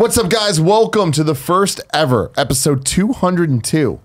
What's up, guys? Welcome to the first ever episode 202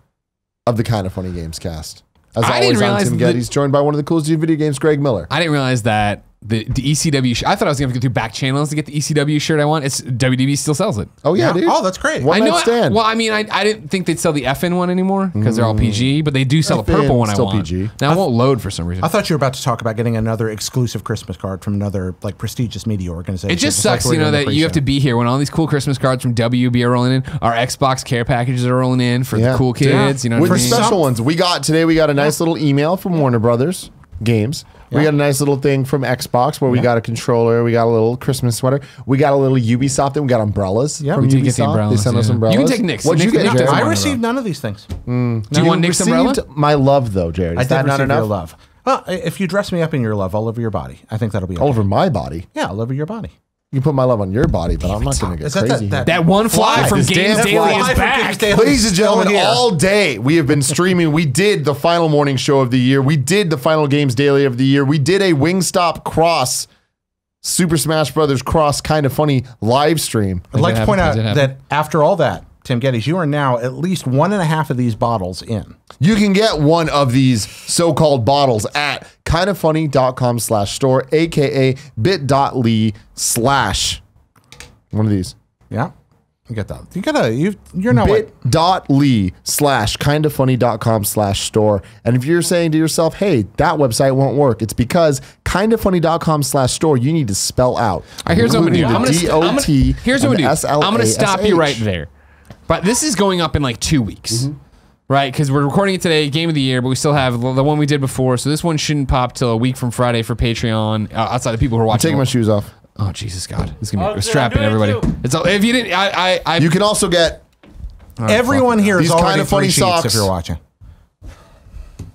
of the Kind of Funny Gamescast. As always, I'm Tim Gettys, joined by one of the coolest video games, Greg Miller. I didn't realize that the ECW shirt. I thought I was going to go through back channels to get the ECW shirt I want. It's WDB still sells it. Oh, yeah, dude. Oh, that's great. One night stand. Well, I mean, I didn't think they'd sell the FN one anymore because they're all PG, but they do sell a purple one I want. PG. Now, it won't load for some reason. I thought you were about to talk about getting another exclusive Christmas card from another like prestigious media organization. It just sucks, you know, that you have to be here when all these cool Christmas cards from WB are rolling in. Our Xbox care packages are rolling in for the cool kids. You know, for special ones. We got a nice little email from Warner Brothers Games. We got a nice little thing from Xbox where we got a controller, we got a little Christmas sweater, we got a little Ubisoft thing, we got umbrellas from we did Ubisoft. Get the umbrellas, they sent us umbrellas. You can take Nick's. What'd you get, Jared? I received none of these things. Do you want Nick's umbrella? My love, though, Jared. Is that not enough? Your love. Well, if you dress me up in your love all over your body, I think that'll be okay. All over my body? Yeah, all over your body. You can put my love on your body, but I'm not going to get crazy. That one fly from Games Daily is back. Ladies and gentlemen, all day we have been streaming. We did the final morning show of the year. We did the final Games Daily of the year. We did a Wingstop Cross, Super Smash Brothers Cross Kind of Funny live stream. I'd like to point out that after all that, Tim Gettys, you are now at least 1.5 of these bottles in. You can get one of these so-called bottles at kindoffunny.com/store, aka bit.ly/ one of these. Yeah. You get that. You're not bit.ly/ kindoffunny.com/store. And if you're saying to yourself, hey, that website won't work, it's because kindoffunny.com/store, you need to spell out. All right, here's what I'm going to do. Here's what I'm going to stop you right there. But this is going up in like 2 weeks. Right, because we're recording it today, Game of the Year, but we still have the one we did before, so this one shouldn't pop till a week from Friday for Patreon. Outside the people who are watching, I'm taking my shoes off. Oh Jesus God, it's gonna be strapping everybody. It's all, if you didn't, you can also get everyone here is already Kind of Funny socks if you're watching.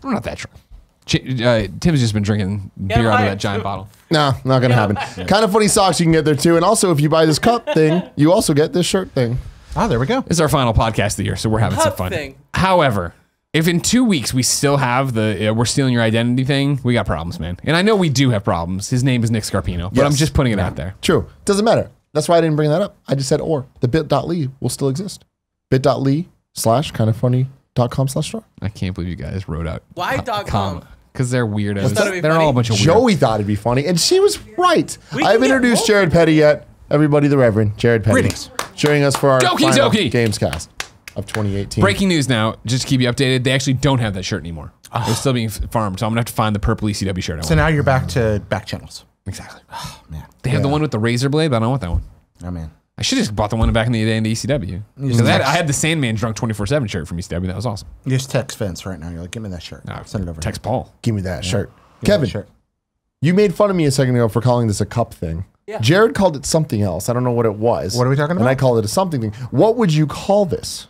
I'm not that drunk. Tim's just been drinking beer out of that giant bottle. No, not gonna happen. Kind of Funny socks you can get there too, and also if you buy this cup thing, you also get this shirt thing. Oh, there we go. This is our final podcast of the year, so we're having some fun. However, if in 2 weeks we still have the we're stealing your identity thing, we got problems, man. And I know we do have problems. His name is Nick Scarpino, but I'm just putting it out there. True. Doesn't matter. That's why I didn't bring that up. I just said or. The bit.ly will still exist. bit.ly/ kindoffunny.com/store. I can't believe you guys wrote out Why.com? Because they're weirdos. They're all a bunch of weirdos. Joey thought it'd be funny, and she was right. I haven't introduced Jared Petty yet. Everybody, the Reverend Jared Petty. Greetings. Joining us for our final Doki. Gamescast of 2018. Breaking news now, just to keep you updated, they actually don't have that shirt anymore. It's still being farmed, so I'm going to have to find the purple ECW shirt I want. So now you're back to back channels. Exactly. Oh, man. They have the one with the razor blade, but I don't want that one. Oh, man. I should have just bought the one back in the day in the ECW. Because I had the Sandman Drunk 24/7 shirt from ECW. That was awesome. You just text Vince right now. You're like, give me that shirt. Send it over. Text Paul. Give me that shirt. Kevin, you made fun of me a second ago for calling this a cup thing. Yeah. Jared called it something else. I don't know what it was. What are we talking about? And I called it a something thing. What would you call this?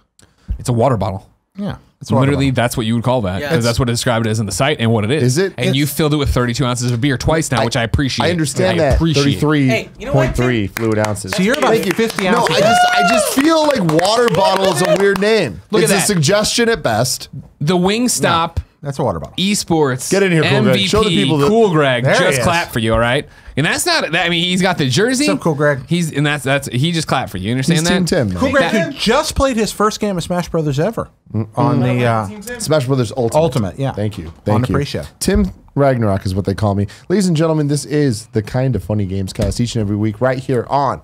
It's a water bottle. Yeah. It's literally, that's what you would call that. Because that's what it described it as in the site and what it is. Is it? And you filled it with 32 ounces of beer twice now, which I appreciate. I understand that. 33.3 fluid ounces. So you're about 50 ounces. No, I just feel like water bottle is a weird name. It's a suggestion at best. The Wingstop. That's a water bottle. Esports. Get in here, Cool Greg. MVP, Show the people that. Cool Greg. Just clap for you, all right? And that's not. I mean, he's got the jersey. What's up, Cool Greg? He just clapped for you. Understand that? Team Tim. Cool Greg, who just played his first game of Smash Brothers ever on the Smash Brothers Ultimate. Yeah. Thank you. On the pre-show. Tim Ragnarok is what they call me. Ladies and gentlemen, this is the Kind of Funny Gamescast each and every week right here on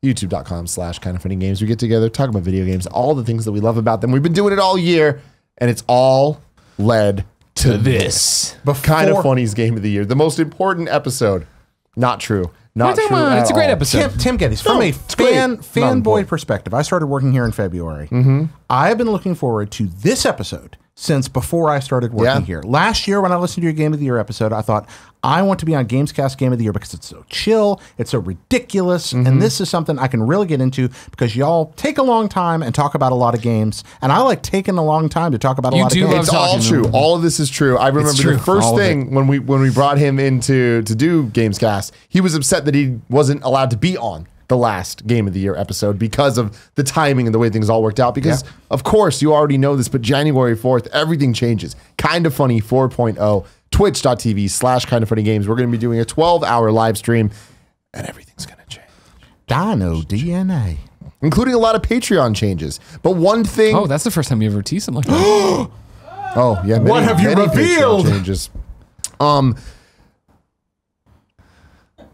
youtube.com/kindoffunnygames. We get together, talk about video games, all the things that we love about them. We've been doing it all year, and it's all led to this. Kind of Funny's Game of the Year. The most important episode. Not true. Not true. It's a great episode. Tim Gettys, from a fanboy perspective, I started working here in February. I've been looking forward to this episode since before I started working here. Last year, when I listened to your Game of the Year episode, I thought, I want to be on Gamescast Game of the Year because it's so chill, it's so ridiculous, and this is something I can really get into because y'all take a long time and talk about a lot of games, and I like taking a long time to talk about a lot of games. It's all true. All of this is true. I remember the first thing when we brought him in to do Gamescast, he was upset that he wasn't allowed to be on the last Game of the Year episode because of the timing and the way things all worked out. Because, of course, you already know this, but January 4th, everything changes. Kind of Funny 4.0, twitch.tv/kindoffunnygames. We're going to be doing a 12-hour live stream, and everything's going to change. Dino DNA. including a lot of Patreon changes. But one thing... Oh, that's the first time you ever teased something like that. Oh, yeah. What have you revealed? Changes. I'm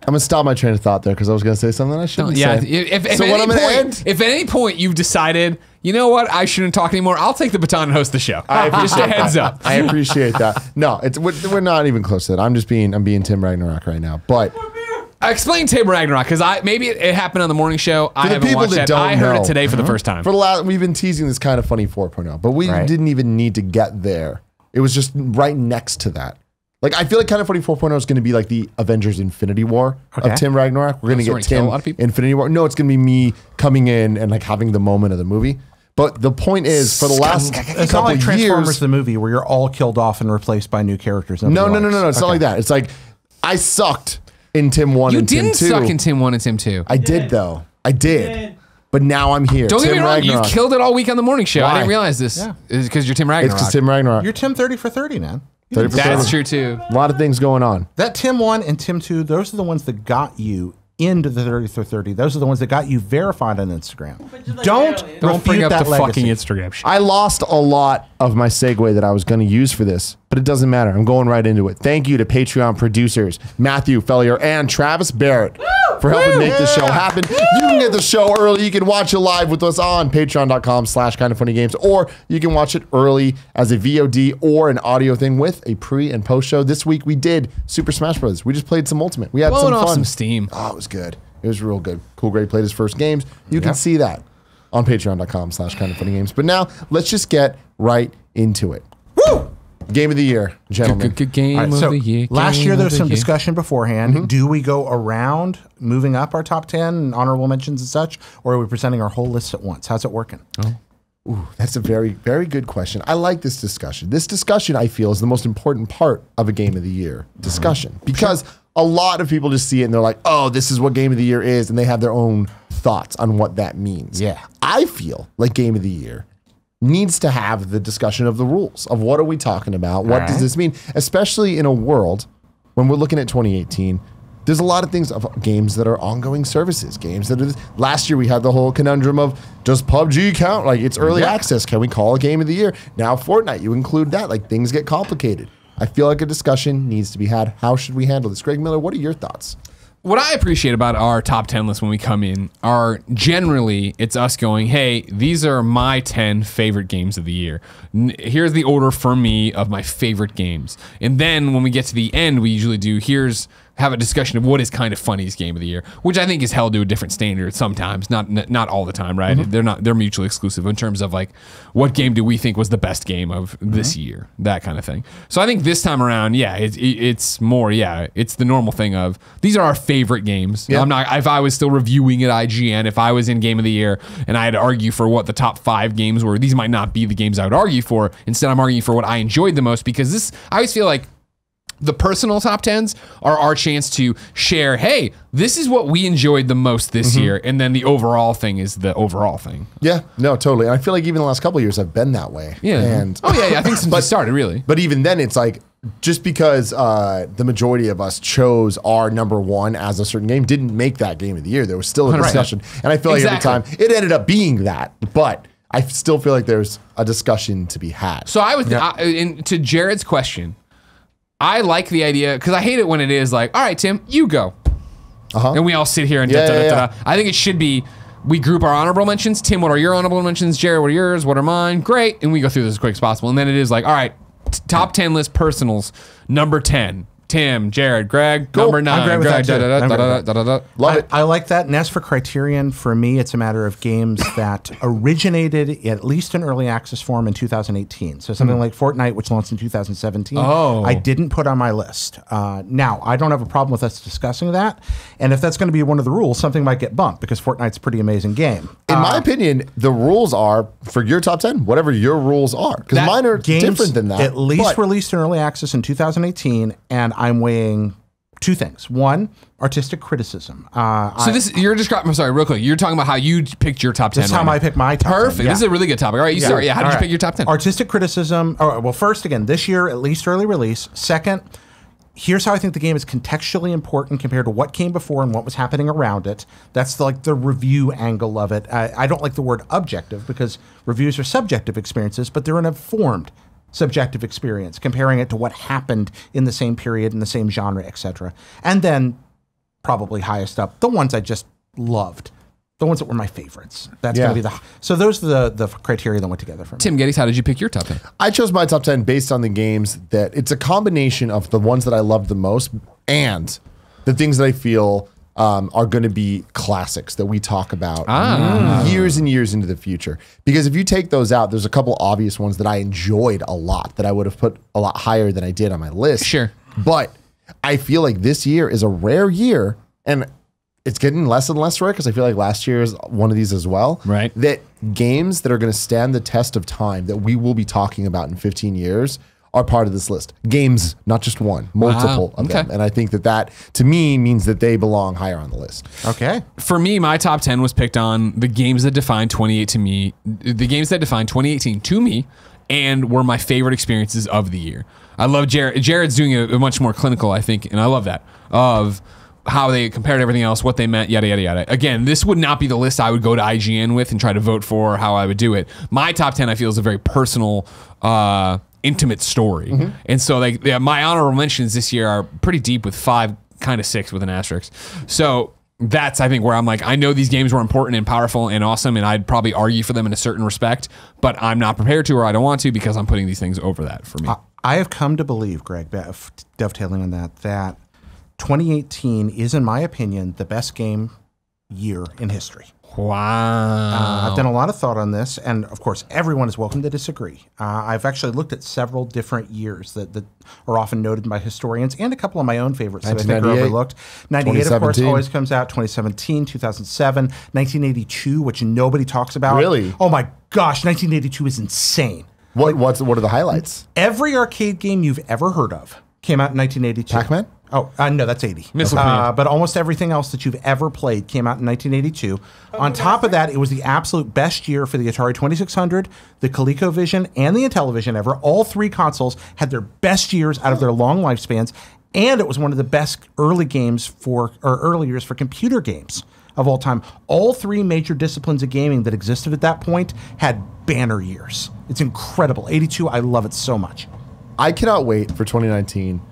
going to stop my train of thought there because I was going to say something I shouldn't say. If at any point you've decided, you know what, I shouldn't talk anymore, I'll take the baton and host the show. I appreciate Just a heads up. I appreciate that. No, we're not even close to that. I'm being Tim Ragnarok right now. But explain Tim Ragnarok because maybe it happened on the morning show. I haven't watched it. I heard it today for the first time. We've been teasing this Kind of Funny 4.0, but we didn't even need to get there. It was just right next to that. Like, I feel like Kind of Funny 4.0 is going to be like the Avengers Infinity War of Tim Ragnarok. We're going to get Tim Infinity War. No, it's going to be me coming in and like having the moment of the movie. But the point is, for the last it's not like Transformers the movie where you're all killed off and replaced by new characters. No. It's not like that. It's like, I sucked in Tim 1 and Tim 2. You didn't suck in Tim 1 and Tim 2. I did, though. I did. But now I'm here. Don't get me wrong, you killed it all week on the morning show. Why? I didn't realize this. Yeah. It's because you're Tim Ragnarok. It's because Tim Ragnarok. You're Tim 30 for 30, man. That's true, too. A lot of things going on. That Tim 1 and Tim 2, those are the ones that got you into the 30 for 30. Those are the ones that got you verified on Instagram. Don't bring up the fucking Instagram shit. I lost a lot of my segue that I was going to use for this, but it doesn't matter. I'm going right into it. Thank you to Patreon producers Matthew Fellier and Travis Barrett for helping make this show happen. You can get the show early. You can watch it live with us on patreon.com/kindoffunnygames, or you can watch it early as a VOD or an audio thing with a pre and post show. This week we did Super Smash Bros. We just played some Ultimate. We had some fun. Some steam. Oh, it was good. It was real good. Cool Greg played his first games. You can see that on patreon.com/kindoffunnygames. But now let's just get right into it. Woo! Game of the year, gentlemen. Good game of the year. Last year there was some discussion beforehand. Do we go around moving up our top 10 and honorable mentions and such, or are we presenting our whole list at once? How's it working? Ooh, that's a very, very good question. I like this discussion. This discussion, I feel, is the most important part of a Game of the Year discussion because a lot of people just see it and they're like, oh, this is what Game of the Year is, and they have their own thoughts on what that means. Yeah. I feel like Game of the Year needs to have the discussion of the rules of what are we talking about? What does this mean? Especially in a world when we're looking at 2018, there's a lot of things of games that are ongoing services, games that are, last year we had the whole conundrum of does PUBG count? Like it's early access. Can we call a Game of the Year? Now Fortnite, you include that. Like things get complicated. I feel like a discussion needs to be had. How should we handle this? Greg Miller, what are your thoughts? What I appreciate about our top 10 list when we come in are generally it's us going, hey, these are my 10 favorite games of the year. Here's the order for me of my favorite games. And then when we get to the end, we usually do have a discussion of what is Kind of Funny's game of the year, which I think is held to a different standard sometimes, not all the time, right? They're mutually exclusive in terms of like what game do we think was the best game of this year, that kind of thing. So I think this time around, it's more, it's the normal thing of these are our favorite games. Yeah. If I was still reviewing at IGN, if I was in Game of the Year and I had to argue for what the top 5 games were, these might not be the games I would argue for. Instead, I'm arguing for what I enjoyed the most because I always feel like the personal top 10s are our chance to share, hey, this is what we enjoyed the most this year. And then the overall thing is the overall thing. Yeah, no, totally. And I feel like even the last couple of years I've been that way. Yeah. And I think since we started, really. But even then it's like, just because the majority of us chose our number 1 as a certain game didn't make that Game of the Year. There was still a discussion. And I feel like every time it ended up being that. But I still feel like there's a discussion to be had. So to Jared's question, I like the idea because I hate it when it is like, all right, Tim, you go. And we all sit here and I think it should be, we group our honorable mentions. Tim, what are your honorable mentions? Jared, what are yours? What are mine? Great. And we go through this as quick as possible. And then it is like, all right, top 10 list personals, number 10. Tim, Jared, Greg, number 9. Greg, Love it. I like that. And as for criterion, for me, it's a matter of games that originated at least in early access form in 2018. So something like Fortnite, which launched in 2017, I didn't put on my list. Now, I don't have a problem with us discussing that. And if that's going to be one of the rules, something might get bumped because Fortnite's a pretty amazing game. In my opinion, the rules are, for your top 10, whatever your rules are. Because mine are different than that. At least released in early access in 2018, and I'm weighing 2 things. One, artistic criticism. You're describing, I'm sorry, real quick. You're talking about how you picked your top 10. That's how I picked my top 10. Perfect. This is a really good topic. All right, you start. Yeah, how did you pick your top 10? Artistic criticism. Well, first, again, this year, at least early release. Second, here's how I think the game is contextually important compared to what came before and what was happening around it. That's the review angle of it. I don't like the word objective because reviews are subjective experiences, but they're an informed subjective experience, comparing it to what happened in the same period, in the same genre, etc. And then probably highest up, the ones I just loved. The ones that were my favorites. That's going to be so those are the criteria that went together for me. Tim Gettys, how did you pick your top 10? I chose my top 10 based on the games that it's a combination of the ones that I love the most and the things that I feel are going to be classics that we talk about years and years into the future. Because if you take those out, there's a couple obvious ones that I enjoyed a lot that I would have put a lot higher than I did on my list. Sure. But I feel like this year is a rare year, and it's getting less and less rare because I feel like last year is one of these as well. Right. That games that are going to stand the test of time that we will be talking about in 15 years are part of this list. Games, not just one, multiple of them. And I think that to me means that they belong higher on the list. Okay. For me, my top 10 was picked on the games that defined 2018 to me and were my favorite experiences of the year. I love Jared's doing a much more clinical, I think, and I love that, of how they compared everything else, what they meant, yada, yada, yada. Again, this would not be the list I would go to IGN with and try to vote for how I would do it. My top 10, I feel, is a very personal, intimate story. And so my honorable mentions this year are pretty deep with 5, kind of 6 with an asterisk. So that's, I think, where I'm like, I know these games were important and powerful and awesome, and I'd probably argue for them in a certain respect, but I'm not prepared to or I don't want to because I'm putting these things over that for me. I have come to believe, Greg, dovetailing on that 2018 is, in my opinion, the best game year in history. Wow. I've done a lot of thought on this, and of course, everyone is welcome to disagree. I've actually looked at several different years that are often noted by historians, and a couple of my own favorites that I think are overlooked. 98, of course, always comes out. 2017, 2007, 1982, which nobody talks about. Really? Oh my gosh, 1982 is insane. What are the highlights? Every arcade game you've ever heard of came out in 1982. Pac-Man? Oh, no, that's 80. But almost everything else that you've ever played came out in 1982. On top of that, it was the absolute best year for the Atari 2600, the ColecoVision, and the Intellivision ever. All 3 consoles had their best years out of their long lifespans, and it was one of the best early years for computer games of all time. All 3 major disciplines of gaming that existed at that point had banner years. It's incredible. 82, I love it so much. I cannot wait for 2019.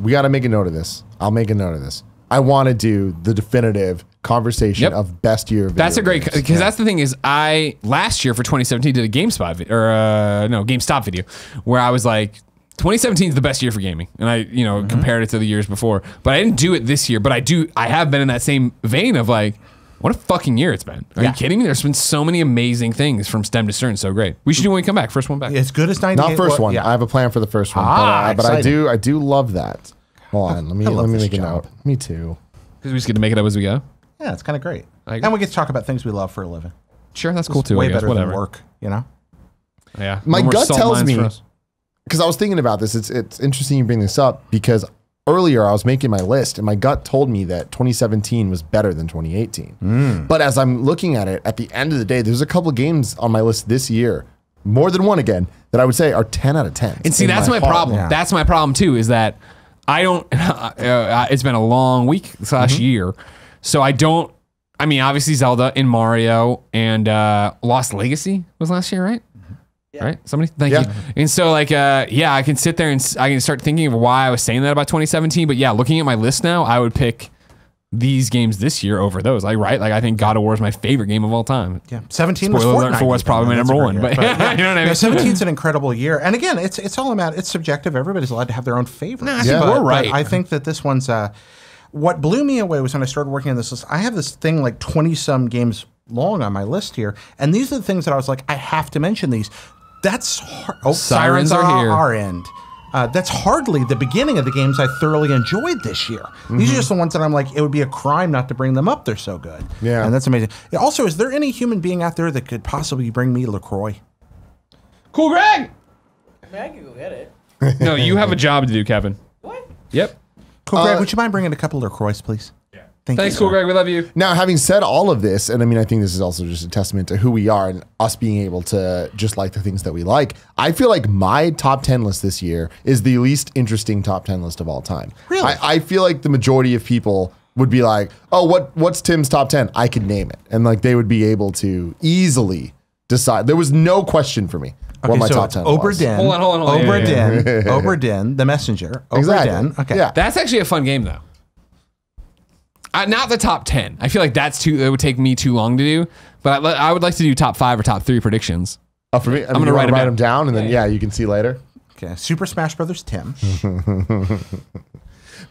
We got to make a note of this. I'll make a note of this. I want to do the definitive conversation of best year of video That's a great, because that's the thing is I, last year for 2017, did a GameSpot GameStop video where I was like, 2017 is the best year for gaming. And I, compared it to the years before. But I didn't do it this year. But I have been in that same vein of like, what a fucking year it's been. Are you kidding me? There's been so many amazing things from stem to stern. So great. We should do when we come back. First one back. As good as 98. Not first one. Yeah. I have a plan for the first one. But I do love that. Hold on. Let me make a note. Me too. Because we just get to make it up as we go. Yeah, it's kind of great. And we get to talk about things we love for a living. Sure, that's cool too. Way better than work, Yeah. My gut tells me, because I was thinking about this, it's interesting you bring this up because earlier I was making my list and my gut told me that 2017 was better than 2018. But as I'm looking at it, at the end of the day, there's a couple of games on my list this year, more than one again, that I would say are 10 out of 10. And see, that's my problem. Yeah. That's my problem too, is that I don't, it's been a long week / year. So obviously Zelda and Mario and Lost Legacy was last year, right? Yeah. Right? Somebody? Thank you. And so I can sit there and I can start thinking of why I was saying that about 2017. But yeah, looking at my list now, I would pick these games this year over those. I think God of War is my favorite game of all time. Yeah. 17 Spoiler was alert for what's probably my number one. But you know what I mean? 17 is an incredible year. And again, it's all about, it's subjective. Everybody's allowed to have their own favorite. No, I think we're right. But I think that this one's, what blew me away was when I started working on this list, I have this thing like 20-some games long on my list here. And these are the things that I was like, I have to mention these. That's hard. Oh, Sirens are here. Our end. That's hardly the beginning of the games I thoroughly enjoyed this year. These are just the ones that I'm like, it would be a crime not to bring them up. They're so good. Yeah. And that's amazing. Also, is there any human being out there that could possibly bring me LaCroix? Cool, Greg! I can go get it. No, you have a job to do, Kevin. What? Yep. Cool, Greg, would you mind bringing a couple of LaCroix, please? Yeah. Thanks, Cool Greg. We love you. Now, having said all of this, and I mean, I think this is also just a testament to who we are and us being able to just like the things that we like. I feel like my top 10 list this year is the least interesting top 10 list of all time. Really? I feel like the majority of people would be like, oh, what's Tim's top 10? I could name it. And like they would be able to easily decide. There was no question for me what my top 10 was. Hold on. Oberdin, The Messenger. Exactly. Okay. Yeah. That's actually a fun game, though. Not the top 10. I feel like that would take me too long to do. But I would like to do top 5 or top 3 predictions. Oh, for me, I'm going to write them down, and then you can see later. Okay. Super Smash Brothers Tim.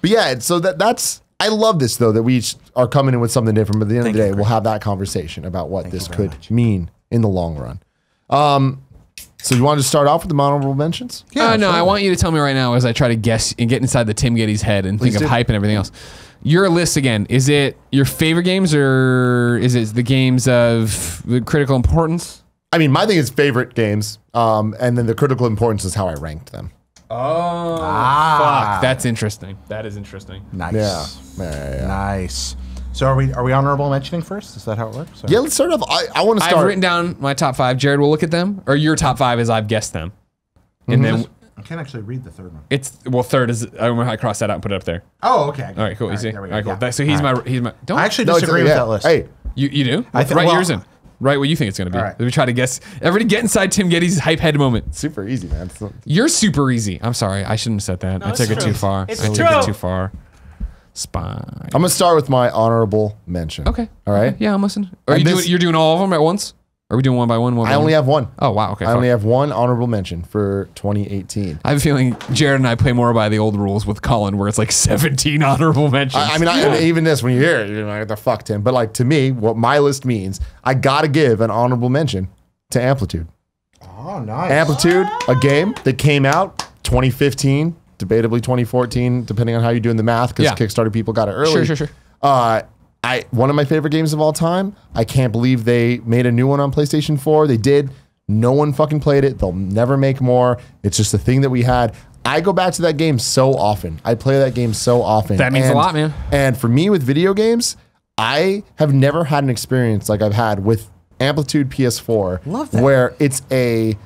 But yeah, so that's. I love this though that we each are coming in with something different. But at the end of the day, we'll have that conversation about what this could mean in the long run. So you want to start off with the honorable mentions? Yeah. No, I want you to tell me right now as I try to guess and get inside the Tim Gettys head and think of hype and everything else. Your list again, is it your favorite games or is it the games of the critical importance? I mean, my thing is favorite games, and then the critical importance is how I ranked them. Oh, fuck. That's interesting. That is interesting. Nice. Yeah. Nice. So are we honorable mentioning first? Is that how it works? Or? Yeah, let's start off. I want to start. I've written down my top 5. Jared will look at them, or your top 5 as I've guessed them. And then I can't actually read the third one. Third is, I remember how I crossed that out and put it up there. Oh, okay. All right, cool. Easy. There we All right, go. cool. Yeah. So he's my, don't. I actually disagree with that list. Hey, You do? Write yours in. Write what you think it's going to be. All right. Let me try to guess. Everybody get inside Tim Gettys' hype head moment. super easy, man. You're super easy. I'm sorry. I shouldn't have said that. I took it too far. It's I took true. it too far. Spine. I'm gonna start with my honorable mention. Okay. All right. Yeah, I'm listening. Are And you're doing all of them at once? Are we doing one by one? I only have one. Oh, wow. Okay. I only have one honorable mention for 2018. I have a feeling Jared and I play more by the old rules with Colin, where it's like 17 honorable mentions. I mean, even this, when you hear it, you're like, the fuck, Tim. But like to me, what my list means, I gotta give an honorable mention to Amplitude. Oh, nice. Amplitude, a game that came out 2015, debatably 2014, depending on how you're doing the math, because Kickstarter people got it early. Sure. One of my favorite games of all time. I can't believe they made a new one on PlayStation 4. They did. No one fucking played it. They'll never make more. It's just a thing that we had. I go back to that game so often. I play that game so often. That means a lot, man. And for me with video games, I have never had an experience like I've had with Amplitude PS4. Love that. Where it's a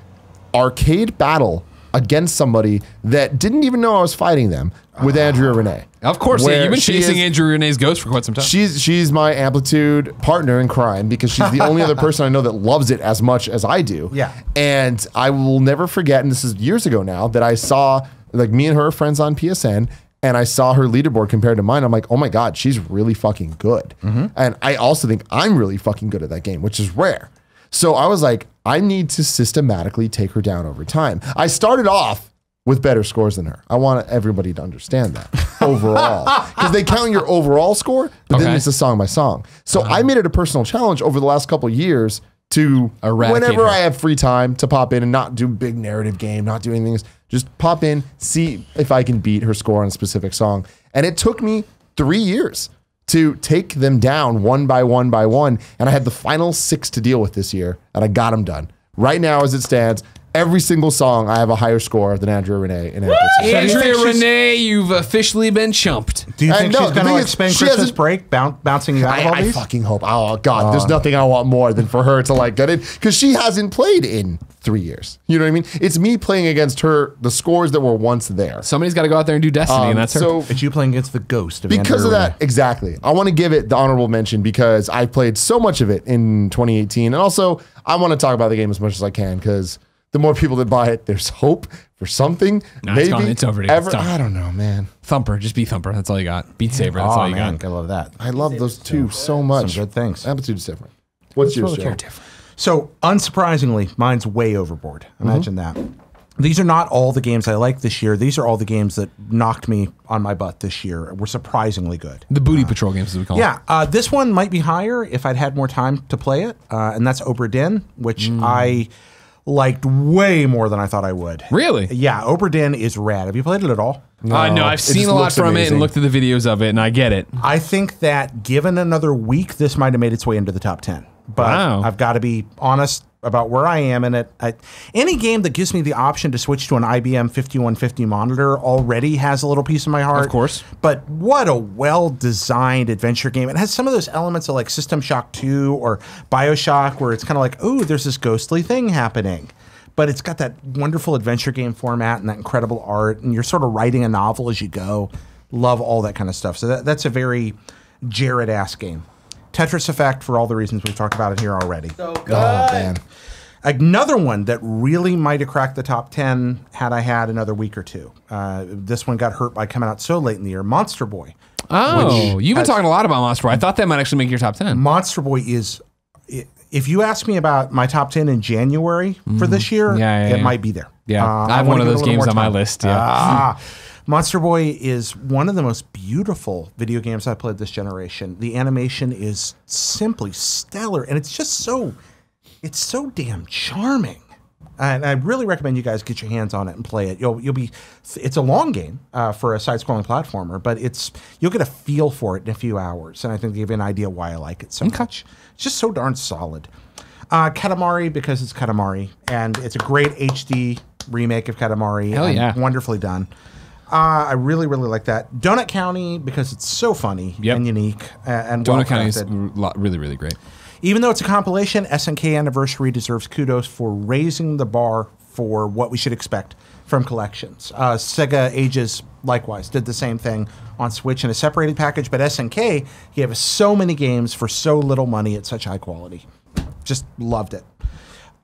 arcade battle against somebody that didn't even know I was fighting them with Andrea Renee. Of course, Where you've been she chasing is- Andrew Renee's ghost for quite some time. She's my Amplitude partner in crime because she's the only other person I know that loves it as much as I do. Yeah. And I will never forget, and this is years ago now, that I saw, like, me and her are friends on PSN, and I saw her leaderboard compared to mine. I'm like, oh my God, she's really fucking good. And I also think I'm really fucking good at that game, which is rare. So I was like, I need to systematically take her down over time. I started off with better scores than her. I want everybody to understand that overall, because they count your overall score, but then it's a song by song. So I made it a personal challenge over the last couple of years to Eradicate whenever her. I have free time to pop in and not do big narrative game, not doing things, just pop in, see if I can beat her score on a specific song. And it took me 3 years to take them down one by one by one. And I had the final 6 to deal with this year, and I got them done. Right now, as it stands, every single song, I have a higher score than Andrea Renee in Amplitude. Andrea Renee, you've officially been chumped. Do you think no, she's the going to thing like is, spend she Christmas hasn't- break bouncing you out of all I these? fucking hope. Oh God, there's nothing I want more than for her to like get it, because she hasn't played in 3 years. You know what I mean? It's me playing against her, the scores that were once there. Somebody's got to go out there and do Destiny, and that's her. So It's you playing against the ghost of because Andrea of that, Renee. exactly. I want to give it the honorable mention because I played so much of it in 2018, and also I want to talk about the game as much as I can because the more people that buy it, there's hope for something. Nah, maybe it's gone. It's over, dude. ever. It's done. I don't know, man. Thumper, just be Thumper. That's all you got. Beat Saber, that's Oh, all you man, got. gotta love that. I love those two so much. Some good things. Amplitude's different. What's yours, really Joe? cool. So, unsurprisingly, mine's way overboard. Imagine that. These are not all the games I like this year. These are all the games that knocked me on my butt this year. Were surprisingly good. The Booty Patrol games, as we call them. Yeah, this one might be higher if I'd had more time to play it, and that's Oberdin, which I liked way more than I thought I would. Really? Yeah, Oberdin is rad. Have you played it at all? No, I've it seen just a lot looks from it amazing. and looked at the videos of it, and I get it. I think that given another week, this might have made its way into the top 10. but I've got to be honest about where I am in it. Any game that gives me the option to switch to an IBM 5150 monitor already has a little piece of my heart. Of course. But what a well-designed adventure game. It has some of those elements of like System Shock 2 or BioShock where it's kind of like, oh, there's this ghostly thing happening. But it's got that wonderful adventure game format and that incredible art, and you're sort of writing a novel as you go. Love all that kind of stuff. So that's a very Jared-ass game. Tetris Effect, for all the reasons we've talked about it here already. So good. Oh, man. Another one that really might have cracked the top 10 had I had another week or two. This one got hurt by coming out so late in the year. Monster Boy. Oh, you've been talking a lot about Monster Boy. I thought that might actually make your top 10. Monster Boy is... If you ask me about my top 10 in January for this year, it might be there. Yeah, I have one of those games on my list. Yeah. Monster Boy is one of the most beautiful video games I've played this generation. The animation is simply stellar, and it's just so damn charming. And I really recommend you guys get your hands on it and play it. You'll be. It's a long game for a side-scrolling platformer, but you'll get a feel for it in a few hours, and I think they give you an idea why I like it so much. It's just so darn solid. Katamari, because it's Katamari, and it's a great HD remake of Katamari. Hell yeah. Wonderfully done. I really, really like that. Donut County, because it's so funny and unique and Donut County is really, really great. Even though it's a compilation, SNK Anniversary deserves kudos for raising the bar for what we should expect from collections. Sega Ages, likewise, did the same thing on Switch in a separated package, but SNK gave us so many games for so little money at such high quality. Just loved it.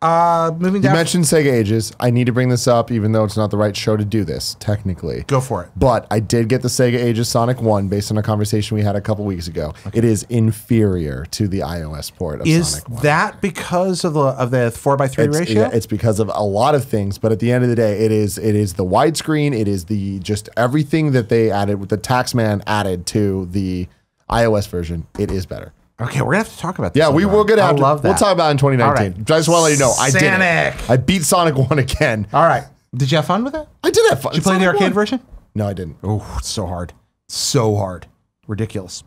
Moving down. You mentioned Sega Ages. I need to bring this up, even though it's not the right show to do this, technically. Go for it. But I did get the Sega Ages Sonic 1 based on a conversation we had a couple weeks ago. Okay. It is inferior to the iOS port of Sonic 1. Is that because of the 4:3 ratio? Yeah, it's because of a lot of things, but at the end of the day, it is the widescreen. It is the just everything that they added, with the Taxman added to the iOS version. It is better. Okay, we're gonna have to talk about this. Yeah, we will get out. I love that. We'll talk about it in 2019. Right. I just want to let you know, I did Sonic. it. I beat Sonic 1 again. All right. Did you have fun with it? I did have fun. Did you play the arcade version? No, I didn't. Oh, it's so hard. So hard. Ridiculous.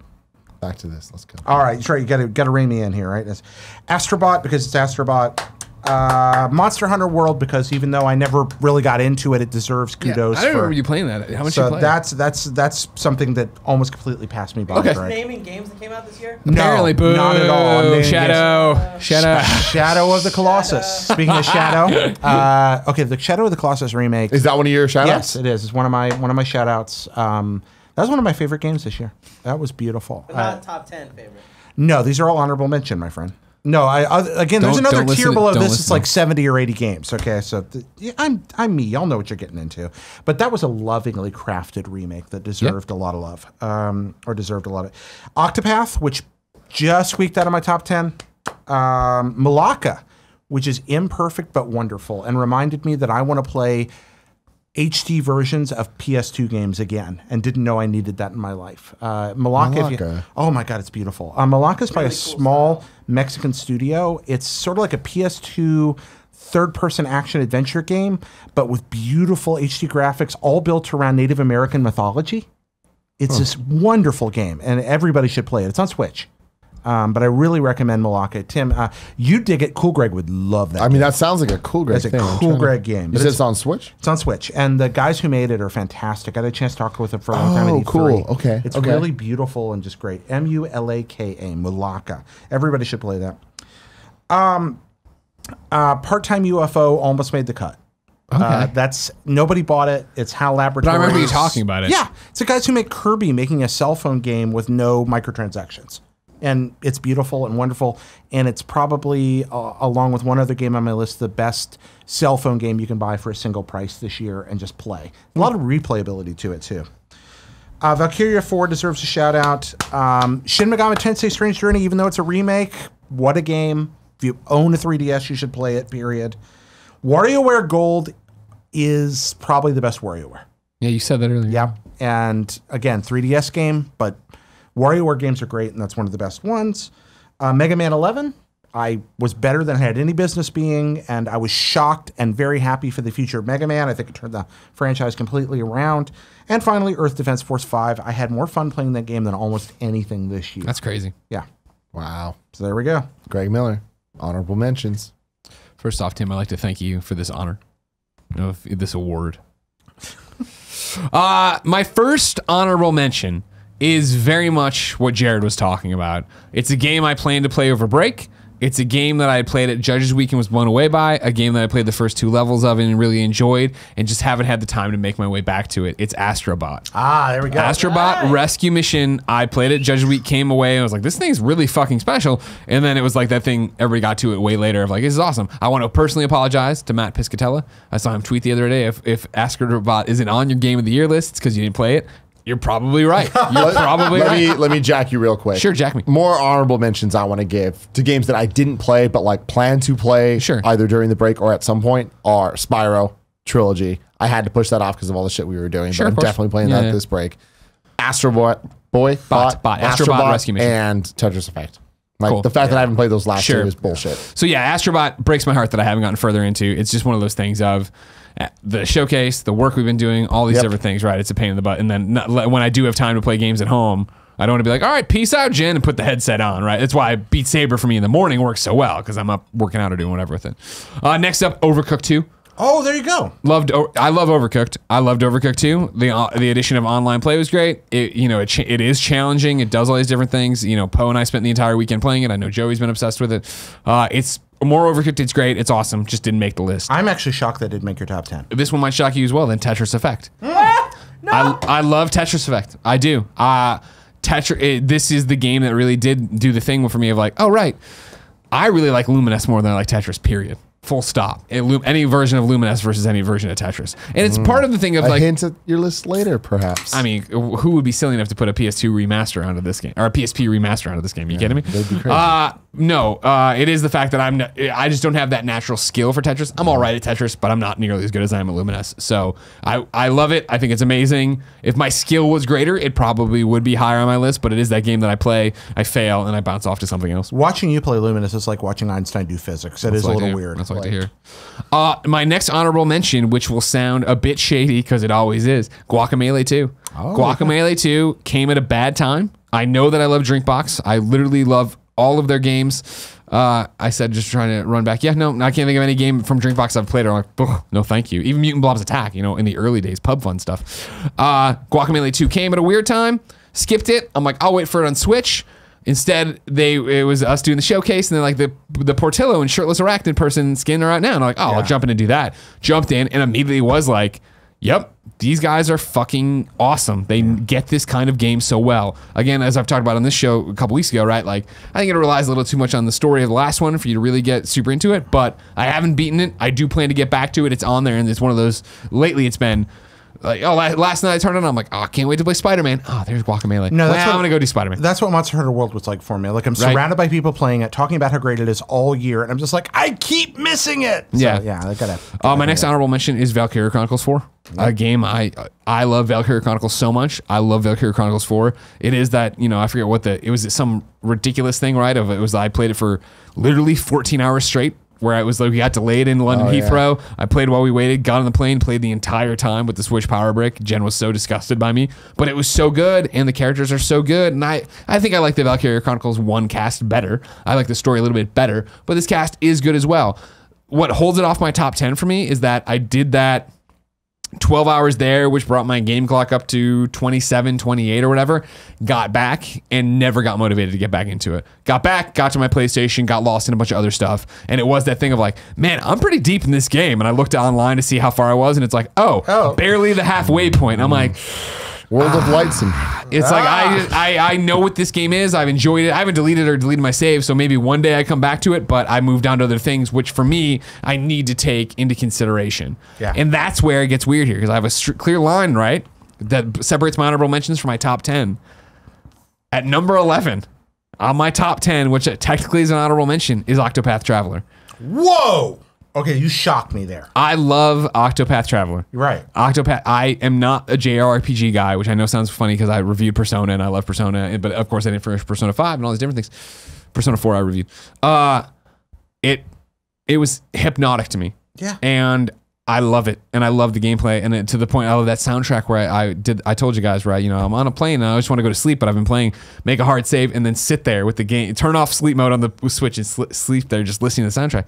Back to this. Let's go. All right, sure. You got to rein me in here, right? It's Astrobot, because it's Astrobot. Monster Hunter World, because even though I never really got into it, it deserves kudos. I don't remember you playing that. How much so you played? that's something that almost completely passed me by. Okay. Right? Naming games that came out this year? Apparently, no, not at all. Shadow of the Colossus. Speaking of Shadow, okay, the Shadow of the Colossus remake. Is that one of your shout outs? Yes, it is. It's one of my shout outs. That was one of my favorite games this year. That was beautiful. But not top 10 favorite. No, these are all honorable mention, my friend. No, again, there's another tier below this. It's like 70 or 80 games. Okay, so I'm me. Y'all know what you're getting into. But that was a lovingly crafted remake that deserved a lot of love, or deserved a lot of. Octopath, which just squeaked out of my top 10. Malacca, which is imperfect but wonderful, and reminded me that I want to play HD versions of PS2 games again, and didn't know I needed that in my life. Malacca. Oh my God, it's beautiful. Malacca's by a small Mexican studio. It's sort of like a PS2 third-person action adventure game, but with beautiful HD graphics, all built around Native American mythology. It's this wonderful game, and everybody should play it. It's on Switch. But I really recommend Malacca. Tim, you dig it. Cool Greg would love that. I mean, that sounds like a Cool Greg thing. It's a Cool Greg game. You said it's on Switch? It's on Switch. And the guys who made it are fantastic. I had a chance to talk with them for a long time. Oh, cool. Okay. It's really beautiful and just great. Mulaka, Malacca. Everybody should play that. Part-Time UFO almost made the cut. Okay. That's nobody bought it. It's HAL Laboratories. But I remember you talking about it. Yeah. It's the guys who make Kirby making a cell phone game with no microtransactions. And it's beautiful and wonderful, and it's probably, along with one other game on my list, the best cell phone game you can buy for a single price this year and just play. A lot of replayability to it, too. Valkyria 4 deserves a shout-out. Shin Megami Tensei Strange Journey, even though it's a remake, what a game. If you own a 3DS, you should play it, period. WarioWare Gold is probably the best WarioWare. Yeah, you said that earlier. Yeah, and again, 3DS game, but WarioWare games are great, and that's one of the best ones. Mega Man 11, I was better than I had any business being, and I was shocked and very happy for the future of Mega Man. I think it turned the franchise completely around. And finally, Earth Defense Force 5. I had more fun playing that game than almost anything this year. That's crazy. Yeah. Wow. So there we go. Greg Miller, honorable mentions. First off, Tim, I'd like to thank you for this honor, this award. My first honorable mention is very much what Jared was talking about. It's a game I planned to play over break. It's a game that I played at Judges Week and was blown away by. A game that I played the first 2 levels of and really enjoyed, and just haven't had the time to make my way back to it. It's Astrobot. There we go. Astrobot Rescue Mission. I played it. Judges Week came away and I was like, this thing's really fucking special. And then it was like that thing, everybody got to it way later of like, this is awesome. I want to personally apologize to Matt Piscatella. I saw him tweet the other day, if Astrobot isn't on your Game of the Year list, it's because you didn't play it. You're probably right. You're probably right. Let me jack you real quick. Sure, jack me. More honorable mentions I want to give to games that I didn't play, but like plan to play either during the break or at some point are Spyro Trilogy. I had to push that off because of all the shit we were doing, but I'm definitely playing that this break. Astrobot Astrobot Rescue Mission. And Tetris Effect. Like the fact that I haven't played those last 2 is bullshit. So yeah, Astrobot breaks my heart that I haven't gotten further into. It's just one of those things of the showcase, the work we've been doing, all these different things, right? It's a pain in the butt. And then when I do have time to play games at home, I don't want to be like, all right, peace out, Jen, and put the headset on, right? That's why Beat Saber for me in the morning works so well, because I'm up working out or doing whatever with it. Next up, Overcooked 2. Oh, there you go. I love Overcooked. I loved Overcooked 2. The addition of online play was great. It is challenging. It does all these different things. Poe and I spent the entire weekend playing it. I know Joey's been obsessed with it. It's more Overcooked. It's great. It's awesome. Just didn't make the list. I'm actually shocked that didn't make your top 10. This one might shock you as well. Then Tetris Effect. No. I love Tetris Effect. I do. This is the game that really did do the thing for me of like, oh right, I really like Luminous more than I like Tetris. Period. Full stop. Any version of Luminous versus any version of Tetris. And it's part of the thing of like... hint at your list later, perhaps. I mean, who would be silly enough to put a PS2 remaster onto this game? Or a PSP remaster onto this game? You kidding me? That'd be crazy. No, it is the fact that I just don't have that natural skill for Tetris. I'm all right at Tetris, but I'm not nearly as good as I am at Luminous. So I love it. I think it's amazing. If my skill was greater, it probably would be higher on my list, but it is that game that I play, I fail, and I bounce off to something else. Watching you play Luminous is like watching Einstein do physics. It is a little weird. That's what I like to hear. My next honorable mention, which will sound a bit shady because it always is, Guacamelee 2. Oh. Guacamelee 2 came at a bad time. I know that I love Drinkbox. I literally love all of their games. I said just trying to run back. Yeah, no, I can't think of any game from Drinkbox I've played. I'm like, no, thank you. Even Mutant Blob's Attack, in the early days, pub fun stuff. Guacamelee 2 came at a weird time. Skipped it. I'm like, I'll wait for it on Switch. Instead, it was us doing the showcase, and then like the Portillo and shirtless arachnid person skin are out now. And I'm like, I'll jump in and do that. Jumped in and immediately was like, yep, these guys are fucking awesome. They get this kind of game so well. Again, as I've talked about on this show a couple weeks ago, right? Like, I think it relies a little too much on the story of the last one for you to really get super into it, but I haven't beaten it. I do plan to get back to it. It's on there, and it's one of those, lately it's been like, last night I turned it on, I'm like, I can't wait to play Spider-Man. there's Guacamelee. No, I'm going to go do Spider-Man. That's what Monster Hunter World was like for me. Like, I'm surrounded by people playing it, talking about how great it is all year, and I'm just like, I keep missing it. So, yeah, I gotta my next honorable mention is Valkyria Chronicles 4. A game I love Valkyria Chronicles so much. I love Valkyria Chronicles 4. It is that, I forget what it was some ridiculous thing, right? I played it for literally 14 hours straight, where it was like we got delayed in London Heathrow. I played while we waited, got on the plane, played the entire time with the Switch Power Brick. Jen was so disgusted by me, but it was so good, and the characters are so good, and I think I like the Valkyria Chronicles 1 cast better. I like the story a little bit better, but this cast is good as well. What holds it off my top 10 for me is that I did that 12 hours there, which brought my game clock up to 27, 28 or whatever, got back and never got motivated to get back into it. Got back, got to my PlayStation, got lost in a bunch of other stuff. And it was that thing of like, man, I'm pretty deep in this game. And I looked online to see how far I was, and it's like, barely the halfway point. I'm like, World of Lights. It's like, I know what this game is. I've enjoyed it. I haven't deleted my save, so maybe one day I come back to it, but I moved on to other things, which for me, I need to take into consideration. Yeah. And that's where it gets weird here, because I have a clear line, right, that separates my honorable mentions from my top 10. At number 11, on my top 10, which technically is an honorable mention, is Octopath Traveler. Whoa! Okay, you shocked me there. I love Octopath Traveler. You're right. I am not a JRPG guy, which I know sounds funny because I reviewed Persona and I love Persona, but of course I didn't finish Persona 5 and all these different things. Persona 4 I reviewed. It was hypnotic to me. Yeah. And I love it, and I love the gameplay, and to the point, I love that soundtrack where I told you guys, right, I'm on a plane and I just want to go to sleep, but I've been playing, make a hard save, and then sit there with the game, turn off sleep mode on the Switch and sleep there just listening to the soundtrack.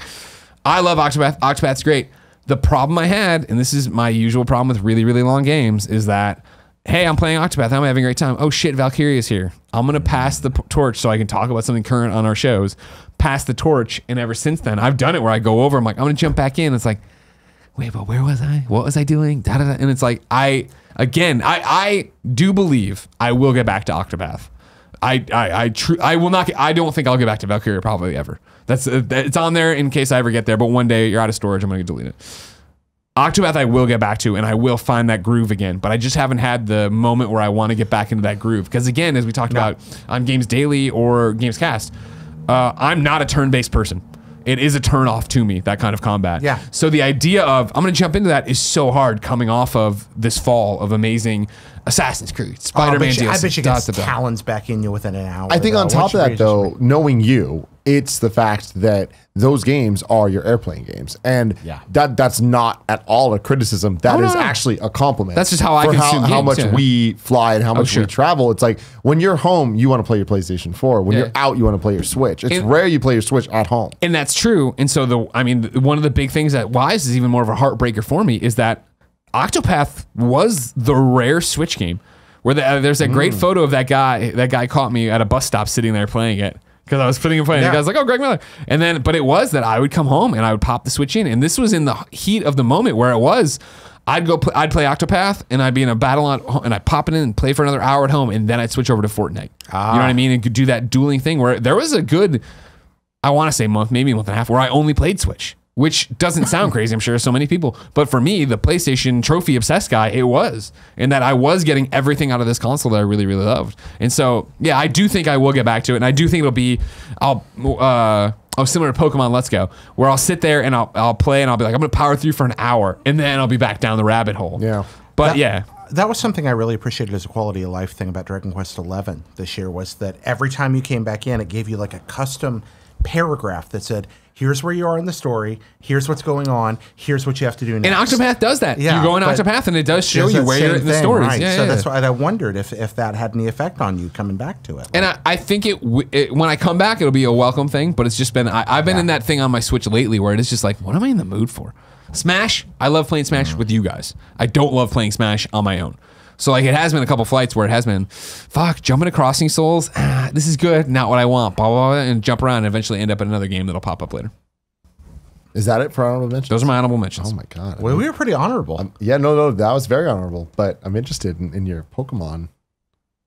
I love Octopath. Octopath's great. The problem I had, and this is my usual problem with really, really long games, is that, hey, I'm playing Octopath, I'm having a great time. Oh shit, Valkyria's here. I'm going to pass the torch so I can talk about something current on our shows. Pass the torch, and ever since then, I've done it where I go over, I'm like, I'm going to jump back in. It's like, wait, but where was I? What was I doing? Da, da, da. And it's like, I do believe I will get back to Octopath. I will not. I don't think I'll get back to Valkyria probably ever. It's on there in case I ever get there. But one day you're out of storage, I'm going to delete it. Octopath I will get back to, and I will find that groove again. But I just haven't had the moment where I want to get back into that groove. Because again, as we talked about on Games Daily or Gamescast, I'm not a turn-based person. It is a turn off to me, that kind of combat. Yeah. So the idea of, I'm going to jump into that is so hard coming off of this fall of amazing Assassin's Creed, Spider-Man DLC. I bet you get talons back in you within an hour. I think on top of that, though, knowing you, it's the fact that those games are your airplane games. And that's not at all a criticism. That is actually a compliment. That's just how I consume games. How much we fly and how much we travel. It's like, when you're home, you want to play your PlayStation 4. When you're out, you want to play your Switch. It's rare you play your Switch at home. And that's true. And so, one of the big things that Wise is even more of a heartbreaker for me is that Octopath was the rare Switch game where there's a great photo of that guy. That guy caught me at a bus stop sitting there playing it because I was putting him playing. The guy's like, "Oh, Greg Miller," and then, but it was that I would come home and I would pop the Switch in, and this was in the heat of the moment where it was. I'd play Octopath, and I'd be in a battle and I'd pop it in and play for another hour at home, and then I'd switch over to Fortnite. You know what I mean? And could do that dueling thing where there was a good, I want to say month, maybe a month and a half, where I only played Switch. Which doesn't sound crazy, I'm sure, so many people. But for me, the PlayStation trophy obsessed guy, it was. And that I was getting everything out of this console that I really, really loved. And so, yeah, I do think I will get back to it. And I do think it'll be, similar to Pokemon Let's Go, where I'll sit there and I'll play and I'll be like, I'm going to power through for an hour. And then I'll be back down the rabbit hole. Yeah. But that was something I really appreciated as a quality of life thing about Dragon Quest XI this year, was that every time you came back in, it gave you like a custom paragraph that said, here's where you are in the story, here's what's going on, here's what you have to do next. And Octopath does that. Yeah, you go in Octopath and it does show you where you're in the stories. Right. Yeah, so that's why I wondered if that had any effect on you coming back to it. And I think when I come back, it'll be a welcome thing, but it's just been, I've been in that thing on my Switch lately where it is just like, what am I in the mood for? Smash, I love playing Smash with you guys. I don't love playing Smash on my own. So like it has been a couple flights where it has been, fuck, jumping to Crossing Souls, this is good, not what I want, blah, blah, blah, and jump around and eventually end up in another game that'll pop up later. Is that it for honorable mentions? Those are my honorable mentions. Oh my God. Well, we were pretty honorable. No, that was very honorable, but I'm interested in your Pokemon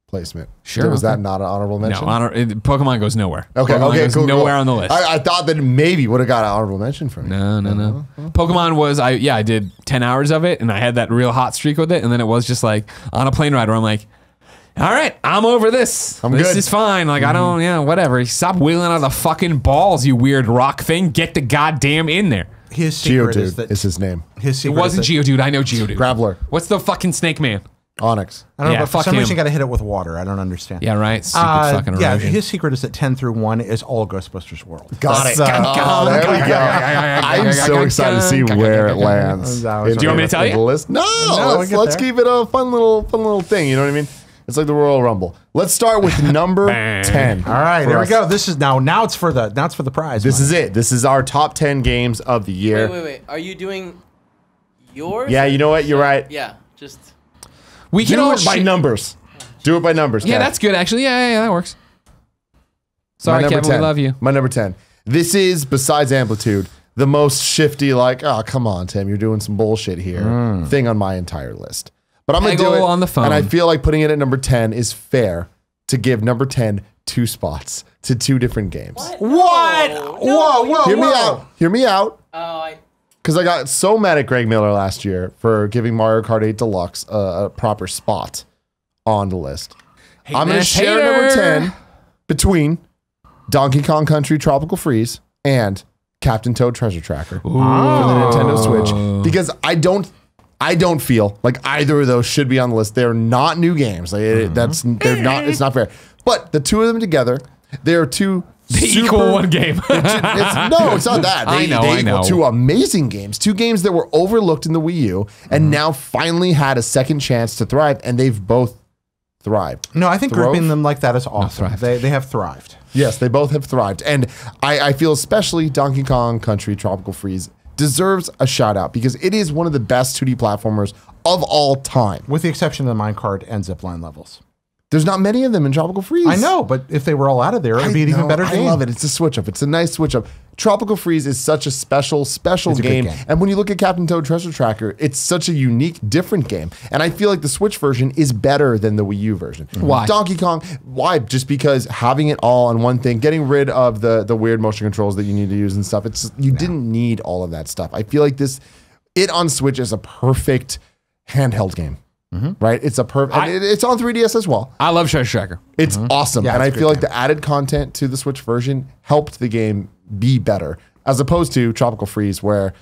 placement. Sure. Was that not an honorable mention? No, Pokemon goes nowhere. Okay, Pokemon goes cool. Nowhere on the list. I thought that maybe would have got an honorable mention from you. No. Pokemon was, I did 10 hours of it, and I had that real hot streak with it, and then it was just like on a plane ride where I'm like, all right, I'm over this. This is fine. Like, I don't, whatever. Stop wheeling out of the fucking balls, you weird rock thing. Get the goddamn in there. His secret Geodude is his name. His secret it wasn't Geodude. I know Geodude. Graveler. What's the fucking snake man? Onyx. I don't know, but for fuck some reason him. you got to hit it with water. I don't understand. Yeah, right. Stupid fucking erosion. His secret is that 10 through 1 is all Ghostbusters World. Got it. There we go. I'm so excited to see where it lands. Do you want me to tell you? List? No, let's keep it a fun little thing. You know what I mean? It's like the Royal Rumble. Let's start with number 10. All right, there we go. This is now it's for the prize. This is it. This is our top 10 games of the year. Wait. Are you doing yours? Yeah, you know what? You're right. Yeah, just We can do it by numbers. Do it by numbers. Yeah, Kev. that's good actually. Yeah, that works. Sorry, Kevin, 10. we love you. My number 10. This is, besides Amplitude, the most shifty, like, oh, come on, Tim, you're doing some bullshit here thing on my entire list. But I'm going to do it on the phone. And I feel like putting it at number 10 is fair to give number 10 2 spots to 2 different games. What? No, Whoa. Hear me out. Oh, Because I got so mad at Greg Miller last year for giving Mario Kart 8 Deluxe a proper spot on the list. I'm going to share number 10 between Donkey Kong Country Tropical Freeze and Captain Toad Treasure Tracker for the Nintendo Switch. Because I don't feel like either of those should be on the list. They're not new games. Like, it's not fair. But the two of them together, they are 2 equal one game. No, it's not that. They equal two amazing games. Two games that were overlooked in the Wii U and now finally had a second chance to thrive, and they've both thrived. No, I think grouping them like that is awesome. They have thrived. Yes, they both have thrived. And I feel especially Donkey Kong Country Tropical Freeze deserves a shout out because it is one of the best 2D platformers of all time. With the exception of the minecart and zipline levels. There's not many of them in Tropical Freeze. I know, but if they were all out of there, it would be an even better game. I love it. It's a switch up. It's a nice switch up. Tropical Freeze is such a special game. And when you look at Captain Toad Treasure Tracker, it's such a unique, different game. And I feel like the Switch version is better than the Wii U version. Why? Donkey Kong, why? Just because having it all on one thing, getting rid of the weird motion controls that you need to use and stuff, you didn't need all of that stuff. I feel like it on Switch is a perfect handheld game. Right? It's a it's on 3DS as well. I love Treasure Tracker. It's awesome. And I feel like the added content to the Switch version helped the game be better, as opposed to Tropical Freeze, where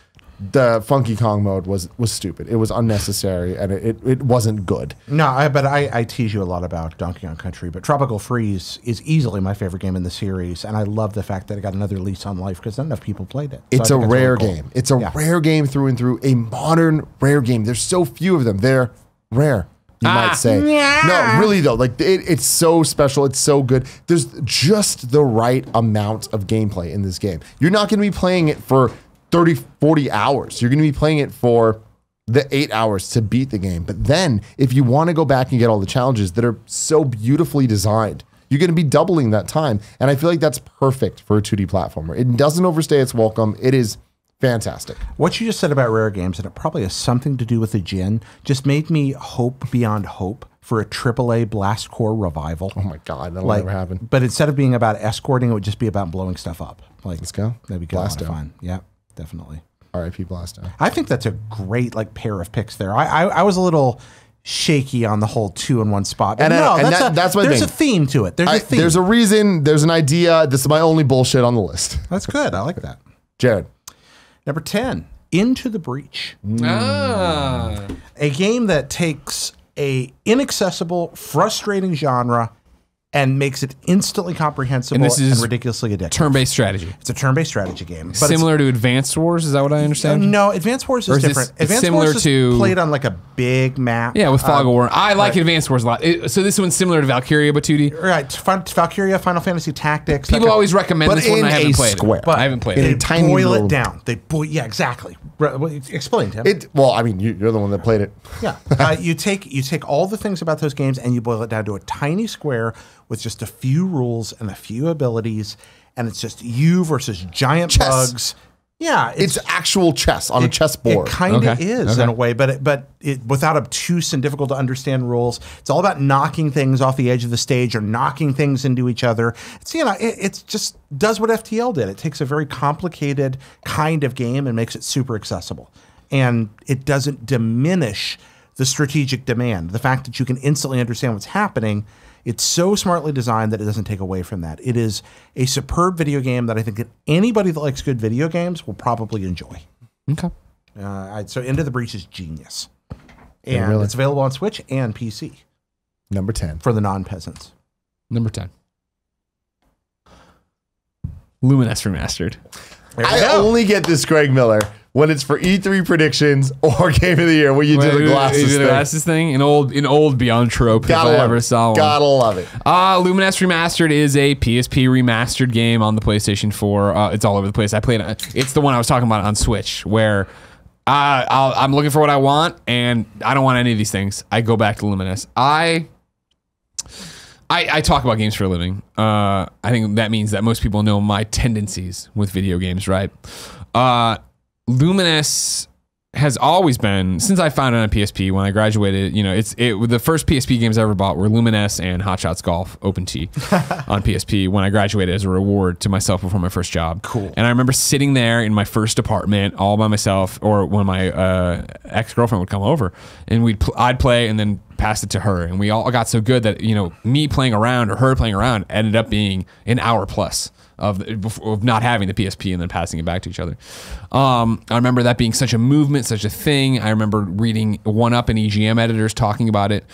the Funky Kong mode was stupid. It was unnecessary and it wasn't good. No, but I tease you a lot about Donkey Kong Country, but Tropical Freeze is easily my favorite game in the series, and I love the fact that it got another lease on life because not enough people played it. It's a rare game. It's a rare game through and through, a modern rare game. There's so few of them. They're rare, you might say. No, really though, like it's so special. It's so good. There's just the right amount of gameplay in this game. You're not going to be playing it for 30, 40 hours. You're going to be playing it for the 8 hours to beat the game. But then if you want to go back and get all the challenges that are so beautifully designed, you're going to be doubling that time. And I feel like that's perfect for a 2D platformer. It doesn't overstay its welcome. It is fantastic. What you just said about rare games, and it probably has something to do with the gin, just made me hope beyond hope for a AAA Blast Core revival. Oh my God, that'll never happen. But instead of being about escorting, it would just be about blowing stuff up. Let's go. That'd be a lot of fun. Yeah, definitely. R.I.P. Blasto. I think that's a great pair of picks there. I was a little shaky on the whole 2 in 1 spot. But that's my thing. There's a theme to it. There's a theme. There's a reason. There's an idea. This is my only bullshit on the list. That's good. I like that. Jared. Number 10, Into the Breach. A game that takes a inaccessible, frustrating genre and makes it instantly comprehensible and ridiculously addictive. Turn-based strategy. It's a turn-based strategy game. But similar to Advanced Wars, is that what I understand? No, Advanced Wars is different. Advanced Wars is played on a big map. Yeah, with Fog of War. I like Advanced Wars a lot. So this one's similar to Valkyria, but 2D? Right. Valkyria, Final Fantasy Tactics. People always recommend this one. I haven't played it. But I haven't played it. They boil it down. Yeah, exactly. Explain, Tim. Well, I mean, you're the one that played it. Yeah. You take all the things about those games and you boil it down to a tiny square with just a few rules and a few abilities, and it's just you versus giant bugs. Yeah, it's actual chess on a chessboard. It kind of is in a way, but without obtuse and difficult to understand rules. It's all about knocking things off the edge of the stage or knocking things into each other. It's just does what FTL did. It takes a very complicated kind of game and makes it super accessible, and it doesn't diminish the strategic demand. The fact that you can instantly understand what's happening. It's so smartly designed that it doesn't take away from that. It is a superb video game that I think that anybody that likes good video games will probably enjoy. Okay. So Into the Breach is genius. And it's available on Switch and PC. Number 10. For the non-peasants. Number 10. Luminous Remastered. I only get this Greg Miller when it's for E3 predictions or Game of the Year, where you do the glasses thing. An old Beyond trope if I ever saw one. Gotta love it. Luminous Remastered is a PSP remastered game on the PlayStation 4. It's all over the place. I played it. It's the one I was talking about on Switch, where I'm looking for what I want, and I don't want any of these things. I go back to Luminous. I talk about games for a living. I think that means that most people know my tendencies with video games, right? Luminous has always been, since I found it on PSP when I graduated, the first PSP games I ever bought were Luminous and Hot Shots Golf Open T on PSP when I graduated as a reward to myself before my first job. Cool. And I remember sitting there in my first apartment all by myself, or when my ex-girlfriend would come over, and I'd play and then pass it to her, and we all got so good that me playing around or her playing around ended up being an hour plus of not having the PSP and then passing it back to each other. I remember that being such a movement, such a thing. I remember reading 1UP and EGM editors talking about it.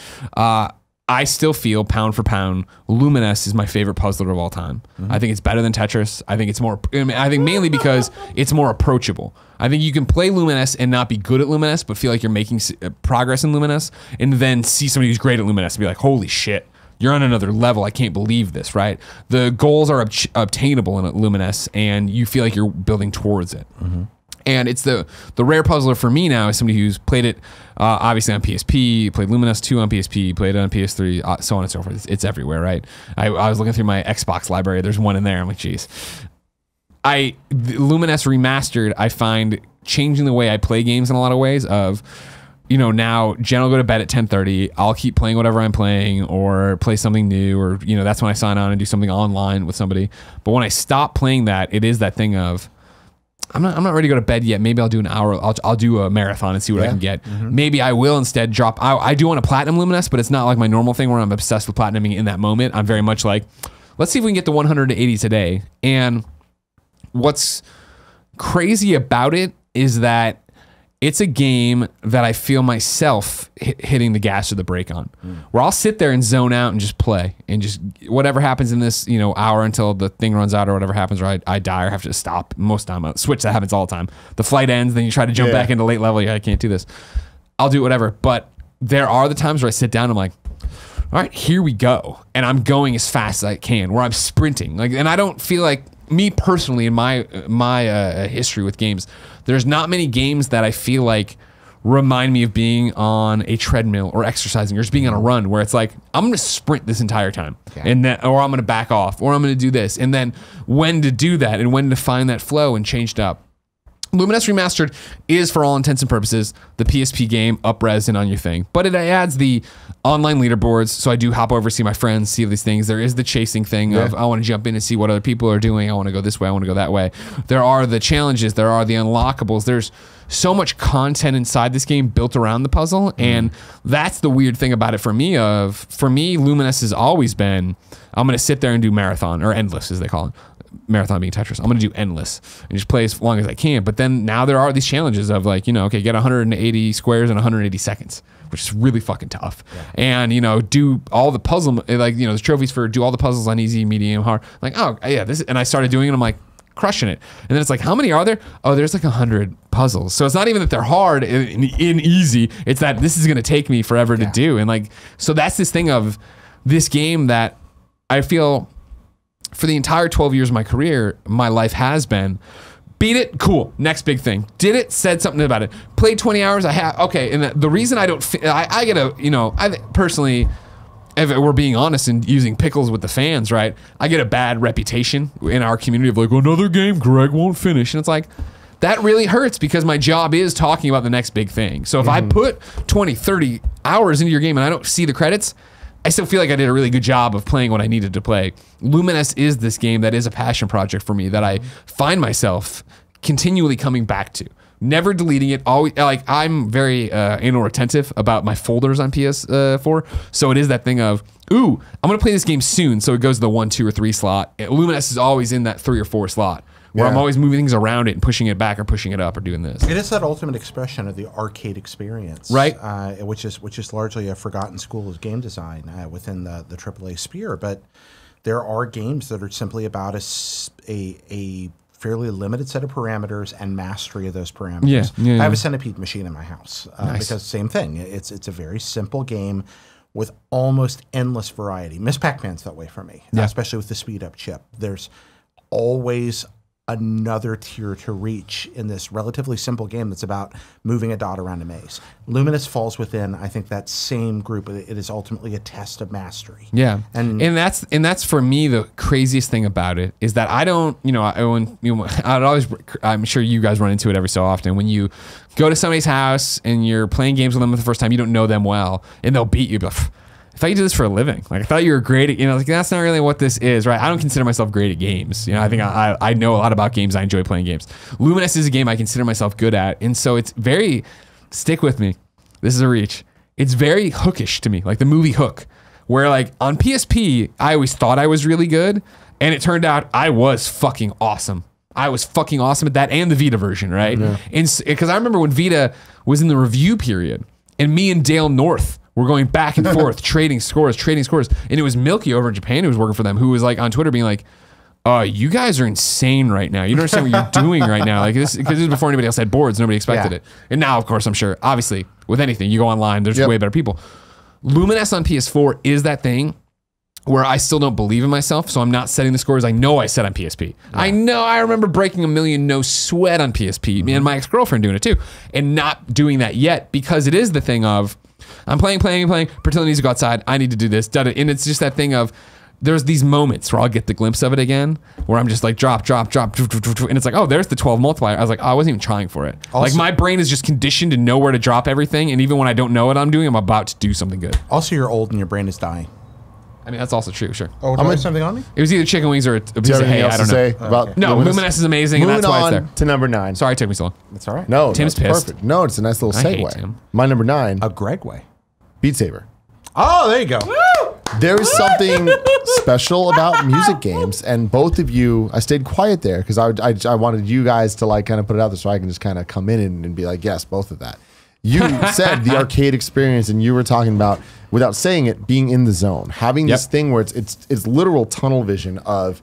I still feel pound for pound, Luminous is my favorite puzzler of all time. I think it's better than Tetris. I think it's more, I think mainly because it's more approachable. I think you can play Luminous and not be good at Luminous, but feel like you're making progress in Luminous, and then see somebody who's great at Luminous and be like, holy shit, you're on another level. I can't believe this, right? The goals are obtainable in Luminous, and you feel like you're building towards it. And it's the rare puzzler for me now is somebody who's played it obviously on PSP, played Luminous 2 on PSP, played it on PS3, so on and so forth. It's everywhere, right? I was looking through my Xbox library. There's one in there. I'm like, geez. Luminous Remastered, I find changing the way I play games in a lot of ways of, now Jen will go to bed at 10:30. I'll keep playing whatever I'm playing or play something new, or, that's when I sign on and do something online with somebody. But when I stop playing that, it is that thing of, I'm not ready to go to bed yet. Maybe I'll do an hour. I'll do a marathon and see what I can get. Maybe I will instead drop. I do want to platinum Luminous, but it's not like my normal thing where I'm obsessed with platinuming in that moment. I'm very much like, let's see if we can get to 180 today. And what's crazy about it is that it's a game that I feel myself hitting the gas or the brake on, where I'll sit there and zone out and just play, and just whatever happens in this hour until the thing runs out or whatever happens, or I die or have to stop. Most of the time, Switch, that happens all the time. The flight ends, then you try to jump back into late level. I can't do this. I'll do whatever. But there are the times where I sit down and I'm like, all right, here we go. And I'm going as fast as I can, where I'm sprinting. And I don't feel like, me personally, in my history with games, there's not many games that I feel like remind me of being on a treadmill or exercising or just being on a run, where it's like, I'm going to sprint this entire time, and then, or I'm going to back off, or I'm going to do this, and then when to do that and when to find that flow and change it up. Luminous Remastered is, for all intents and purposes, the PSP game up-res and on your thing. But it adds the online leaderboards, so I do hop over, see my friends, see these things. There is the chasing thing of, I want to jump in and see what other people are doing. I want to go this way, I want to go that way. There are the challenges, there are the unlockables. There's so much content inside this game built around the puzzle, and that's the weird thing about it for me. For me, Luminous has always been, I'm going to sit there and do marathon, or endless as they call it. Marathon being Tetris. I'm going to do endless and just play as long as I can. But then now there are these challenges of like, okay, get 180 squares in 180 seconds, which is really fucking tough. And, do all the puzzle, like, there's trophies for do all the puzzles on easy, medium, hard. Like, oh yeah, and I started doing it. I'm like crushing it. And then it's like, how many are there? Oh, there's like 100 puzzles. So it's not even that they're hard in easy. It's that this is going to take me forever to do. And like, so that's this thing of this game that I feel, for the entire 12 years of my career, my life has been, beat it, cool, next big thing. Did it, said something about it. Played 20 hours, okay. And the reason I don't, I get a, I personally, if we're being honest and using pickles with the fans, right? I get a bad reputation in our community of like, another game Greg won't finish. And it's like, that really hurts because my job is talking about the next big thing. So if I put 20, 30 hours into your game and I don't see the credits, I still feel like I did a really good job of playing what I needed to play. Luminous is this game that is a passion project for me that I find myself continually coming back to. Never deleting it. Always, like, I'm very anal retentive about my folders on PS4. So it is that thing of, ooh, I'm going to play this game soon. So it goes to the 1, 2, or 3 slot. Luminous is always in that 3 or 4 slot, where I'm always moving things around it and pushing it back or pushing it up or doing this. It is that ultimate expression of the arcade experience, right? Which is largely a forgotten school of game design within the AAA sphere. But there are games that are simply about a fairly limited set of parameters and mastery of those parameters. I have a centipede machine in my house because same thing. It's a very simple game with almost endless variety. Miss Pac-Man's that way for me, especially with the speed up chip. There's always another tier to reach in this relatively simple game that's about moving a dot around a maze. Luminous falls within, I think, that same group. It is ultimately a test of mastery. Yeah, and that's for me the craziest thing about it is that I don't, I'm sure you guys run into it every so often when you go to somebody's house and you're playing games with them for the first time, you don't know them well, and they'll beat you. But I thought you did this for a living. Like, I thought you were great at, like, that's not really what this is, right? I don't consider myself great at games. I think I know a lot about games. I enjoy playing games. Luminous is a game I consider myself good at. And so it's very, stick with me. This is a reach. It's very hookish to me, like the movie Hook, where like on PSP, I always thought I was really good. And it turned out I was fucking awesome. I was fucking awesome at that and the Vita version, right? Yeah. And because I remember when Vita was in the review period and me and Dale North We're going back and forth, trading scores. And it was Milky over in Japan who was working for them, who was like on Twitter being like, you guys are insane right now. You don't understand what you're doing right now. Like this, because this was before anybody else had boards. Nobody expected it. And now, of course, I'm sure, obviously, with anything, you go online, there's way better people. Luminous on PS4 is that thing where I still don't believe in myself, so I'm not setting the scores I know I set on PSP. Yeah. I remember breaking a million no sweat on PSP, and my ex-girlfriend doing it too, and not doing that yet because it is the thing of, I'm playing, Bertillo needs to go outside, I need to do this, and it's just that thing of, there's these moments where I'll get the glimpse of it again, where I'm just like drop, and it's like, oh, there's the 12 multiplier. I was like, oh, I wasn't even trying for it. Also, like my brain is just conditioned to know where to drop everything, and even when I don't know what I'm doing, I'm about to do something good. Also, you're old and your brain is dying. I mean, that's also true, sure. Oh, do I have something on me? It was either chicken wings or a piece of hay. I don't know. About no, Luminous is amazing, and that's why it's there. To number 9. Sorry it took me so long. That's all right. No, Tim's pissed. Perfect. No, it's a nice little segue. I hate Tim. My number 9. A Gregway. Beat Saber. Oh, there you go. There is something special about music games, and both of you, I stayed quiet there because I wanted you guys to like kind of put it out there so I can just kind of come in and be like, yes, both of that. You said the arcade experience, and you were talking about, without saying it, being in the zone, having this thing where it's literal tunnel vision of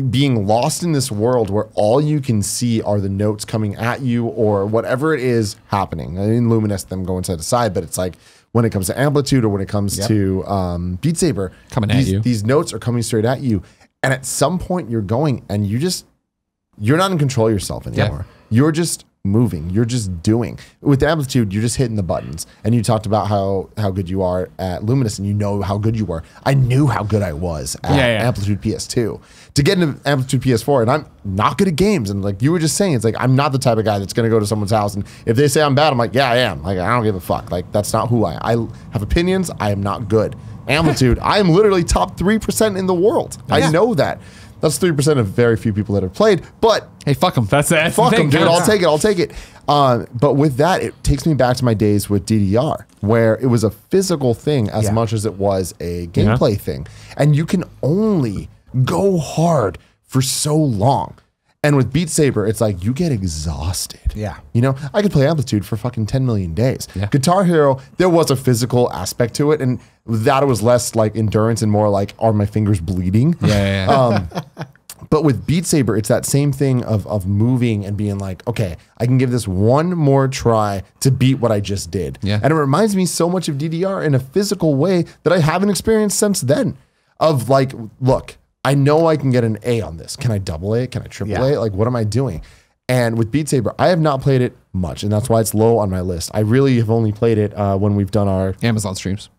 being lost in this world where all you can see are the notes coming at you or whatever it is happening. In Luminous, them going side to side, but it's like when it comes to Amplitude or when it comes to Beat Saber, coming at you. These notes are coming straight at you. And at some point you're going and you're not in control of yourself anymore. You're just moving. You're just doing. With Amplitude, you're just hitting the buttons. And you talked about how good you are at Luminous, and you know how good you were. I knew how good I was at Amplitude PS2. To get into Amplitude PS4, and I'm not good at games. And like you were just saying, it's like I'm not the type of guy that's going to go to someone's house, and if they say I'm bad, I'm like, yeah, I am. Like I don't give a fuck. Like that's not who I have opinions. I am not good. Amplitude, I am literally top 3% in the world. I know that. That's 3% of very few people that have played, but hey, fuck them. That's fuck them, dude. I'll take it. But with that, it takes me back to my days with DDR, where it was a physical thing as much as it was a gameplay thing, and you can only go hard for so long. And with Beat Saber, it's like you get exhausted. Yeah. You know, I could play Amplitude for fucking 10 million days. Yeah. Guitar Hero, there was a physical aspect to it, and that was less like endurance and more like, are my fingers bleeding? But with Beat Saber, it's that same thing of moving and being like, okay, I can give this one more try to beat what I just did. Yeah. And it reminds me so much of DDR in a physical way that I haven't experienced since then. Of like, look, I know I can get an A on this. Can I double A? Can I triple A? Like, what am I doing? And with Beat Saber, I have not played it much, and that's why it's low on my list. I really have only played it when we've done our Amazon streams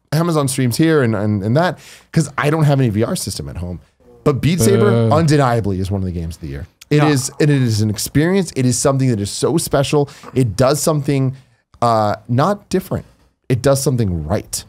here and that, because I don't have any VR system at home. But Beat Saber undeniably is one of the games of the year. It is an experience. It is something that is so special. It does something not different. It does something right.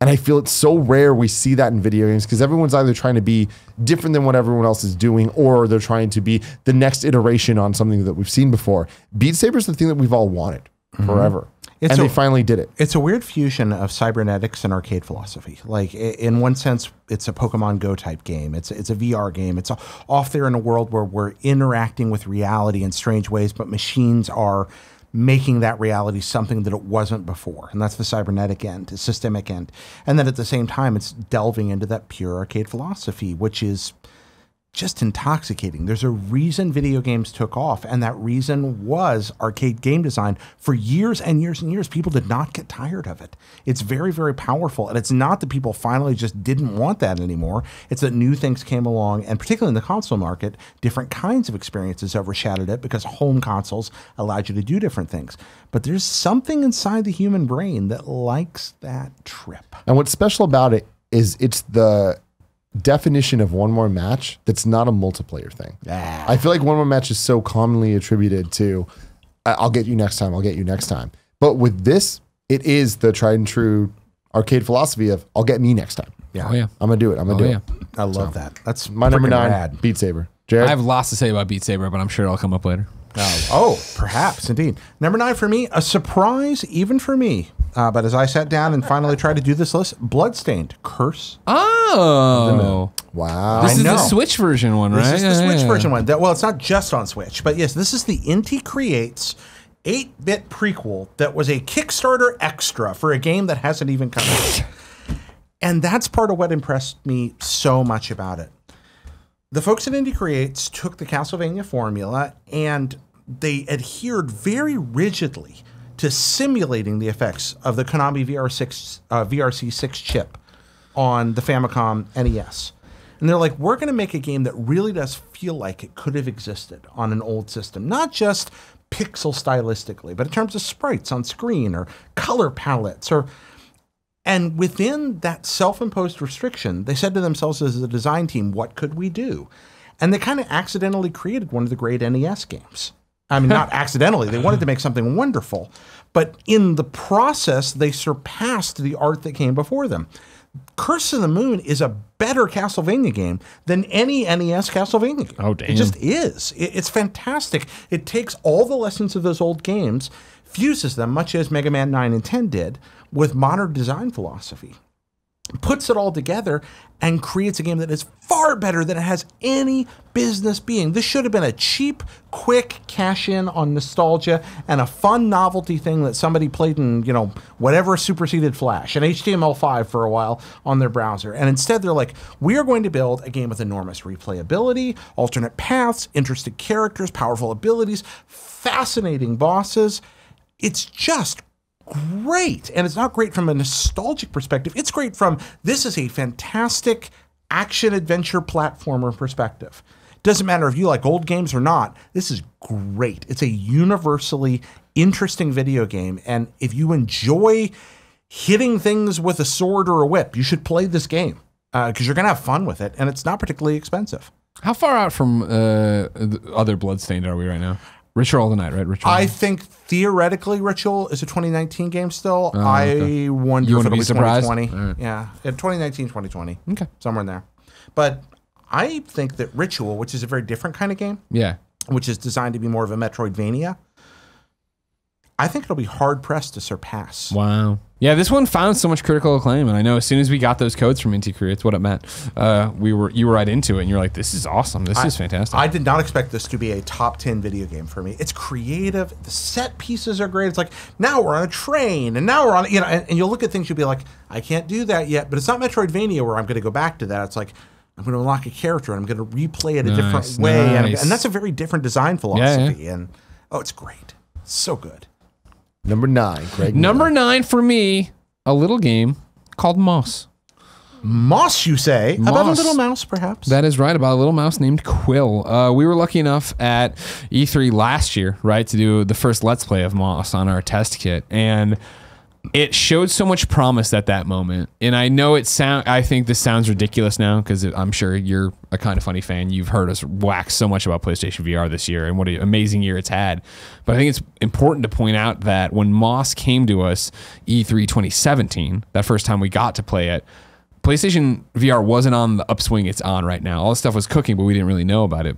And I feel it's so rare we see that in video games because everyone's either trying to be different than what everyone else is doing or they're trying to be the next iteration on something that we've seen before. Beat Saber is the thing that we've all wanted forever. They finally did it. It's a weird fusion of cybernetics and arcade philosophy. Like in one sense, it's a Pokemon Go type game. It's a VR game. It's off there in a world where we're interacting with reality in strange ways, but machines are making that reality something that it wasn't before. And that's the cybernetic end, the systemic end. And then at the same time, it's delving into that pure arcade philosophy, which is just intoxicating. There's a reason video games took off, and that reason was arcade game design. For years and years and years, people did not get tired of it. It's very, very powerful, and it's not that people finally just didn't want that anymore. It's that new things came along, and particularly in the console market, different kinds of experiences overshadowed it because home consoles allowed you to do different things. But there's something inside the human brain that likes that trip. And what's special about it is it's the definition of one more match that's not a multiplayer thing. I feel like one more match is so commonly attributed to I'll get you next time, I'll get you next time. But with this, it is the tried and true arcade philosophy of I'll get me next time. Yeah. Oh, yeah. I'm gonna do it. I'm gonna do it. I love that. That's my number 9, rad. Beat Saber. Jared? I have lots to say about Beat Saber, but I'm sure it'll come up later. Perhaps indeed. Number 9 for me, a surprise even for me. But as I sat down and finally tried to do this list, Bloodstained, Curse. Oh, wow! This is the Switch version one, right? This is the Switch version one. Well, it's not just on Switch, but yes, this is the Inti Creates 8-bit prequel that was a Kickstarter extra for a game that hasn't even come out. And that's part of what impressed me so much about it. The folks at Indie Creates took the Castlevania formula and they adhered very rigidly to simulating the effects of the Konami VRC6 chip on the Famicom NES. And they're like, we're going to make a game that really does feel like it could have existed on an old system. Not just pixel stylistically, but in terms of sprites on screen or color palettes. And within that self-imposed restriction, they said to themselves as a design team, what could we do? And they kind of accidentally created one of the great NES games. I mean, not accidentally. They wanted to make something wonderful. But in the process, they surpassed the art that came before them. Curse of the Moon is a better Castlevania game than any NES Castlevania game. Oh, damn. It just is. It's fantastic. It takes all the lessons of those old games, fuses them, much as Mega Man 9 and 10 did, with modern design philosophy, puts it all together, and creates a game that is far better than it has any business being. This should have been a cheap, quick cash-in on nostalgia and a fun novelty thing that somebody played in, whatever superseded Flash and HTML5 for a while on their browser. And instead, they're like, we are going to build a game with enormous replayability, alternate paths, interesting characters, powerful abilities, fascinating bosses. It's just great. And it's not great from a nostalgic perspective. It's great from, this is a fantastic action-adventure platformer perspective. Doesn't matter if you like old games or not, this is great. It's a universally interesting video game. And if you enjoy hitting things with a sword or a whip, you should play this game because you're going to have fun with it. And it's not particularly expensive. How far out from the other Bloodstained are we right now? Ritual of the Night, right? Ritual. I think theoretically Ritual is a 2019 game still. I wonder if it'll be 2020. Right. Yeah, 2019, 2020. Okay. Somewhere in there. But I think that Ritual, which is a very different kind of game, which is designed to be more of a Metroidvania, I think it'll be hard-pressed to surpass. Wow. Yeah, this one found so much critical acclaim, and I know as soon as we got those codes from Indie Creates, what it meant, you were right into it, and you're like, this is awesome. This is fantastic. I did not expect this to be a top 10 video game for me. It's creative. The set pieces are great. It's like, now we're on a train, and now we're on, and you'll look at things, you'll be like, I can't do that yet, but it's not Metroidvania where I'm going to go back to that. It's like, I'm going to unlock a character, and I'm going to replay it a different way, and that's a very different design philosophy, and it's great. It's so good. Number 9, Greg. Number 9 for me, a little game called Moss. Moss, you say? Moss. About a little mouse, perhaps? That is right, about a little mouse named Quill. We were lucky enough at E3 last year, right, to do the first Let's Play of Moss on our test kit, and it showed so much promise at that moment. And I know I think this sounds ridiculous now because I'm sure you're a Kind of Funny fan. You've heard us wax so much about PlayStation VR this year and what an amazing year it's had. But I think it's important to point out that when Moss came to us E3 2017, that first time we got to play it, PlayStation VR wasn't on the upswing it's on right now. All this stuff was cooking, but we didn't really know about it.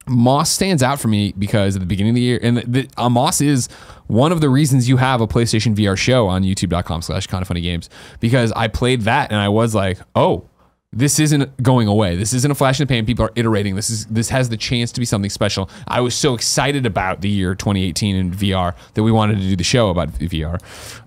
Moss stands out for me because at the beginning of the year, and Moss is one of the reasons you have a PlayStation VR show on youtube.com/kindoffunnygames, because I played that and I was like, oh, this isn't going away. This isn't a flash in the pan. People are iterating. This has the chance to be something special. I was so excited about the year 2018 in VR that we wanted to do the show about VR.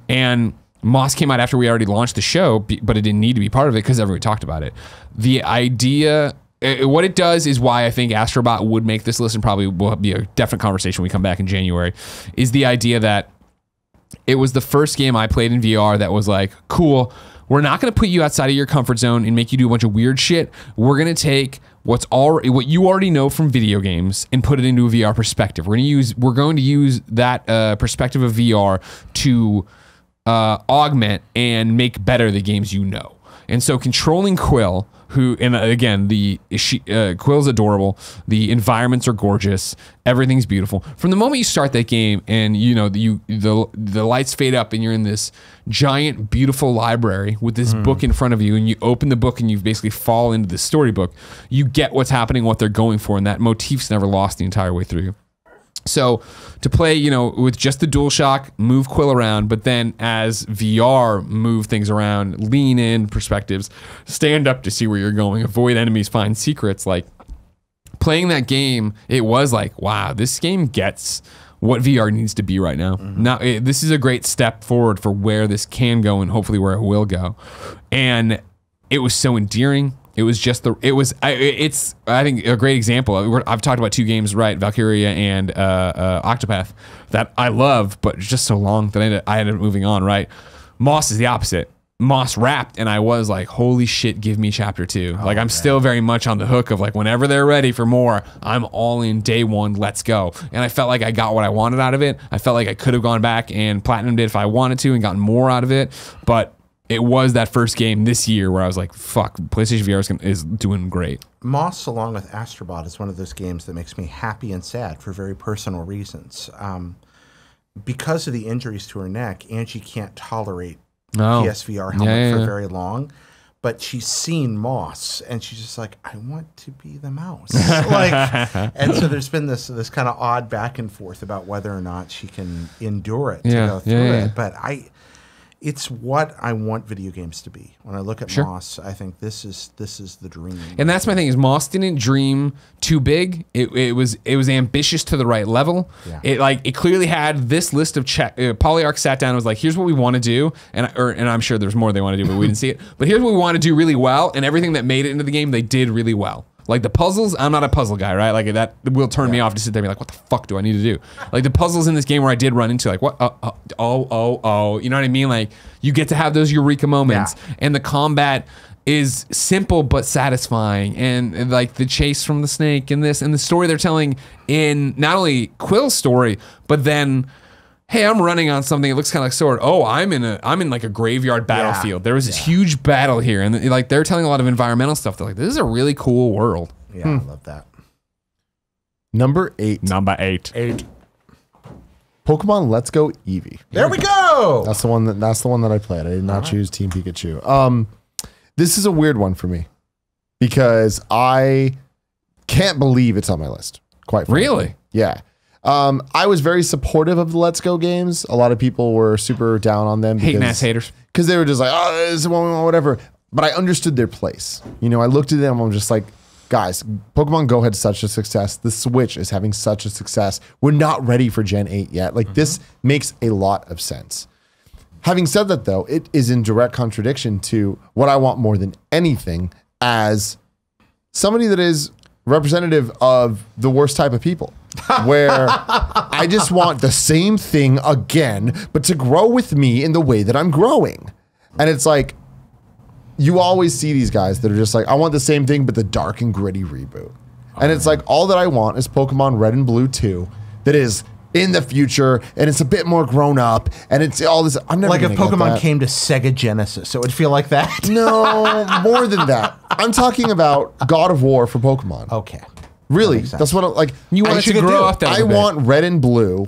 And Moss came out after we already launched the show, but it didn't need to be part of it because everyone talked about it. The idea... what it does is why I think Astrobot would make this list, and probably will be a definite conversation when we come back in January, is the idea that it was the first game I played in VR that was like, cool, we're not going to put you outside of your comfort zone and make you do a bunch of weird shit. We're going to take what you already know from video games and put it into a VR perspective. We're going to use that perspective of VR to augment and make better the games you know. And so controlling Quill, who, and again, Quill's adorable. The environments are gorgeous. Everything's beautiful. From the moment you start that game, and the lights fade up, and you're in this giant, beautiful library with this book in front of you, and you open the book, and you basically fall into the storybook. You get what's happening, what they're going for, and that motif's never lost the entire way through. So to play, with just the DualShock, move Quill around, but then as VR, move things around, lean in perspectives, stand up to see where you're going, avoid enemies, find secrets. Like playing that game, it was like, wow, this game gets what VR needs to be right now. Now, this is a great step forward for where this can go and hopefully where it will go. And it was so endearing. It was just it's I think a great example. I've talked about 2 games, right? Valkyria and Octopath, that I love, but it's just so long that I ended up moving on, right? Moss is the opposite. Moss wrapped, and I was like, holy shit, give me chapter 2. Like, I'm still very much on the hook of like, whenever they're ready for more, I'm all in day one, let's go. And I felt like I got what I wanted out of it. I felt like I could have gone back and platinumed it if I wanted to and gotten more out of it. But it was that first game this year where I was like, fuck, PlayStation VR is doing great. Moss, along with Astrobot, is one of those games that makes me happy and sad for very personal reasons. Because of the injuries to her neck, Angie can't tolerate PSVR helmet for very long. But she's seen Moss, and she's just like, I want to be the mouse. And so there's been this kind of odd back and forth about whether or not she can endure it to go through it. But it's what I want video games to be. When I look at Moss, I think this is the dream. And that's my thing, is Moss didn't dream too big. It was ambitious to the right level. Yeah. It clearly had this list of Polyarch sat down and was like, here's what we want to do, and I'm sure there's more they want to do, but we didn't see it. But here's what we want to do really well, and everything that made it into the game, they did really well. Like the puzzles, I'm not a puzzle guy, right? Like that will turn me off to sit there and be like, what the fuck do I need to do? Like the puzzles in this game where I did run into like, what? You know what I mean? Like you get to have those eureka moments, and the combat is simple but satisfying, and like the chase from the snake and this and the story they're telling in not only Quill's story, but then, hey, I'm running on something that looks kind of like sword. Oh, I'm in like a graveyard battlefield. There was this huge battle here, and like they're telling a lot of environmental stuff. They're like, this is a really cool world. Yeah, I love that. Number 8. Number 8. Pokemon Let's Go Eevee. There we go. That's the one that I played. I did not choose Team Pikachu. This is a weird one for me because I can't believe it's on my list. Quite frankly. Really? Yeah. I was very supportive of the Let's Go games. A lot of people were super down on them. Hating ass haters. Because they were just like, oh, this is whatever. But I understood their place. You know, I looked at them, I'm just like, guys, Pokemon Go had such a success. The Switch is having such a success. We're not ready for Gen 8 yet. Like, this makes a lot of sense. Having said that, though, it is in direct contradiction to what I want more than anything as somebody that is representative of the worst type of people, where I just want the same thing again, but to grow with me in the way that I'm growing. And it's like, you always see these guys that are just like, I want the same thing, but the dark and gritty reboot. And it's like, all that I want is Pokemon Red and Blue 2 that is in the future, and it's a bit more grown up, and it's all this. I'm never like if Pokemon came to Sega Genesis, it would feel like that. No, more than that. I'm talking about God of War for Pokemon. Okay, really, that's what like you want to grow up. That I want Red and Blue,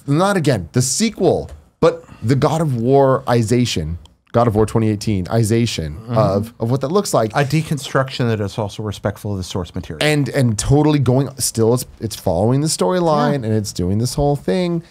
not again the sequel, but the God of War-ization. God of War 2018-ization of what that looks like. A deconstruction that is also respectful of the source material. And totally going, still it's following the storyline and it's doing this whole thing.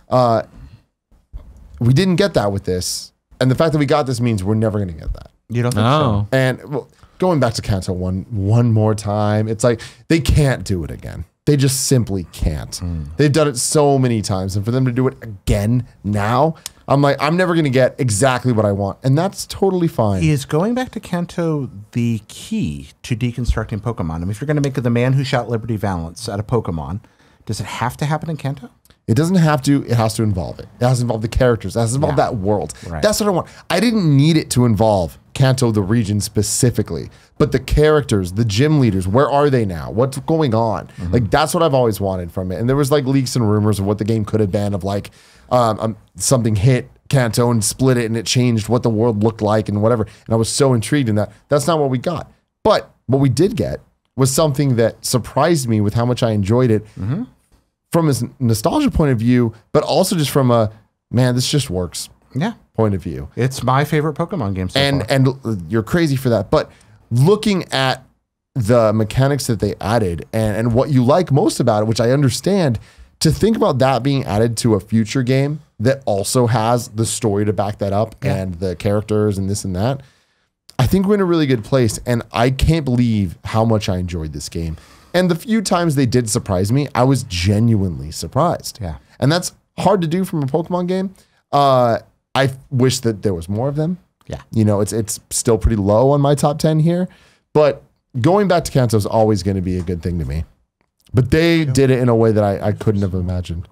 We didn't get that with this. And the fact that we got this means we're never going to get that. You don't think so? And well, going back to Kanto one more time, it's like they can't do it again. They just simply can't. They've done it so many times. And for them to do it again now, I'm like, I'm never going to get exactly what I want. And that's totally fine. Is going back to Kanto the key to deconstructing Pokemon? I mean, if you're going to make the man who shot Liberty Valance out of Pokemon, does it have to happen in Kanto? It doesn't have to. It has to involve it. It has to involve the characters. It has to involve that world. Right. That's what I want. I didn't need it to involve Kanto, the region specifically, but the characters, the gym leaders, where are they now? What's going on? Like, that's what I've always wanted from it. And there was like leaks and rumors of what the game could have been, of like something hit Kanto and split it and it changed what the world looked like and whatever. And I was so intrigued in that. That's not what we got. But what we did get was something that surprised me with how much I enjoyed it from a nostalgia point of view, but also just from a, man, this just works point of view. It's my favorite Pokemon game so far. And you're crazy for that. But looking at the mechanics that they added and what you like most about it, which I understand, to think about that being added to a future game that also has the story to back that up and the characters and this and that, I think we're in a really good place. And I can't believe how much I enjoyed this game. And the few times they did surprise me, I was genuinely surprised. Yeah. And that's hard to do from a Pokemon game. I wish that there was more of them. Yeah. You know, it's still pretty low on my top 10 here. But going back to Kanto is always going to be a good thing to me. But they did it in a way that I couldn't have imagined.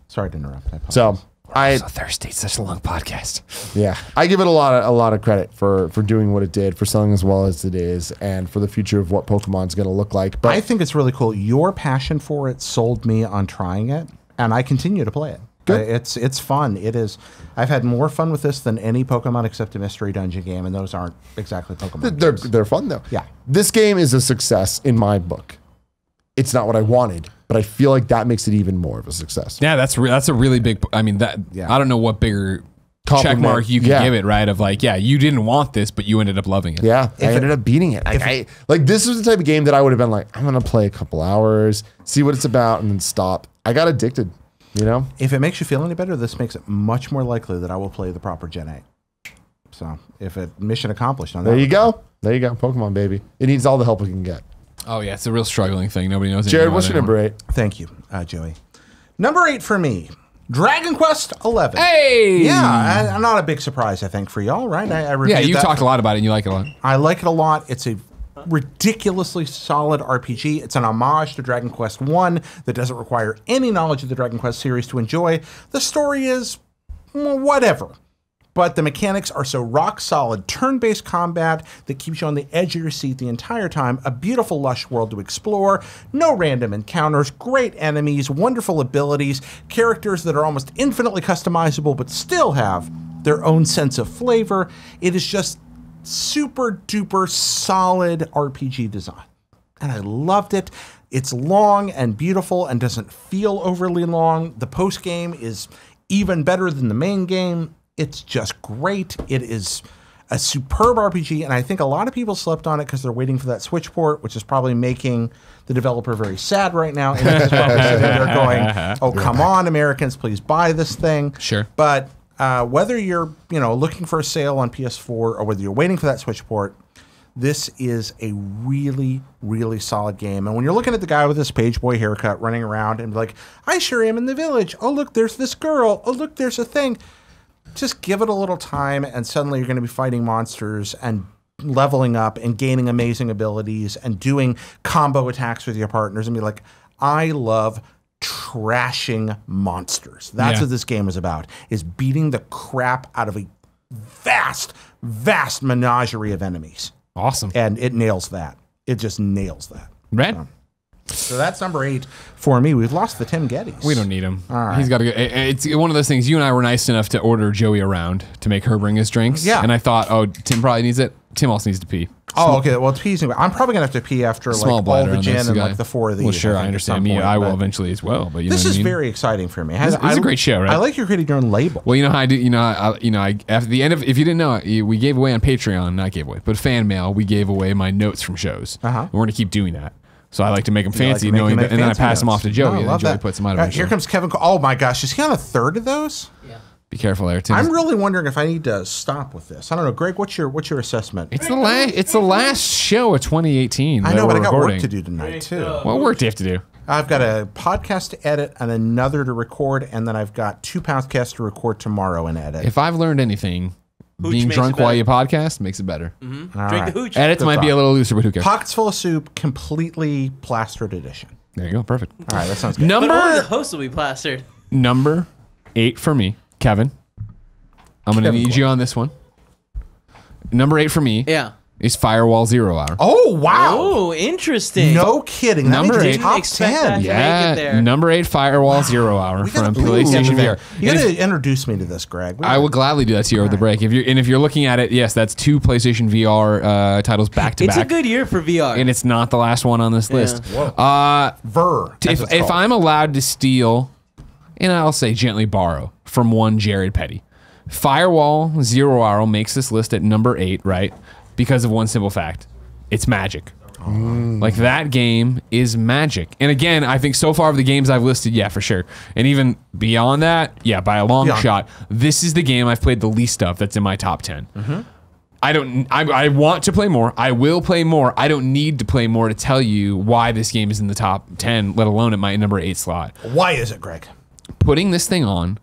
Sorry to interrupt. I apologize. So I'm so thirsty. It's such a long podcast. yeah, I give it a lot of credit for doing what it did, for selling as well as it is, and for the future of what Pokemon's going to look like. But I think it's really cool. Your passion for it sold me on trying it, and I continue to play it. Good. It's fun. It is. I've had more fun with this than any Pokemon except a mystery dungeon game, and those aren't exactly Pokemon. they're fun though. Yeah. This game is a success in my book. It's not what I wanted, but I feel like that makes it even more of a success. Yeah, that's a really big. I mean, that I don't know what bigger check mark you can give it, right? Of like, yeah, you didn't want this, but you ended up loving it. Yeah, I ended up beating it. Like this was the type of game that I would have been like, I'm gonna play a couple hours, see what it's about, and then stop. I got addicted. You know, if it makes you feel any better, this makes it much more likely that I will play the proper Gen 8. So, if it mission accomplished on that. There you go. Pokemon, baby. It needs all the help it can get. Oh yeah, it's a real struggling thing. Nobody knows. Jared, what's your number 8? Thank you, Joey. Number 8 for me, Dragon Quest 11. Hey, yeah, not a big surprise, I think, for y'all, right? I reviewed you talked a lot about it, and you like it a lot. I like it a lot. It's a ridiculously solid RPG. It's an homage to Dragon Quest 1 that doesn't require any knowledge of the Dragon Quest series to enjoy. The story is whatever, but the mechanics are so rock solid. Turn-based combat that keeps you on the edge of your seat the entire time. A beautiful, lush world to explore. No random encounters. Great enemies. Wonderful abilities. Characters that are almost infinitely customizable but still have their own sense of flavor. It is just super duper solid RPG design. And I loved it. It's long and beautiful and doesn't feel overly long. The post game is even better than the main game. It's just great. It is a superb RPG, and I think a lot of people slept on it because they're waiting for that Switch port, which is probably making the developer very sad right now. And he's probably sitting there going, "Oh, come on, Americans, please buy this thing." Sure. But whether you're looking for a sale on PS4 or whether you're waiting for that Switch port, this is a really, really solid game. And when you're looking at the guy with his page boy haircut running around and like, "I sure am in the village. Oh, look, there's this girl. Oh, look, there's a thing." Just give it a little time, and suddenly you're going to be fighting monsters and leveling up and gaining amazing abilities and doing combo attacks with your partners and be like, I love trashing monsters. That's what this game is about, is beating the crap out of a vast, vast menagerie of enemies. Awesome. And it nails that. It just nails that. Red? So that's number 8 for me. We've lost the Tim Gettys. We don't need him. All right. He's got to go. It's one of those things. You and I were nice enough to order Joey around to make her bring his drinks. Yeah. And I thought, oh, Tim probably needs it. Tim also needs to pee. Oh, okay. Well, peas. I'm probably gonna have to pee after like all the gin and like the 4 of these. Well, sure, I understand. I will eventually as well. But this is I mean? very exciting for me. It's a great show, right? I like you're creating your own label. Well, you know how I do. I after the end of, if you didn't know, we gave away on Patreon, not gave away, but fan mail. We gave away my notes from shows. And we're gonna keep doing that. So I like to make them fancy, knowing that, and then I pass them off to Joey, and then Joey puts them out of it. Here comes Kevin. Oh my gosh, is he on a third of those? Yeah. Be careful there, Tim. I'm really wondering if I need to stop with this. I don't know, Greg. What's your assessment? It's the last show of 2018. I know, but I got work to do tonight too. What work do you have to do? I've got a podcast to edit and another to record, and then I've got 2 podcasts to record tomorrow and edit. If I've learned anything, Hooch being makes drunk it while better. you podcast makes it better. Drink right. the hooch. Edits might be a little looser, but who cares? Pockets full of soup, completely plastered edition. There you go. Perfect. All right, that sounds good. But only the Number host will be plastered. 8 for me, Kevin. I'm going to need you on this one. Number 8 for me Yeah. is Firewall 0 Hour. Oh wow! Oh, interesting. No kidding. That Number makes it 8. top Expect 10. that. Make it there. Number 8 Firewall 0 Hour from PlayStation VR. You And got if- to introduce me to this, Greg. I will gladly do that to you over the break. If you're looking at it, yes, that's 2 PlayStation VR titles back to It's back. a good year for VR. And it's not the last one on this list. Ver. If I'm allowed to steal, and I'll say gently borrow from one Jared Petty, Firewall 0 Hour makes this list at number 8, right? Because of one simple fact. It's magic. Like, that game is magic. And again, I think so far of the games I've listed, yeah, for sure. And even beyond that, yeah, by a long shot, this is the game I've played the least of that's in my top 10. I want to play more. I will play more. I don't need to play more to tell you why this game is in the top 10, let alone at my number 8 slot. Why is it, Greg? putting this thing on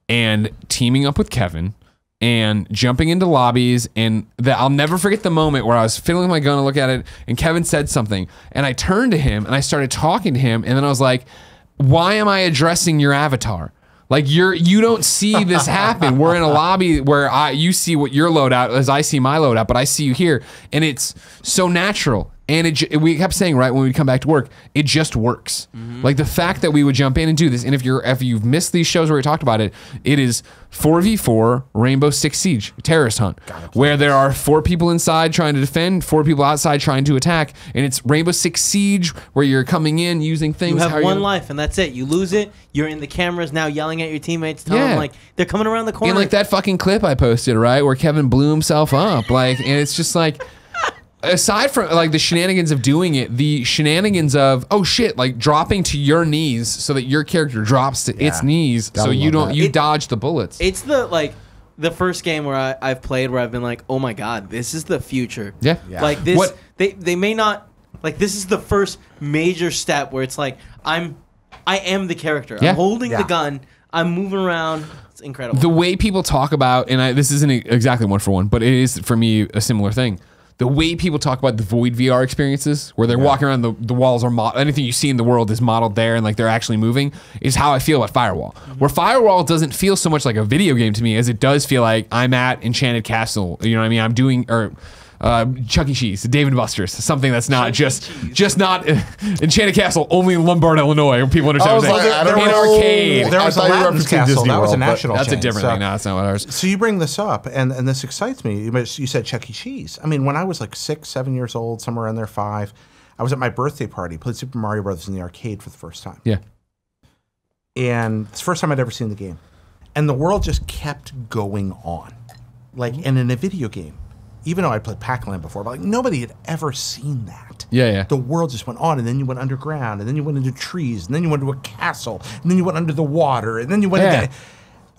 and teaming up with Kevin and jumping into lobbies, and I'll never forget the moment where I was fiddling with my gun to look at it, and Kevin said something, and I turned to him and I started talking to him, and then I was like, why am I addressing your avatar? Like you don't see this happen. We're in a lobby where you see what your loadout as I see my loadout, but I see you here, and it's so natural. And we kept saying, right, when we come back to work, it just works. Like the fact that we would jump in and do this, and if you've missed these shows where we talked about it, it is 4v4 Rainbow Six Siege terrorist hunt, where there are 4 people inside trying to defend, 4 people outside trying to attack, and it's Rainbow Six Siege where you're coming in using things. You have one life, and that's it. You lose it. You're in the cameras now, yelling at your teammates, telling them like they're coming around the corner. And like that fucking clip I posted, right, where Kevin blew himself up, like, and it's just like. Aside from like the shenanigans of doing it, the shenanigans of like dropping to your knees so that your character drops to its knees, so you dodge the bullets. It's the first game where I've played where I've been like, oh my god, this is the future. Yeah. Like this, they may not like this is the first major step where it's like I am the character. I'm holding the gun. I'm moving around. It's incredible. The way people talk about, and this isn't exactly one for one, but it is for me a similar thing. The way people talk about the Void VR experiences, where they're walking around, the walls are anything you see in the world is modeled there, and like they're actually moving, is how I feel about Firewall. Where Firewall doesn't feel so much like a video game to me as it does feel like I'm at Enchanted Castle. You know what I mean? I'm doing Chuck E. Cheese, Dave and Buster's, something that's not just not Enchanted Castle, only in Lombard, Illinois. People understand what I'm saying. In arcade. There was a Latin's Castle. That was a national That's chain, a different thing. No, that's not what ours. So you bring this up, and this excites me. You said Chuck E. Cheese. I mean, when I was like 6, 7 years old, somewhere in there, 5, I was at my birthday party, played Super Mario Brothers in the arcade for the first time. Yeah. And it's the first time I'd ever seen the game. And the world just kept going on. Like, and in a video game. Even though I played Pac-Land before, but like nobody had ever seen that. Yeah. The world just went on, and then you went underground, and then you went into trees, and then you went into a castle, and then you went under the water, and then you went into...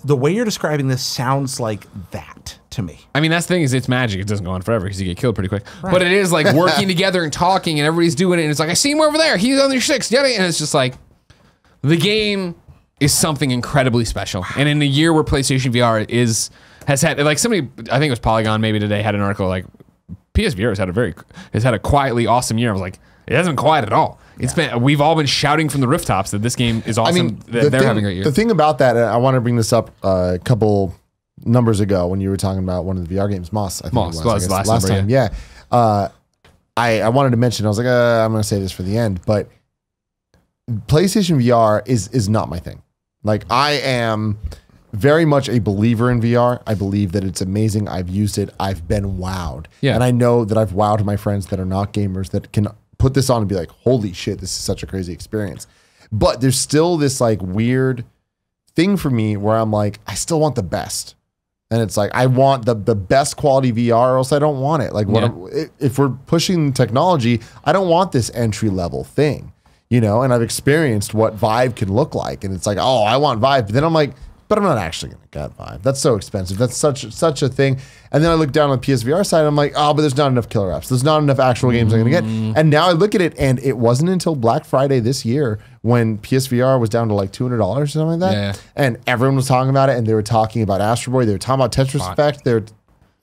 The way you're describing this sounds like that to me. I mean, that's the thing is it's magic. It doesn't go on forever because you get killed pretty quick. Right. But it is like working together and talking, and everybody's doing it, and it's like, I see him over there. He's on your 6. And it's just like, the game is something incredibly special. And in a year where PlayStation VR has had, like, somebody, I think it was Polygon maybe today, had an article like PSVR has had a quietly awesome year. I was like, it hasn't been quiet at all. It's been, we've all been shouting from the rooftops that this game is awesome. I mean, they're having a great year. The thing about that, I want to bring this up a couple numbers ago when you were talking about one of the VR games, Moss. I think it was last time. Yeah. I wanted to mention, I was like, I'm going to say this for the end, but PlayStation VR is not my thing. Like, I am very much a believer in VR. I believe that it's amazing. I've used it. I've been wowed. Yeah. And I know that I've wowed my friends that are not gamers that can put this on and be like, holy shit, this is such a crazy experience. But there's still this like weird thing for me where I'm like, I still want the best. And it's like, I want the best quality VR or else I don't want it. Like, if we're pushing technology, I don't want this entry level thing, you know? And I've experienced what Vive can look like. And it's like, oh, I want Vive. But then I'm like, but I'm not actually going to get Vive. That's so expensive. That's such a thing. And then I look down on the PSVR side, and I'm like, oh, but there's not enough killer apps. There's not enough actual games I'm going to get. And now I look at it, and it wasn't until Black Friday this year when PSVR was down to like $200 or something like that. Yeah. And everyone was talking about it, and they were talking about Astro Boy. They were talking about Tetris Effect.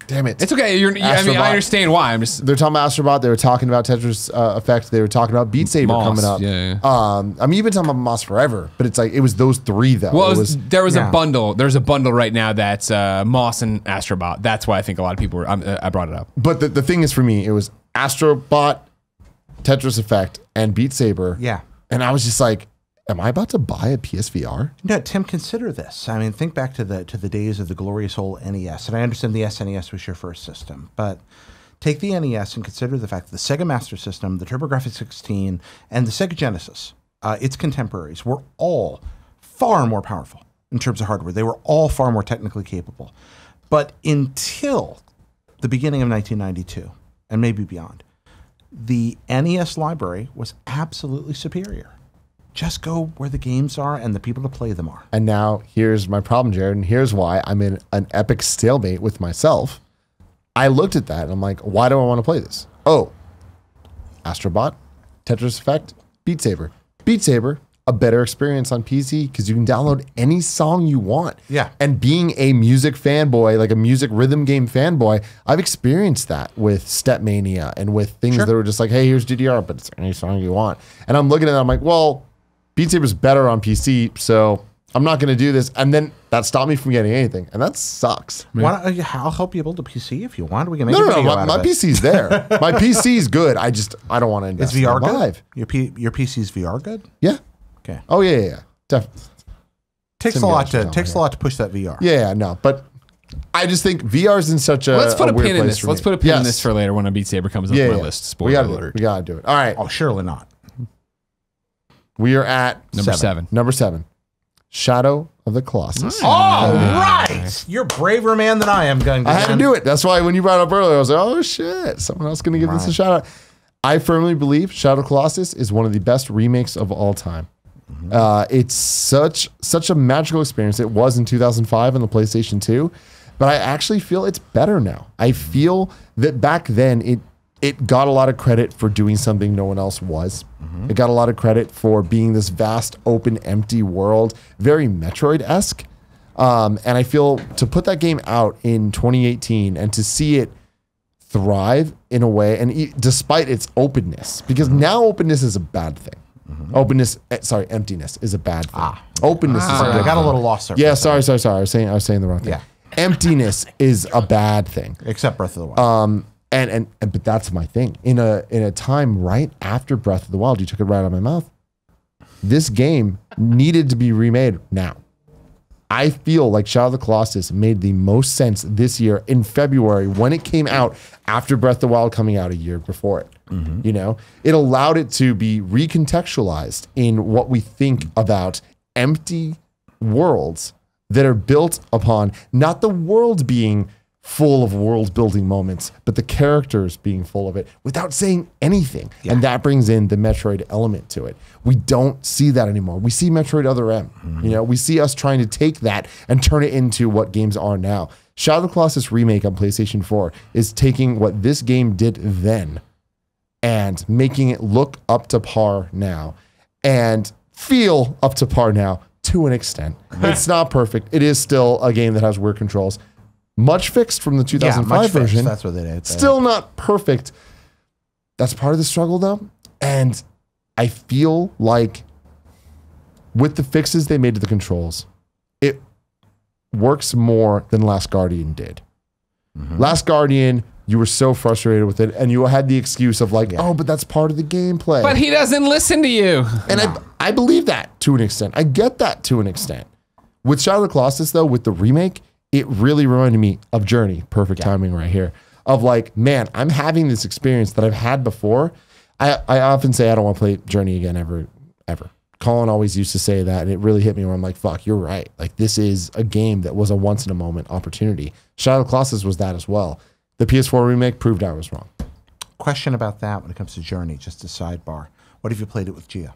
Damn it. It's okay. I mean, I understand why. They're talking about Astrobot. They were talking about Tetris Effect. They were talking about Beat Saber coming up. Yeah. I mean, you've been talking about Moss forever, but it's like it was those three though. Well, there was a bundle. There's a bundle right now that's Moss and Astrobot. That's why I think a lot of people were. I brought it up. But the thing is, for me, it was Astrobot, Tetris Effect, and Beat Saber. Yeah. And I was just like, am I about to buy a PSVR? No, Tim, consider this. I mean, think back to the days of the glorious old NES. And I understand the SNES was your first system, but take the NES and consider the fact that the Sega Master System, the TurboGrafx 16, and the Sega Genesis, its contemporaries, were all far more powerful in terms of hardware. They were all far more technically capable. But until the beginning of 1992, and maybe beyond, the NES library was absolutely superior. Just go where the games are and the people to play them are. And now here's my problem, Jared, and here's why I'm in an epic stalemate with myself. I looked at that and I'm like, why do I want to play this? Oh, Astrobot, Tetris Effect, Beat Saber. Beat Saber, a better experience on PC because you can download any song you want. Yeah. And being a music fanboy, like a music rhythm game fanboy, I've experienced that with Stepmania and with things that were just like, hey, here's DDR, but it's any song you want. And I'm looking at it, I'm like, well, Beat Saber's better on PC, so I'm not going to do this. And then that stopped me from getting anything. And that sucks. I'll help you build a PC if you want. We can make my PC's there. My PC's good. I don't want to invest. Is VR in live. good? Your PC's VR good? Yeah. Okay. Oh yeah. Definitely. Takes a lot to push that VR. Yeah, no. But I just think VR's in such a Let's put a weird pin in place this. for Let's me. put a pin in this for later when a Beat Saber comes up on my list. Spoiler alert. We gotta do it. All right. Oh, surely not. We are at Number 7. Number 7. Shadow of the Colossus. All right. You're a braver man than I am, Gun. I had to do it. That's why when you brought it up earlier, I was like, oh shit, someone else going to give this a shout out. I firmly believe Shadow of the Colossus is one of the best remakes of all time. It's such a magical experience. It was in 2005 on the PlayStation 2, but I actually feel it's better now. I feel that back then it got a lot of credit for doing something no one else was. It got a lot of credit for being this vast, open, empty world, very Metroid-esque. And I feel to put that game out in 2018 and to see it thrive in a way, and despite its openness, because now openness is a bad thing. Emptiness is a bad thing. Openness is a good I got a thing. little lost there. Yeah, sorry. I was saying the wrong thing. Yeah. Emptiness is a bad thing. Except Breath of the Wild. But that's my thing. In a time right after Breath of the Wild, you took it right out of my mouth. This game needed to be remade now. I feel like Shadow of the Colossus made the most sense this year in February when it came out after Breath of the Wild coming out a year before it. You know, it allowed it to be recontextualized in what we think about empty worlds that are built upon not the world being full of world building moments, but the characters being full of it without saying anything. Yeah. And that brings in the Metroid element to it. We don't see that anymore. We see Metroid Other M. You know, we see us trying to take that and turn it into what games are now. Shadow of the Colossus remake on PlayStation 4 is taking what this game did then and making it look up to par now and feel up to par now to an extent. It's not perfect. It is still a game that has weird controls. Much fixed from the 2005 version. That's what they did. Still not perfect. That's part of the struggle, though. And I feel like with the fixes they made to the controls, it works more than Last Guardian did. Last Guardian, you were so frustrated with it, and you had the excuse of like, oh, but that's part of the gameplay. But he doesn't listen to you. And I believe that to an extent. I get that to an extent. With Shadow of the Colossus, though, with the remake, it really reminded me of Journey. Perfect timing right here. Of like, man, I'm having this experience that I've had before. I often say I don't want to play Journey again ever. Colin always used to say that, and it really hit me where I'm like, fuck, you're right. Like, this is a game that was a once-in-a-moment opportunity. Shadow of the Colossus was that as well. The PS4 remake proved I was wrong. Question about that when it comes to Journey, just a sidebar. What if you played it with Gia?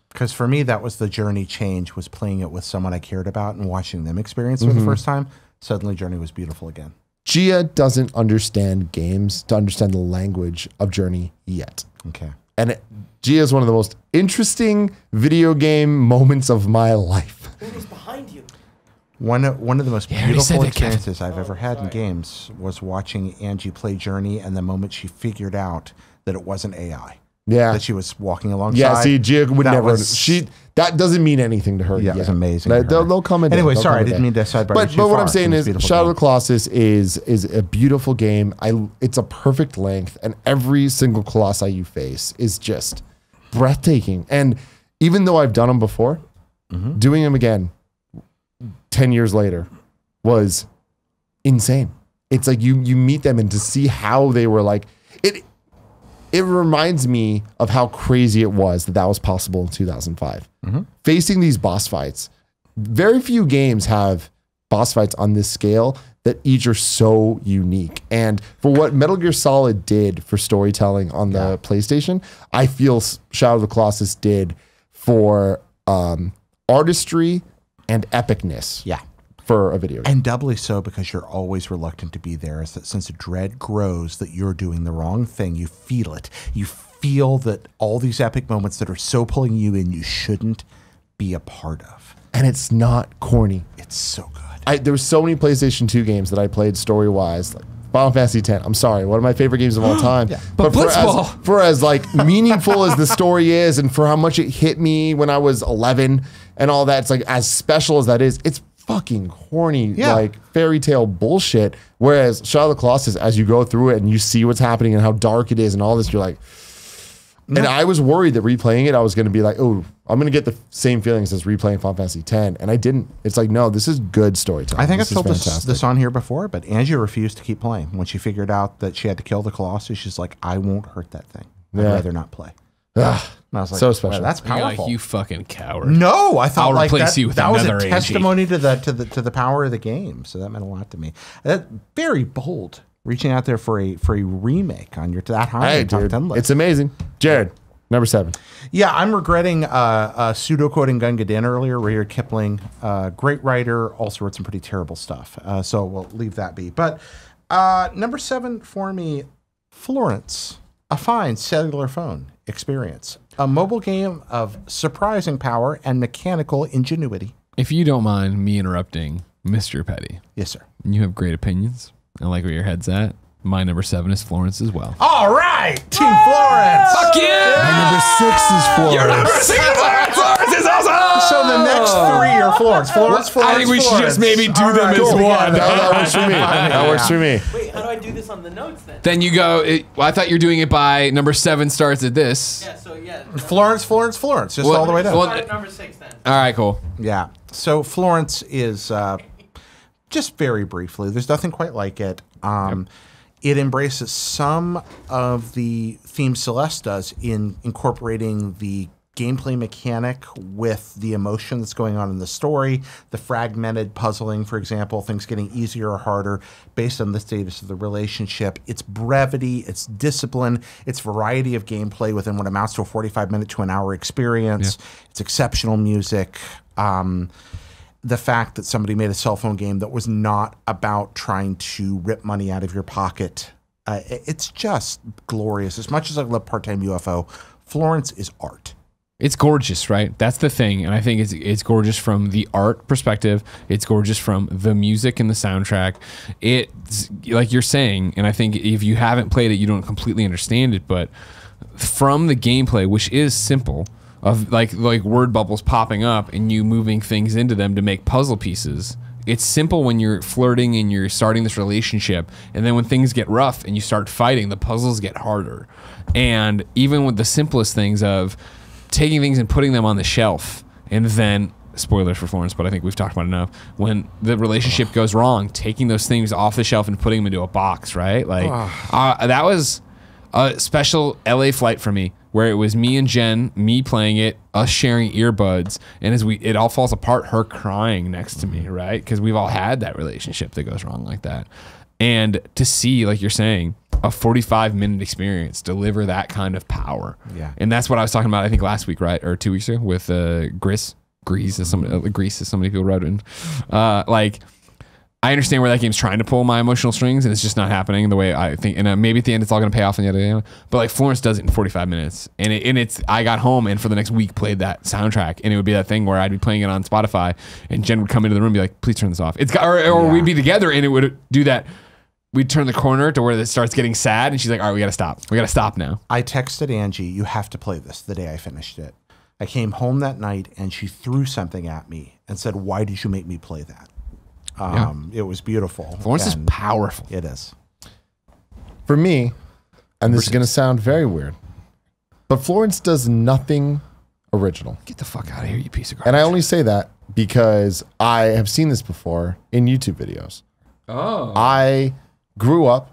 Because for me, that was the Journey change, was playing it with someone I cared about and watching them experience it for the first time. Suddenly, Journey was beautiful again. Gia doesn't understand games to understand the language of Journey yet. Okay. And Gia is one of the most interesting video game moments of my life. Who was behind you? One of the most beautiful experiences I've ever had in games was watching Angie play Journey, and the moment she figured out that it wasn't AI. Yeah. That she was walking alongside. Yeah, see, Gia would never. That doesn't mean anything to her. Yeah, it was amazing. They'll come in. Anyway, sorry, I didn't mean to sidebar. But what I'm saying is, Shadow of the Colossus is a beautiful game. It's a perfect length, and every single Colossi you face is just breathtaking. And even though I've done them before, doing them again 10 years later was insane. It's like you meet them, and to see how they were like it. It reminds me of how crazy it was that was possible in 2005. Facing these boss fights, very few games have boss fights on this scale that each are so unique. And for what Metal Gear Solid did for storytelling on the PlayStation, I feel Shadow of the Colossus did for artistry and epicness. Yeah. For a video game. And doubly so because you're always reluctant to be there, as that sense of dread grows that you're doing the wrong thing. You feel it. You feel that all these epic moments that are so pulling you in, you shouldn't be a part of. And it's not corny. It's so good. There were so many PlayStation 2 games that I played story-wise, like Final Fantasy X. I'm sorry, one of my favorite games of all time. Yeah. But for as like meaningful as the story is, and for how much it hit me when I was 11 and all that, it's like as special as that is, it's fucking corny, like fairy tale bullshit. Whereas Shadow of the Colossus, as you go through it and you see what's happening and how dark it is and all this, you're like. And I was worried that replaying it, I was going to be like, oh, I'm going to get the same feelings as replaying Final Fantasy X. And I didn't. It's like, no, this is good storytelling. I think I've told this on here before, but Angie refused to keep playing. When she figured out that she had to kill the Colossus, she's like, I won't hurt that thing. I'd rather not play. And I was like, so special. Well, that's powerful. Like, you fucking coward. No, I thought I'll like replace you with that was a another testimony to the power of the game. So that meant a lot to me. Very bold, reaching out there for a remake on your that high top 10 list. It's amazing. Jared. Number 7. Yeah, I'm regretting pseudo-quoting Gunga Din earlier. Rudyard Kipling, great writer, also wrote some pretty terrible stuff. So we'll leave that be. But number 7 for me, Florence, a fine cellular phone experience. A mobile game of surprising power and mechanical ingenuity. If you don't mind me interrupting, Mr. Petty. Yes, sir. You have great opinions. I like where your head's at. My number 7 is Florence as well. All right, Team Florence. Fuck yeah! My number 6 is Florence. Your number 6 is Florence. Florence is awesome. So the next 3 are Florence. Florence. I think we should just maybe do them as one. That works for me. That works for me. Wait, how do I do this on the notes then? Then you go. I thought you were doing it by number 7 starts at this. Yeah. So yeah. Florence. Just all the way down. Start at number 6 then. All right, cool. Yeah. So Florence is just very briefly. There's nothing quite like it. It embraces some of the themes Celeste does in incorporating the gameplay mechanic with the emotion that's going on in the story, the fragmented puzzling, for example, things getting easier or harder based on the status of the relationship. It's brevity, it's discipline, it's variety of gameplay within what amounts to a 45-minute to an hour experience. Yeah. It's exceptional music. The fact that somebody made a cell phone game that was not about trying to rip money out of your pocket, it's just glorious. As much as I love Part-Time UFO, Florence is art. It's gorgeous, right? That's the thing. And I think it's gorgeous from the art perspective. It's gorgeous from the music and the soundtrack. It's like you're saying, and I think if you haven't played it, you don't completely understand it, but from the gameplay, which is simple, of like word bubbles popping up and you moving things into them to make puzzle pieces. It's simple when you're flirting and you're starting this relationship, and then when things get rough and you start fighting, the puzzles get harder. And even with the simplest things of taking things and putting them on the shelf, and then, spoilers for Florence, but I think we've talked about it enough, when the relationship goes wrong, taking those things off the shelf and putting them into a box, right? Like that was a special LA flight for me, where it was me and Jen, me playing it, us sharing earbuds, and as it all falls apart, her crying next to me, right? Because we've all had that relationship that goes wrong like that. And to see, like you're saying, a 45-minute experience deliver that kind of power. Yeah. And that's what I was talking about, I think, last week, right? Or 2 weeks ago with Grease, as somebody people wrote in. I understand where that game's trying to pull my emotional strings, and it's just not happening the way I think. And maybe at the end, it's all going to pay off in the other game. But like Florence does it in 45 minutes, and I got home and for the next week played that soundtrack, and it would be that thing where I'd be playing it on Spotify, and Jen would come into the room and be like, "Please turn this off." Or we'd be together, and it would do that. We'd turn the corner to where it starts getting sad, and she's like, "All right, we got to stop. We got to stop now." I texted Angie, "You have to play this," the day I finished it. I came home that night, and she threw something at me and said, "Why did you make me play that?" It was beautiful. Florence is powerful. It is. For me, and this is going to sound very weird, but Florence does nothing original. Get the fuck out of here, you piece of garbage. And I only say that because I have seen this before in YouTube videos. Oh. I grew up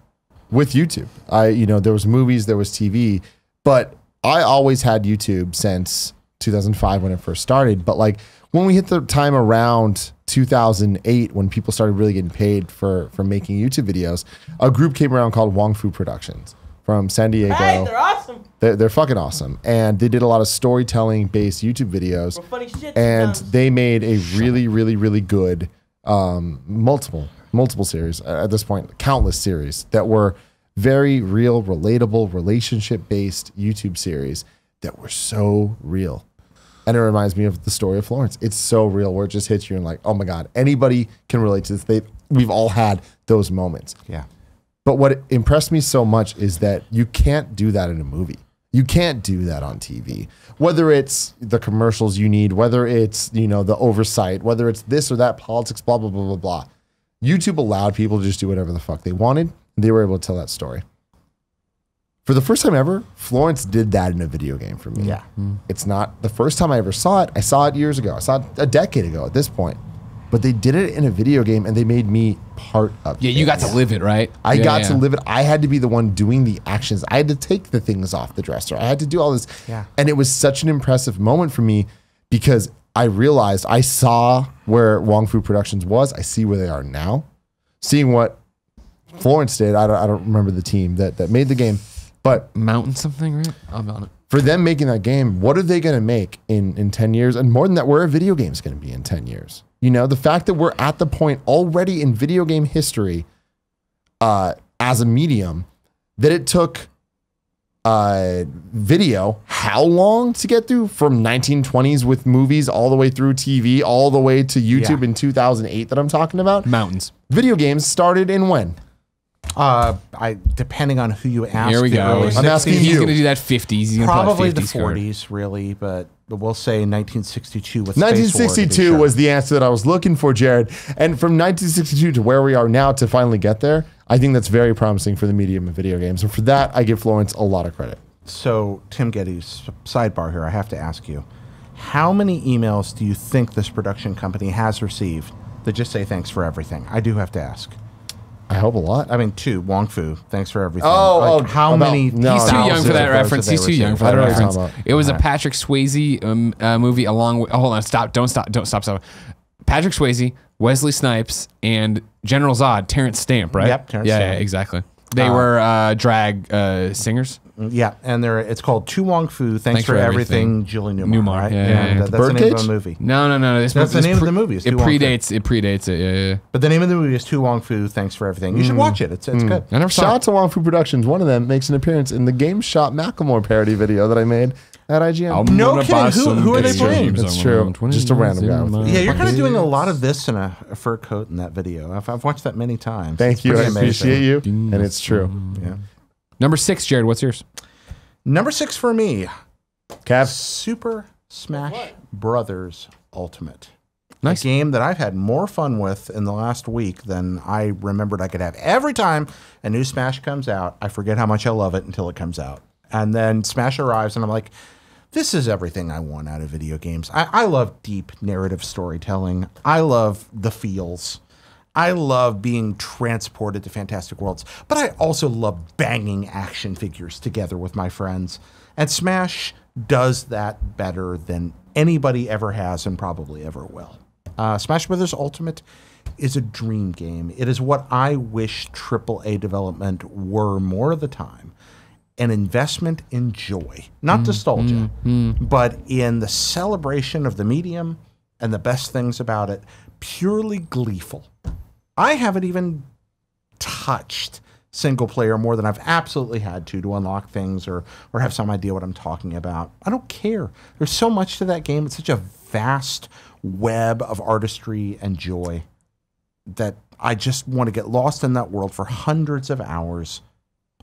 with YouTube. There was movies, there was TV, but I always had YouTube since 2005 when it first started. But like when we hit the time around 2008, when people started really getting paid for making YouTube videos, a group came around called Wong Fu Productions from San Diego. Hey, they're awesome. They're fucking awesome. And they did a lot of storytelling based YouTube videos. Well, funny shit and sometimes. they made a really, really, really good multiple series at this point, countless series that were very real, relatable, relationship-based YouTube series that were so real. And it reminds me of the story of Florence. It's so real where it just hits you and like, oh my God, anybody can relate to this. We've all had those moments. Yeah. But what impressed me so much is that you can't do that in a movie. You can't do that on TV. Whether it's the commercials you need, whether it's, the oversight, whether it's this or that politics, blah, blah, blah, blah, blah. YouTube allowed people to just do whatever the fuck they wanted. And they were able to tell that story. For the first time ever, Florence did that in a video game for me. Yeah. It's not the first time I ever saw it. I saw it years ago. I saw it a decade ago at this point. But they did it in a video game and they made me part of it. Yeah, you got to live it, right? I got to live it. I had to be the one doing the actions. I had to take the things off the dresser. I had to do all this. Yeah. And it was such an impressive moment for me because I realized I saw where Wong Fu Productions was. I see where they are now. Seeing what Florence did, I don't remember the team that made the game. But Mountain something, right? I'm on it. For them making that game, what are they going to make in 10 years? And more than that, where are video games going to be in 10 years? The fact that we're at the point already in video game history as a medium that it took video how long to get through from 1920s with movies all the way through TV, all the way to YouTube in 2008 that I'm talking about? Mountains. Video games started in when? Depending on who you ask. Here we go. I'm asking He's you. going to do that 50s. He's gonna Probably pull the that 50s card. 40s, really, but we'll say 1962 with 1962 was the answer that I was looking for, Jared. And from 1962 to where we are now to finally get there, I think that's very promising for the medium of video games. And for that, I give Florence a lot of credit. So, Tim Gettys, sidebar here, I have to ask you, how many emails do you think this production company has received that just say thanks for everything? I do have to ask. I hope a lot. I mean, 2, Wong Fu, thanks for everything. How many? No, He's too young for that reference. He's too young for that reference. It was a Patrick Swayze movie along with, hold on, stop. Patrick Swayze, Wesley Snipes, and General Zod, Terrence Stamp, right? Yep, Terrence Stamp. Yeah, exactly. They were drag singers. Yeah, and it's called To Wong Fu, Thanks for Everything, Julie Newmar. Right? Yeah. That's the name of the movie. No. That's the name of the movie. It predates it. Yeah. But the name of the movie is To Wong Fu, Thanks for Everything. You should watch it. It's good. I never saw Shout out to Wong Fu Productions. One of them makes an appearance in the Game Shop Macklemore parody video that I made at IGN. No kidding. Who are they playing? That's true. Just a random guy. Yeah, you're kind of doing a lot of this in a fur coat in that video. I've watched that many times. Thank you. I appreciate you. And it's true. Yeah. Number 6, Jared, what's yours? Number 6 for me, Cap. Super Smash Brothers Ultimate. Nice. A game that I've had more fun with in the last week than I remembered I could have. Every time a new Smash comes out, I forget how much I love it until it comes out. And then Smash arrives and I'm like, this is everything I want out of video games. I love deep narrative storytelling. I love the feels. I love being transported to fantastic worlds, but I also love banging action figures together with my friends. And Smash does that better than anybody ever has and probably ever will. Smash Brothers Ultimate is a dream game. It is what I wish AAA development were more of the time. An investment in joy, not nostalgia, but in the celebration of the medium and the best things about it, purely gleeful. I haven't even touched single player more than I've absolutely had to unlock things or have some idea what I'm talking about. I don't care. There's so much to that game. It's such a vast web of artistry and joy that I just want to get lost in that world for hundreds of hours.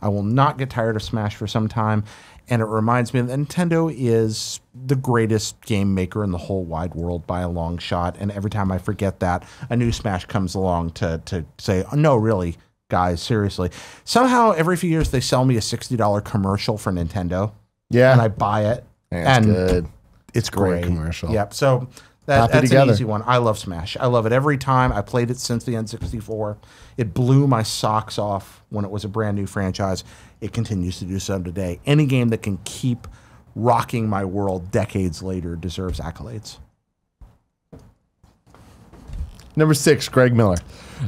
I will not get tired of Smash for some time. And it reminds me that Nintendo is the greatest game maker in the whole wide world by a long shot. And every time I forget that, a new Smash comes along to say, oh, no, really, guys, seriously. Somehow, every few years, they sell me a $60 commercial for Nintendo. Yeah. And I buy it. That's good. It's great. Commercial. Yep. So that's an easy one. I love Smash. I love it every time. I played it since the N64. It blew my socks off when it was a brand new franchise. It continues to do so today. Any game that can keep rocking my world decades later deserves accolades. Number 6, Greg Miller.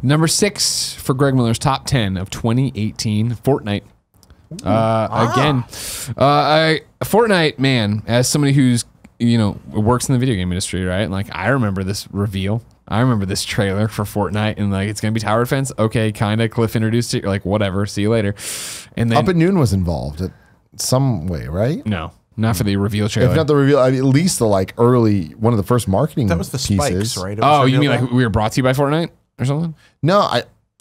Number 6 for Greg Miller's top 10 of 2018, Fortnite. Fortnite, man, as somebody who's, works in the video game industry, right? Like, I remember this reveal. I remember this trailer for Fortnite, and like it's gonna be tower defense. Okay, kind of. Cliff introduced it. You're like, whatever. See you later. And then Up at Noon was involved in some way, right? No, not for the reveal trailer. If not the reveal, I mean, at least the like early one of the first marketing. That was the pieces. spikes, right? Oh, you mean like we were brought to you by Fortnite or something? No,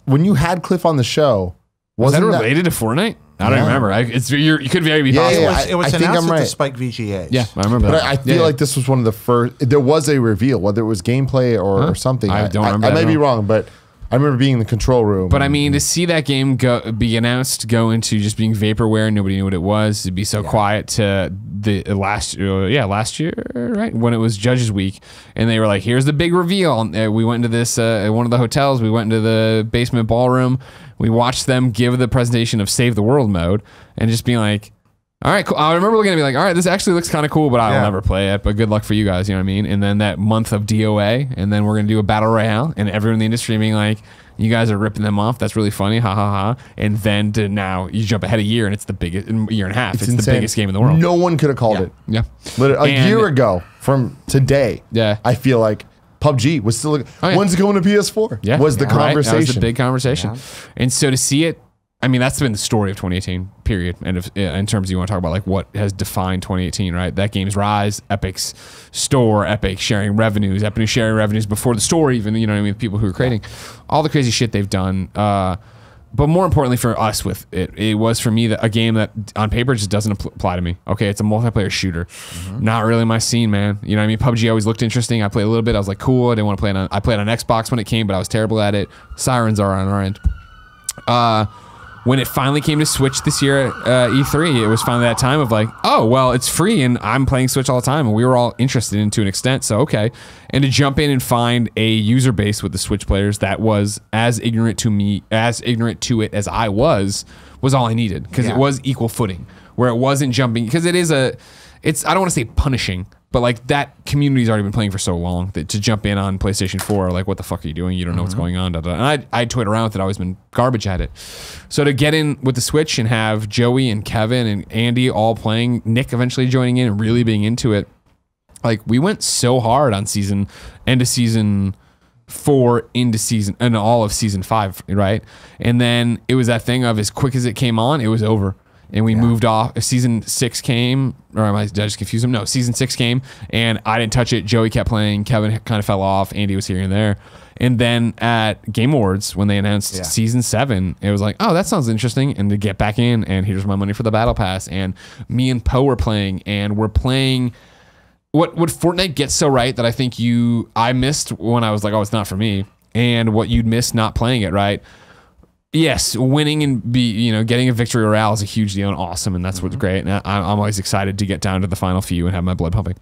when you had Cliff on the show, Was that related to Fortnite? I don't remember. You could very be possible. It was announced at the Spike VGAs. Yeah, I remember but that. I feel like this was one of the first. There was a reveal, whether it was gameplay or something. I don't remember. I may be wrong, but I remember being in the control room. But I mean, to see that game be announced, go into just being vaporware, nobody knew what it was. It'd be so quiet to the last year, right, when it was Judges Week, and they were like, "Here's the big reveal." We went into this one of the hotels. We went into the basement ballroom. We watched them give the presentation of Save the World mode, and just being like, all right, cool. I remember looking at it and be like, all right, this actually looks kind of cool, but I'll never play it. But good luck for you guys, you know what I mean? And then that month of DOA, and then we're going to do a battle royale, and everyone in the industry being like, you guys are ripping them off. That's really funny. Ha, ha, ha. And then to now, you jump ahead a year, and it's the biggest, year and a half. It's the biggest game in the world. No one could have called it. Yeah. Literally, a year ago from today, I feel like PUBG was still, when's it going to PS4? Yeah. Was the conversation. That was the big conversation. Yeah. And so to see it, I mean, that's been the story of 2018, period. And in terms of you want to talk about like what has defined 2018, right? That game's rise, Epic's store, Epic sharing revenues, Epic sharing revenues before the store even, you know what I mean? People who are creating all the crazy shit they've done. But more importantly for us with it was for me a game that on paper just doesn't apply to me. Okay, it's a multiplayer shooter. Not really my scene, man. You know what I mean? PUBG always looked interesting. I played a little bit. I was like, cool. I didn't want to play it on, I played on Xbox when it came, but I was terrible at it. Sirens are on our end. When it finally came to Switch this year at E3, it was finally that time of like, oh, well, it's free and I'm playing Switch all the time. And we were all interested in to an extent. So, okay. And to jump in and find a user base with the Switch players that was as ignorant to it as I was all I needed. Because it was equal footing where it wasn't jumping. Because I don't want to say punishing, but like that community's already been playing for so long that to jump in on PlayStation 4, like what the fuck are you doing? You don't know what's going on. And I toyed around with it. I've always been garbage at it. So to get in with the Switch and have Joey and Kevin and Andy all playing, Nick eventually joining in and really being into it, like we went so hard on end of season 4 and all of season 5, right? And then it was that thing of as quick as it came on, it was over. And we moved off. Season 6 came, or did I just confuse them? No, season 6 came, and I didn't touch it. Joey kept playing. Kevin kind of fell off. Andy was here and there. And then at Game Awards, when they announced season 7, it was like, oh, that sounds interesting. And to get back in, and here's my money for the Battle Pass. And me and Poe were playing, and we're playing what Fortnite gets so right that I think I missed when I was like, oh, it's not for me. And what you'd miss not playing it, right? Yes, winning and getting a victory royale is a huge deal and awesome, and that's what's great. And I'm always excited to get down to the final few and have my blood pumping.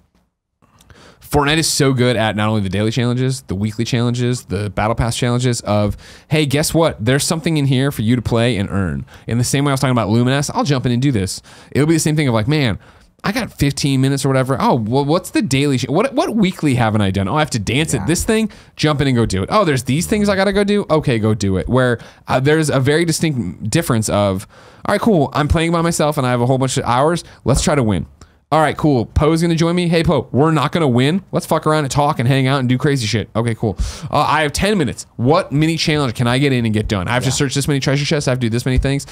Fortnite is so good at not only the daily challenges, the weekly challenges, the battle pass challenges of, hey, guess what? There's something in here for you to play and earn. In the same way I was talking about Luminous, I'll jump in and do this. It'll be the same thing of like, man, I got 15 minutes or whatever. Oh, well, what's the daily? What weekly haven't I done? Oh, I have to dance at this thing. Jump in and go do it. Oh, there's these things I got to go do. Okay, go do it. Where there's a very distinct difference of, all right, cool. I'm playing by myself and I have a whole bunch of hours. Let's try to win. All right, cool. Poe's going to join me. Hey, Poe, we're not going to win. Let's fuck around and talk and hang out and do crazy shit. Okay, cool. I have 10 minutes. What mini challenge can I get in and get done? I have to search this many treasure chests. I have to do this many things.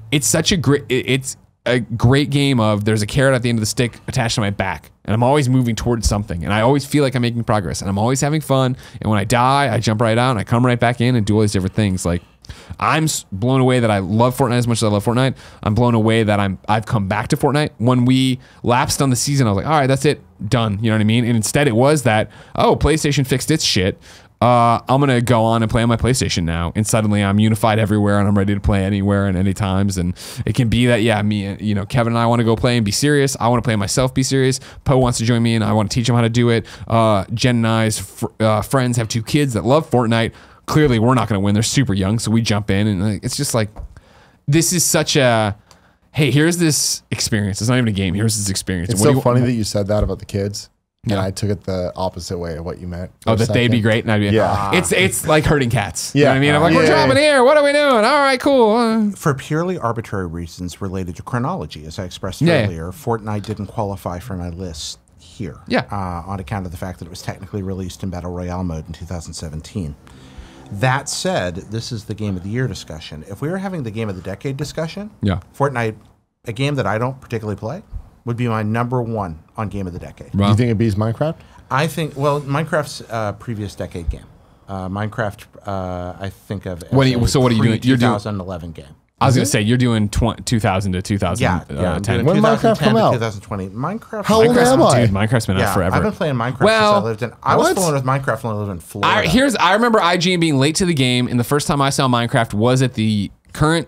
It's such a great game of there's a carrot at the end of the stick attached to my back, and I'm always moving towards something, and I always feel like I'm making progress, and I'm always having fun, and when I die, I jump right out, and I come right back in and do all these different things. Like, I'm blown away that I love Fortnite as much as I love Fortnite. I'm blown away that I've come back to Fortnite. When we lapsed on the season, I was like, all right, that's it, done, you know what I mean? And instead it was that, oh, PlayStation fixed its shit. I'm going to go on and play on my PlayStation now. And suddenly I'm unified everywhere and I'm ready to play anywhere and any times. And it can be that, Kevin and I want to go play and be serious. I want to play myself, be serious. Poe wants to join me and I want to teach him how to do it. Jen and I's friends have 2 kids that love Fortnite. Clearly we're not going to win. They're super young. So we jump in and it's just like, this is such a, hey, here's this experience. It's not even a game. Here's this experience. It's so funny that you said that about the kids. And I took it the opposite way of what you meant. Oh, that they'd be great? And I'd be it's like herding cats. Yeah. You know what I mean? I'm like, we're dropping here. What are we doing? All right, cool. For purely arbitrary reasons related to chronology, as I expressed earlier, Fortnite didn't qualify for my list here. Yeah. On account of the fact that it was technically released in Battle Royale mode in 2017. That said, this is the Game of the Year discussion. If we were having the Game of the Decade discussion, Fortnite, a game that I don't particularly play, would be my #1 on Game of the Decade. Do you think it beats Minecraft? I think, well, Minecraft's previous decade game. Minecraft, I think of as what are you doing? You're doing 2011 game. I was going to say, you're doing 2000 to 2010. When Minecraft come out? 2020. Minecraft. How old am I? Dude, Minecraft's been out forever. I've been playing Minecraft since I lived in... I was fooling with Minecraft when I lived in Florida. I remember IGN being late to the game, and the first time I saw Minecraft was at the current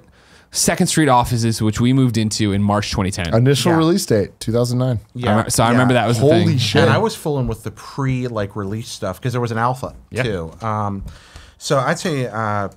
2nd Street offices, which we moved into in March 2010. Initial release date, 2009. Yeah. I remember that was the thing. Holy shit. And I was fooling with the release stuff because there was an alpha too. So I'd say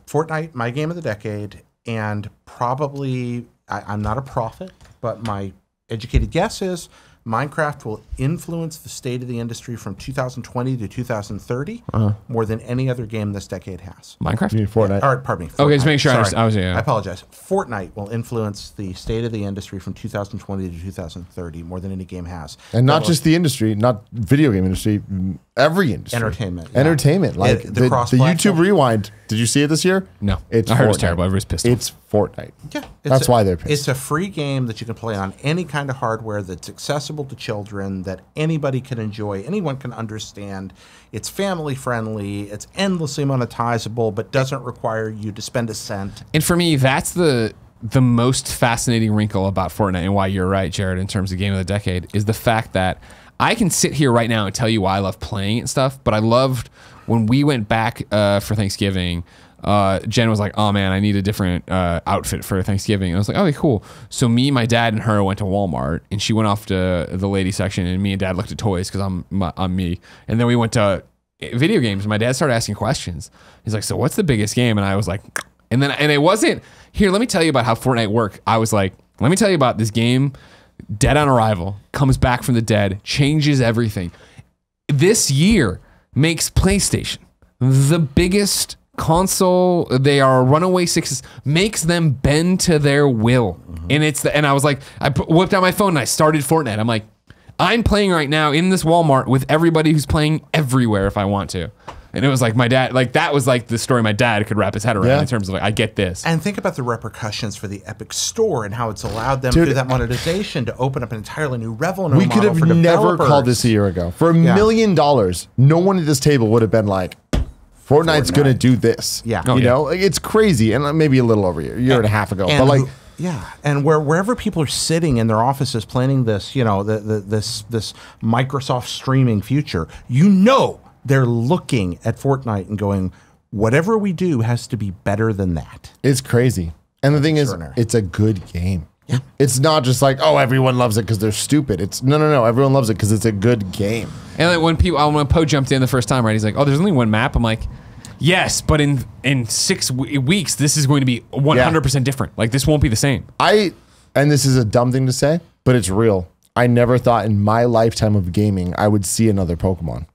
Fortnite, my game of the decade, and probably, I'm not a prophet, but my educated guess is Minecraft will influence the state of the industry from 2020 to 2030 more than any other game this decade has. Minecraft? You mean Fortnite? Or, pardon me. Okay, just make sure I understand. I apologize. Fortnite will influence the state of the industry from 2020 to 2030 more than any game has. And not just the industry, not video game industry, every industry. Entertainment. Yeah. Entertainment. Like the YouTube Rewind. Did you see it this year? No. It's I heard Fortnite. it was terrible. Everybody's pissed off. It's Fortnite. Yeah. That's why they're pissed. It's a free game that you can play on any kind of hardware that's accessible to children, that anybody can enjoy, anyone can understand. It's family friendly, it's endlessly monetizable, but doesn't require you to spend a cent. And for me, that's the most fascinating wrinkle about Fortnite, and why you're right, Jared, in terms of game of the decade, is the fact that I can sit here right now and tell you why I love playing it and stuff, but I loved when we went back for Thanksgiving. Jen was like, oh man, I need a different outfit for Thanksgiving. And I was like, okay, cool. So me, my dad, and her went to Walmart, and she went off to the lady section, and me and dad looked at toys because I'm me. And then we went to video games, and my dad started asking questions. He's like, so what's the biggest game? And I was like, and it wasn't, here, let me tell you about how Fortnite worked. I was like, let me tell you about this game, Dead on Arrival, comes back from the dead, changes everything. This year makes PlayStation the biggest console. They are runaway success, makes them bend to their will. And I was like, whipped out my phone and I started Fortnite. I'm like, I'm playing right now in this Walmart with everybody who's playing everywhere if I want to. And it was like my dad, like that was like the story my dad could wrap his head around in terms of like, I get this. And think about the repercussions for the Epic Store and how it's allowed them through that monetization to open up an entirely new revenue model. We could have never called this a year ago. For $1 million, no one at this table would have been like, Fortnite's going to do this. Yeah. You know, it's crazy. And maybe a little over a year and a half ago. But like, and wherever people are sitting in their offices planning this, you know, this Microsoft streaming future, you know, they're looking at Fortnite and going, whatever we do has to be better than that. It's crazy. And the thing is, it's a good game. Yeah. It's not just like, oh, everyone loves it because they're stupid. It's no. Everyone loves it because it's a good game. And like when Poe jumped in the first time, right? He's like, oh, there's only one map. I'm like, yes, but in 6 weeks, this is going to be 100% different. Like this won't be the same. And this is a dumb thing to say, but it's real. I never thought in my lifetime of gaming I would see another Pokemon.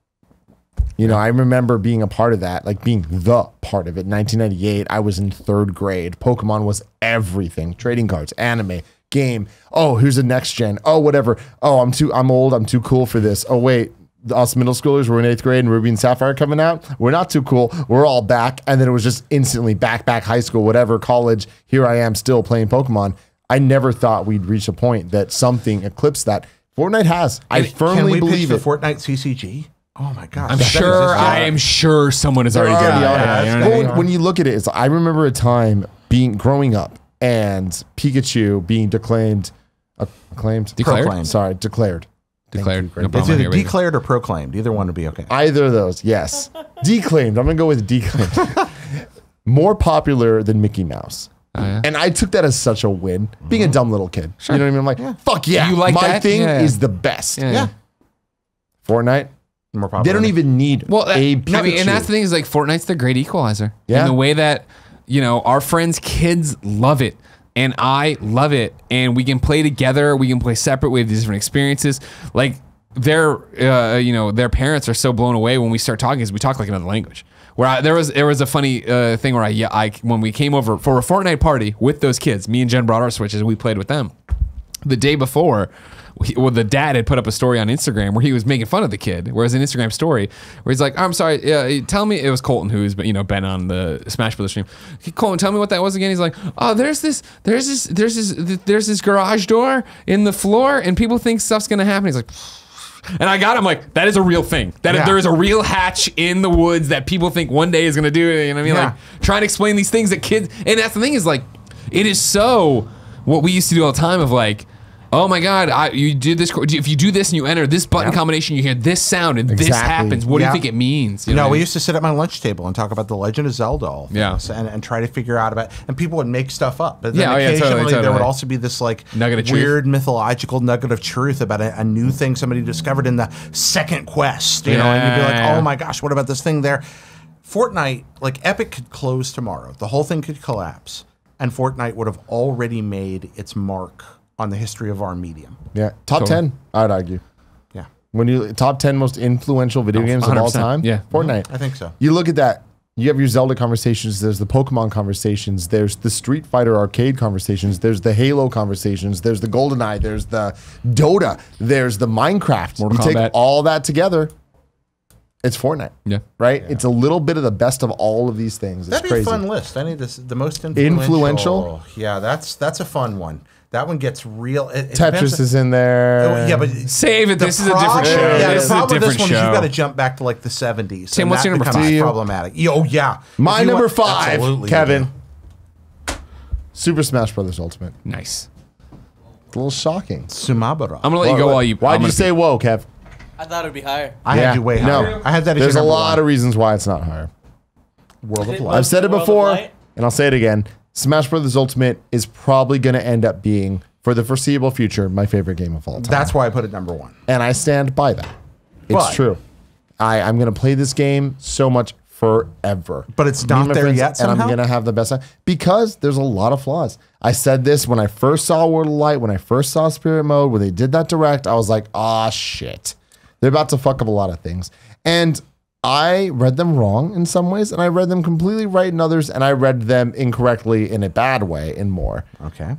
You know, I remember being a part of that, like being the part of it. 1998, I was in 3rd grade. Pokemon was everything. Trading cards, anime, game. Oh, here's the next gen. Oh, whatever. Oh, I'm old. I'm too cool for this. Oh, wait. Us middle schoolers were in 8th grade and Ruby and Sapphire coming out. We're not too cool. We're all back. And then it was just instantly back, high school, whatever, college. Here I am still playing Pokemon. I never thought we'd reach a point that something eclipsed that. Fortnite has. I firmly believe it. Fortnite CCG? Oh my gosh. I am sure someone has already done it. But when you look at it, I remember a time growing up and Pikachu being declared. Declared. No it's either declared or proclaimed. Either one would be okay. Either of those, yes. Declaimed. I'm going to go with declaimed. More popular than Mickey Mouse. And I took that as such a win, being a dumb little kid. Sure. You know what I mean? I'm like, fuck yeah. You like my that? thing is the best. Yeah. Fortnite. More popular. They don't even need a Pikachu. I mean, and that's the thing is like Fortnite's the great equalizer. Yeah. In the way that, you know, our friends' kids love it. And I love it. And we can play together. We can play separate. We have these different experiences. Like their parents are so blown away when we start talking because we talk like another language. Where there was a funny thing where when we came over for a Fortnite party with those kids, me and Jen brought our Switches. We played with them. The day before, well, the dad had put up a story on Instagram where he was making fun of the kid. Whereas an Instagram story where he's like, I'm sorry, tell me, it was Colton who's been on the Smash Brothers stream. Colton, tell me what that was again. He's like, oh, there's this garage door in the floor and people think stuff's gonna happen. He's like, and I got him like, that is a real thing. There is a real hatch in the woods that people think one day is gonna do it. You know what I mean? Like trying to explain these things that kids, and that's the thing is like, it is so what we used to do all the time of like, oh my God, you did this. If you do this and you enter this button combination, you hear this sound and this happens. What do you think it means? You know we used to sit at my lunch table and talk about the Legend of Zelda all things and try to figure out about, and people would make stuff up. But then occasionally there would also be this like weird mythological nugget of truth about a new thing somebody discovered in the second quest. You know, and you'd be like, oh my gosh, what about this thing there? Fortnite, like Epic could close tomorrow. The whole thing could collapse. And Fortnite would have already made its mark on the history of our medium. Yeah, top 10, I'd argue. Yeah. When you top 10 most influential video games of all time, Fortnite. I think so. You look at that, you have your Zelda conversations, there's the Pokemon conversations, there's the Street Fighter arcade conversations, there's the Halo conversations, there's the GoldenEye, there's the Dota, there's the Minecraft. Mortal Kombat. Take all that together, it's Fortnite. Yeah. Right? Yeah. It's a little bit of the best of all of these things. It's That'd be crazy. a fun list. I need this. The most influential. Yeah, that's a fun one. That one gets real. Tetris is in there. Yeah, but save it. This is a different show. Yeah, this the problem with this one is show. you've got to jump back to like the 70s. Tim, what's your number 5? Problematic. Oh yeah, my number 5, Kevin. Super Smash Brothers Ultimate. Nice. It's a little shocking. Sumabara. I'm gonna let you go while you. Why'd you say whoa, Kev? I thought it'd be higher. I had you way higher. No, I had that. There's a lot of reasons why it's not higher. World of Light. I've said it before, and I'll say it again. Smash Brothers Ultimate is probably going to end up being, for the foreseeable future, my favorite game of all time. That's why I put it number 1. And I stand by that. It's true. I'm going to play this game so much forever. But it's not there yet somehow? And I'm going to have the best time. Because there's a lot of flaws. I said this when I first saw World of Light, when I first saw Spirit Mode, when they did that direct, I was like, ah, shit. They're about to fuck up a lot of things. And I read them wrong in some ways, and I read them completely right in others, and I read them incorrectly in a bad way in more. Okay.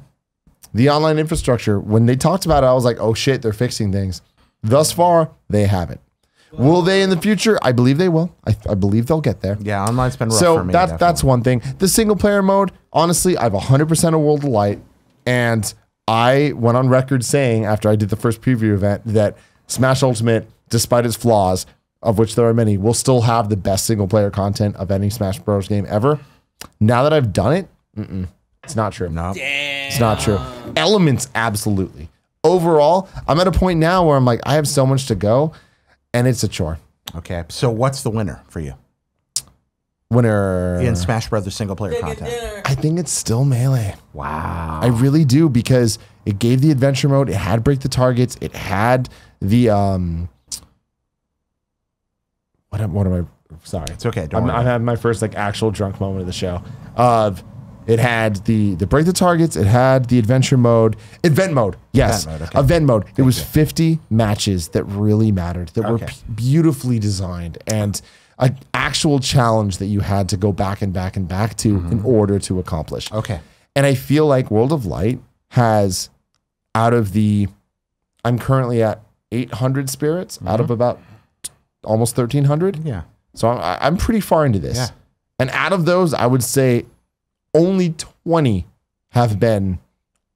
The online infrastructure, when they talked about it, I was like, oh shit, they're fixing things. Thus far, they haven't. Will they in the future? I believe they will. I believe they'll get there. Yeah, online's been rough for me. So that's one thing. The single player mode, honestly, I have 100% of World of Light, and I went on record saying after I did the first preview event that Smash Ultimate, despite its flaws, of which there are many, will still have the best single player content of any Smash Bros. Game ever. Now that I've done it, it's not true. No, it's not true. Elements, absolutely. Overall, I'm at a point now where I'm like, I have so much to go, and it's a chore. Okay, so what's the winner for you? Winner in Smash Brothers single player content. I think it's still Melee. Wow. I really do, because it gave the adventure mode, it had break the targets, it had the what am I? Sorry, it's okay. I'm having my first like actual drunk moment of the show. It had the break the targets. It had the adventure mode, event mode. Yes, event mode. It was 50 matches that really mattered, that were beautifully designed, and an actual challenge that you had to go back and back and back to in order to accomplish. Okay. And I feel like World of Light has, out of the, I'm currently at 800 spirits out of about almost 1,300. Yeah. So I'm pretty far into this. Yeah. And out of those, I would say only 20 have been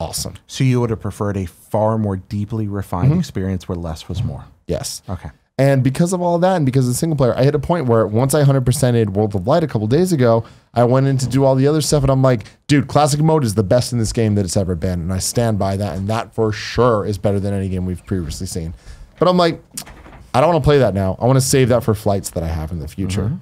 awesome. So you would have preferred a far more deeply refined experience where less was more. Yes. Okay. And because of all that, and because of the single player, I hit a point where once I 100%ed World of Light a couple days ago, I went in to do all the other stuff, and I'm like, dude, classic mode is the best in this game that it's ever been. And I stand by that, and that for sure is better than any game we've previously seen. But I'm like, I don't want to play that now. I want to save that for flights that I have in the future.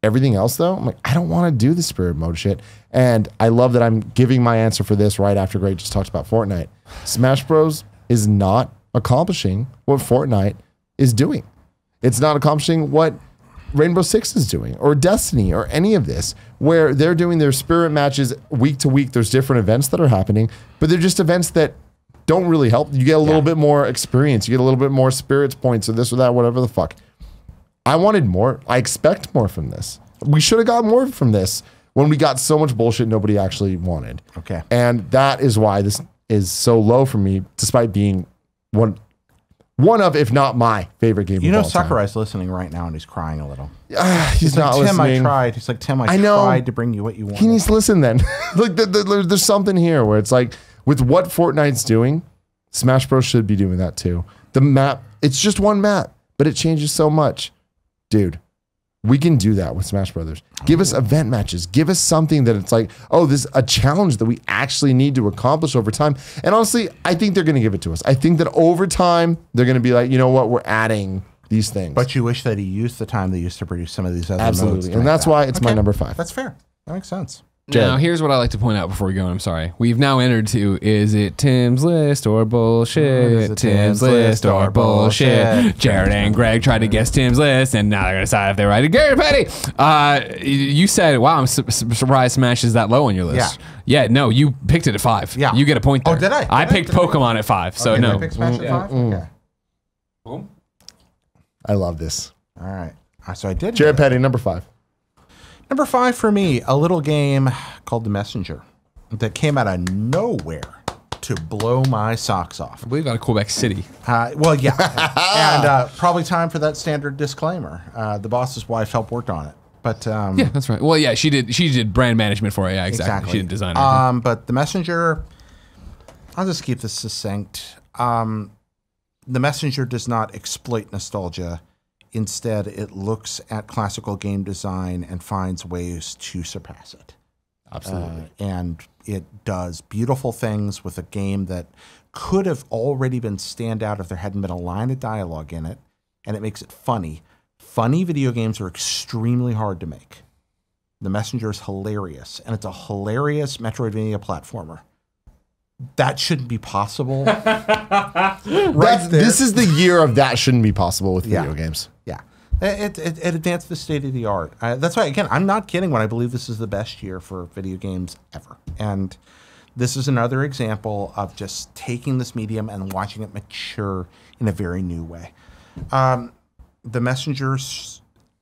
Everything else, though, I'm like, I don't want to do the spirit mode shit. And I love that I'm giving my answer for this right after Greg just talked about Fortnite. Smash Bros. Is not accomplishing what Fortnite is doing. It's not accomplishing what Rainbow Six is doing, or Destiny, or any of this, where they're doing their spirit matches week to week. There's different events that are happening, but they're just events that don't really help. You get a little bit more experience. You get a little bit more spirits points, or this or that, whatever the fuck. I wanted more. I expect more from this. We should have got more from this when we got so much bullshit nobody actually wanted. Okay. And that is why this is so low for me, despite being one of, if not my favorite game. You know, Sakurai's listening right now, and he's crying a little. He's not like, listening. Tim, I tried. He's like, Tim, I tried to bring you what you want. He needs to listen then. Like, there's something here where it's like, with what Fortnite's doing, Smash Bros. Should be doing that too. The map, it's just one map, but it changes so much. Dude, we can do that with Smash Brothers. Give us event matches. Give us something that it's like, oh, this is a challenge that we actually need to accomplish over time. And honestly, I think they're going to give it to us. I think that over time, they're going to be like, you know what, we're adding these things. But you wish that he used the time they used to produce some of these other modes. Absolutely. And that's why it's my number 5. That's fair. That makes sense. Now, here's what I like to point out before we go, and I'm sorry. We've now entered to, is it Tim's list or bullshit? Tim's list or bullshit? Jared and Greg tried to guess Tim's list, and now they're going to decide if they're right. Gary Petty, you said, wow, I'm surprised Smash is that low on your list. Yeah, no, you picked it at 5. Yeah. You get a point there. Oh, did I? I picked Pokemon at 5, so no. I picked Smash at 5? Okay. Boom. I love this. All right. So I did. Jared Petty, number 5. Number 5 for me, a little game called The Messenger that came out of nowhere to blow my socks off. I believe out of Quebec City. Well, yeah. And probably time for that standard disclaimer. The boss's wife helped work on it. But yeah, that's right. Well, yeah, she did brand management for it. Yeah, exactly. She didn't design it. But The Messenger, I'll just keep this succinct. The Messenger does not exploit nostalgia. Instead, it looks at classical game design and finds ways to surpass it. Absolutely. And it does beautiful things with a game that could have already been standout if there hadn't been a line of dialogue in it, and it makes it funny. Funny video games are extremely hard to make. The Messenger is hilarious, and it's a hilarious Metroidvania platformer. That shouldn't be possible. This is the year of that shouldn't be possible with video games. Yeah. It advanced the state of the art. That's why, again, I'm not kidding when I believe this is the best year for video games ever. And this is another example of just taking this medium and watching it mature in a very new way. The Messenger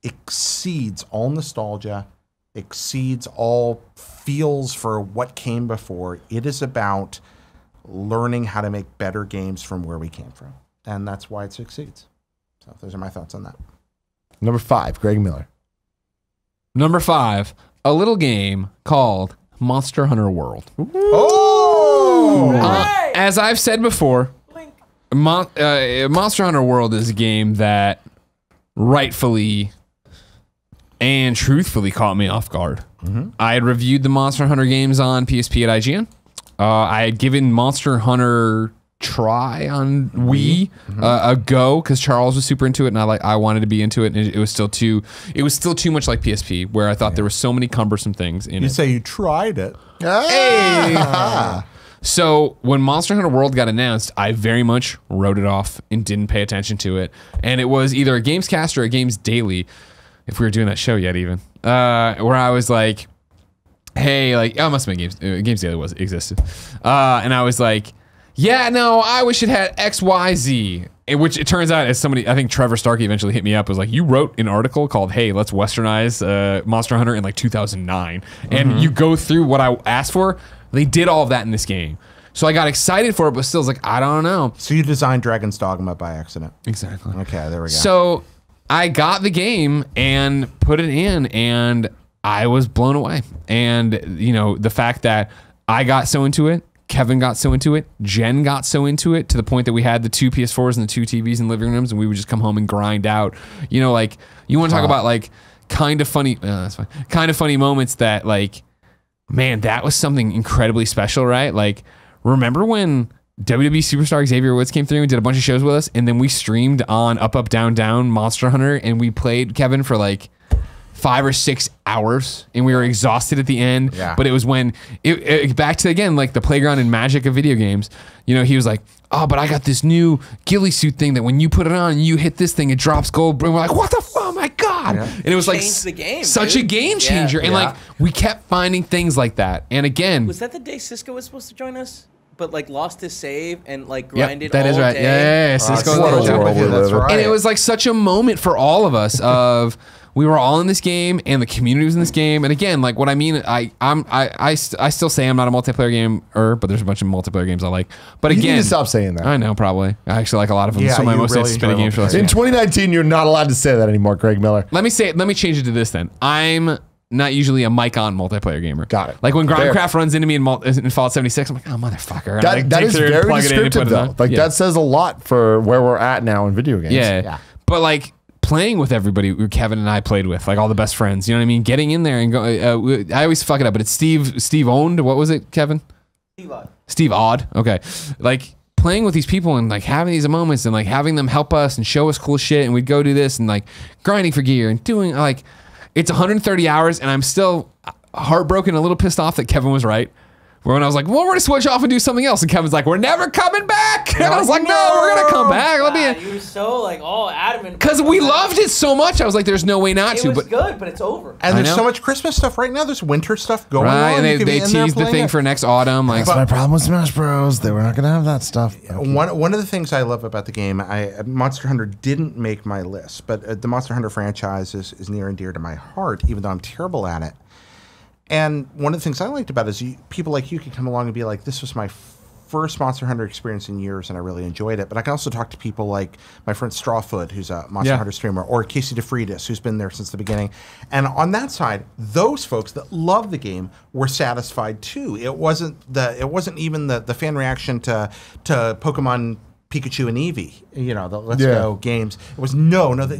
exceeds all nostalgia, exceeds all feels for what came before. It is about learning how to make better games from where we came from. And that's why it succeeds. So those are my thoughts on that. Number 5, Greg Miller. Number 5, a little game called Monster Hunter World. Oh! As I've said before, Monster Hunter World is a game that rightfully and truthfully caught me off guard. I had reviewed the Monster Hunter games on PSP at IGN. I had given Monster Hunter try on Wii a go because Charles was super into it, and I wanted to be into it, and it was still too much like PSP, where I thought there were so many cumbersome things in it. You say you tried it. Hey! So when Monster Hunter World got announced, I very much wrote it off and didn't pay attention to it, and it was either a Gamescast or a Games Daily, if we were doing that show yet even, where I was like, hey, like, oh, it must have been Games Daily existed. And I was like, yeah, no, I wish it had X, Y, Z. Which it turns out, as somebody, I think Trevor Starkey eventually hit me up, was like, you wrote an article called, hey, let's westernize Monster Hunter in like 2009. And you go through what I asked for. They did all of that in this game. So I got excited for it, but still was like, I don't know. So you designed Dragon's Dogma by accident. Exactly. Okay, there we go. So I got the game and put it in, and I was blown away. And, you know, the fact that I got so into it, Kevin got so into it, Jen got so into it, to the point that we had the 2 PS4s and the 2 TVs in living rooms, and we would just come home and grind out. You know, like, you want to talk about, like, kind of funny moments that, like, man, that was something incredibly special, right? Like, remember when WWE superstar Xavier Woods came through and did a bunch of shows with us, and then we streamed on Up, Up, Down, Down Monster Hunter, and we played, Kevin, for like 5 or 6 hours, and we were exhausted at the end. Yeah. But it was when back to, again, like the playground and magic of video games. You know, he was like, oh, but I got this new ghillie suit thing that when you put it on and you hit this thing, it drops gold. And we're like, what the fuck? Oh my God. Yeah. And it was like the game, such a game changer. Yeah. And like, we kept finding things like that. And again, was that the day Cisco was supposed to join us? But like lost his save and like grinded that all is right. day. Yeah, Cisco. That's right. And it was like such a moment for all of us of, we were all in this game, and the community was in this game. And again, like what I mean, I still say I'm not a multiplayer gamer, but there's a bunch of multiplayer games I like. But again, you need to stop saying that. I know, probably. I actually like a lot of them. So my most anticipated games for in 2019, you're not allowed to say that anymore, Craig Miller. Let me change it to this then. I'm not usually a mic on multiplayer gamer. Got it. Like when Grindcraft runs into me in Fallout 76, I'm like, oh motherfucker. That is very descriptive though. Like that says a lot for where we're at now in video games. Yeah. But like playing with everybody Kevin and I played with, like all the best friends, you know what I mean? Getting in there and go, I always fuck it up, but it's Steve owned. What was it, Kevin? Steve Odd. Okay. Like playing with these people and like having these moments and like having them help us and show us cool shit, and we'd go do this and like grinding for gear and doing like, it's 130 hours and I'm still heartbroken, a little pissed off that Kevin was right. When I was like, well, we're going to switch off and do something else. And Kevin's like, we're never coming back. And I was like, no, we're going to come back. You were so like all adamant. Because we loved it so much. I was like, there's no way not to. It was good, but it's over. And there's so much Christmas stuff right now. There's winter stuff going on. And they teased the thing for next autumn. Like, that's my problem with Smash Bros. They were not going to have that stuff. One of the things I love about the game, Monster Hunter didn't make my list, but the Monster Hunter franchise is near and dear to my heart, even though I'm terrible at it. And one of the things I liked about it is people like you can come along and be like, this was my first Monster Hunter experience in years, and I really enjoyed it. But I can also talk to people like my friend Strawfoot, who's a Monster Hunter streamer, or Casey DeFreitas, who's been there since the beginning. And on that side, those folks that love the game were satisfied too. It wasn't even the fan reaction to Pokemon Pikachu and Eevee, you know, the Let's Go games. It was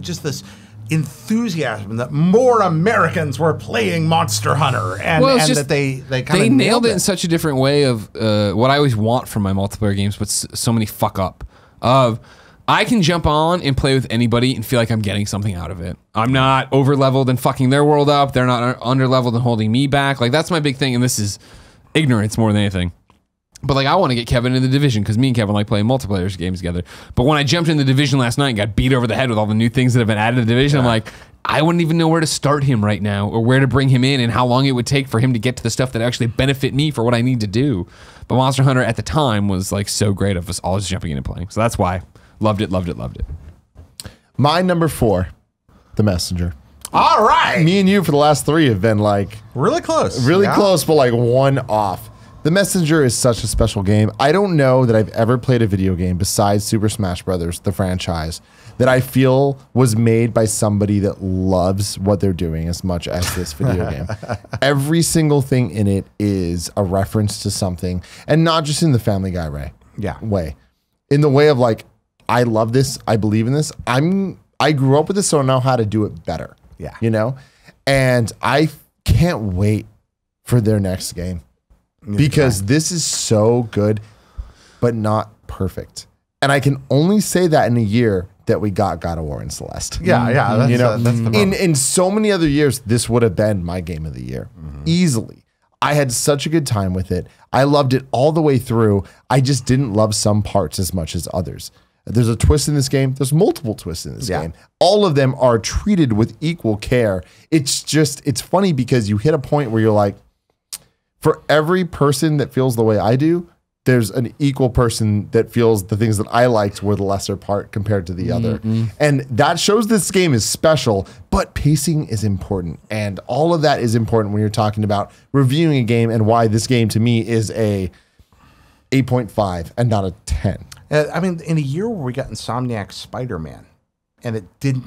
just this enthusiasm that more Americans were playing Monster Hunter, and that they kind of nailed it in such a different way of what I always want from my multiplayer games, but so many fuck up of I can jump on and play with anybody and feel like I'm getting something out of it. I'm not over leveled and fucking their world up. They're not under leveled and holding me back. Like that's my big thing, and this is ignorance more than anything. But like I want to get Kevin in the Division because me and Kevin like playing multiplayer games together. But when I jumped in the Division last night and got beat over the head with all the new things that have been added to the Division, I'm like, I wouldn't even know where to start him right now or where to bring him in and how long it would take for him to get to the stuff that actually benefit me for what I need to do. But Monster Hunter at the time was like so great of us always jumping in and playing. So that's why loved it. My number 4, The Messenger. All right. Me and you for the last 3 have been like really close, but like one off. The Messenger is such a special game. I don't know that I've ever played a video game besides Super Smash Brothers, the franchise, that I feel was made by somebody that loves what they're doing as much as this video game. Every single thing in it is a reference to something, and not just in the Family Guy way. In the way of like, I love this, I believe in this. I grew up with this, so I know how to do it better. Yeah. You know? And I can't wait for their next game. Because this is so good, but not perfect. And I can only say that in a year that we got God of War and Celeste. Yeah. That's, that's the moment. In so many other years, this would have been my game of the year. Easily. I had such a good time with it. I loved it all the way through. I just didn't love some parts as much as others. There's a twist in this game. There's multiple twists in this game. All of them are treated with equal care. It's funny because you hit a point where you're like, for every person that feels the way I do, there's an equal person that feels the things that I liked were the lesser part compared to the other. And that shows this game is special, but pacing is important. And all of that is important when you're talking about reviewing a game and why this game to me is a 8.5 and not a 10. I mean, in a year where we got Insomniac's Spider-Man, and it didn't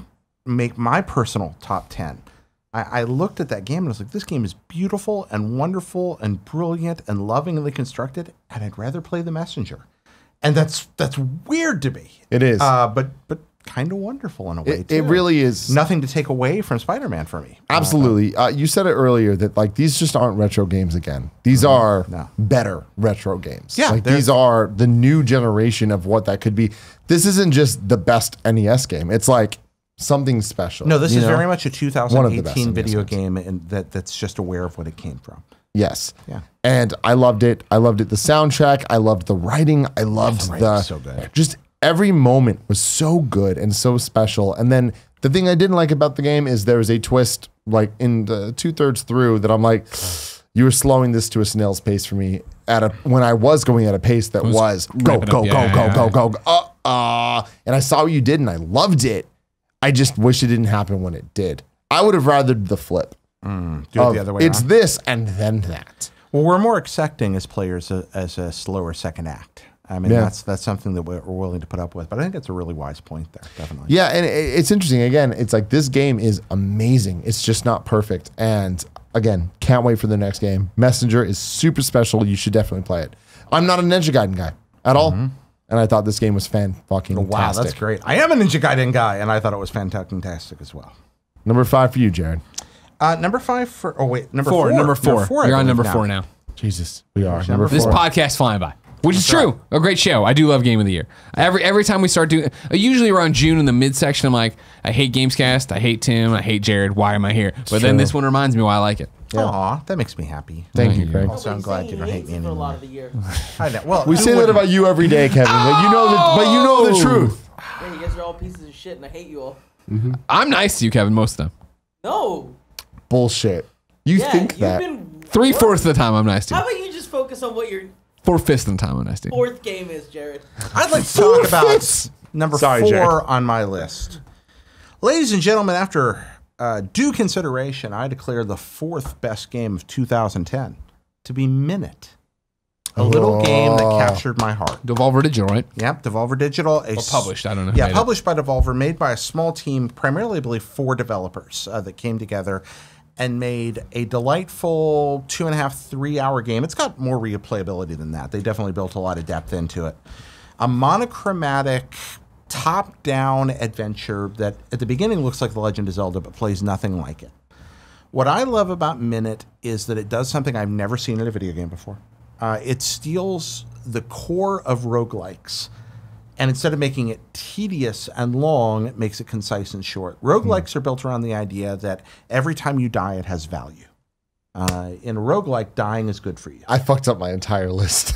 make my personal top 10, I looked at that game and I was like, this game is beautiful and wonderful and brilliant and lovingly constructed, and I'd rather play The Messenger. And that's weird to me. It is. But kind of wonderful in a way, too. It really is. Nothing to take away from Spider-Man for me. Absolutely. You said it earlier that like these just aren't retro games again. These are better retro games. Yeah. Like these are the new generation of what that could be. This isn't just the best NES game. It's like something special. No, this is very much a 2018 video game, and that's just aware of what it came from. Yes. Yeah. And I loved it. I loved it. The soundtrack. I loved the writing. I loved so good. Just every moment was so good and so special. And then the thing I didn't like about the game is there was a twist like in the 2/3 through that I'm like, you were slowing this to a snail's pace for me when I was going at a pace that was go. And I saw what you did and I loved it. I just wish it didn't happen when it did. I would have rathered the flip. Do it the other way It's around. this and then that. Well, we're more accepting as players as a slower second act. I mean, that's something that we're willing to put up with. But I think that's a really wise point there, definitely. Yeah, and it's interesting. Again, it's like this game is amazing. It's just not perfect. And again, can't wait for the next game. Messenger is super special. You should definitely play it. I'm not a Ninja Gaiden guy at all. And I thought this game was fan-fucking-tastic. Wow, that's great. I am a Ninja Gaiden guy, and I thought it was fantastic as well. Number 5 for you, Jared. Number 5 for... Oh, wait. Number 4. Number 4. You're on number 4 now. Jesus, we are. Number 4. This podcast flying by. Which is true. A great show. I do love Game of the Year. Every time we start doing... usually around June in the midsection, I'm like, I hate Gamescast. I hate Tim. I hate Jared. Why am I here? But then this one reminds me why I like it. Aw, that makes me happy. Thank you, Craig. Also, I'm glad you don't hate me for a anymore. lot of the year. I know. Well, We say that about you every day, Kevin, but you know the truth. Yeah, you guys are all pieces of shit, and I hate you all. I'm nice to you, Kevin, most of the time. No. Bullshit. You think that. Been 3/4 of the time I'm nice to How you. about you just focus on what your 4/5 of the time I'm nice to you. 4th game is, Jared? I'd like to talk about 4/5. number Sorry, 4 Jared. on my list. Ladies and gentlemen, after due consideration, I declare the 4th best game of 2010 to be Minute. A little game that captured my heart. Devolver Digital, right? Yep, Devolver Digital. Or published, I don't know. who Yeah, made it. published by Devolver, made by a small team, primarily I believe 4 developers that came together and made a delightful 2.5, 3 hour game. It's got more replayability than that. They definitely built a lot of depth into it. A monochromatic, top-down adventure that at the beginning looks like The Legend of Zelda, but plays nothing like it. What I love about Minute is that it does something I've never seen in a video game before. It steals the core of roguelikes, and instead of making it tedious and long, it makes it concise and short. Roguelikes are built around the idea that every time you die, it has value. In a roguelike, dying is good for you. I fucked up my entire list.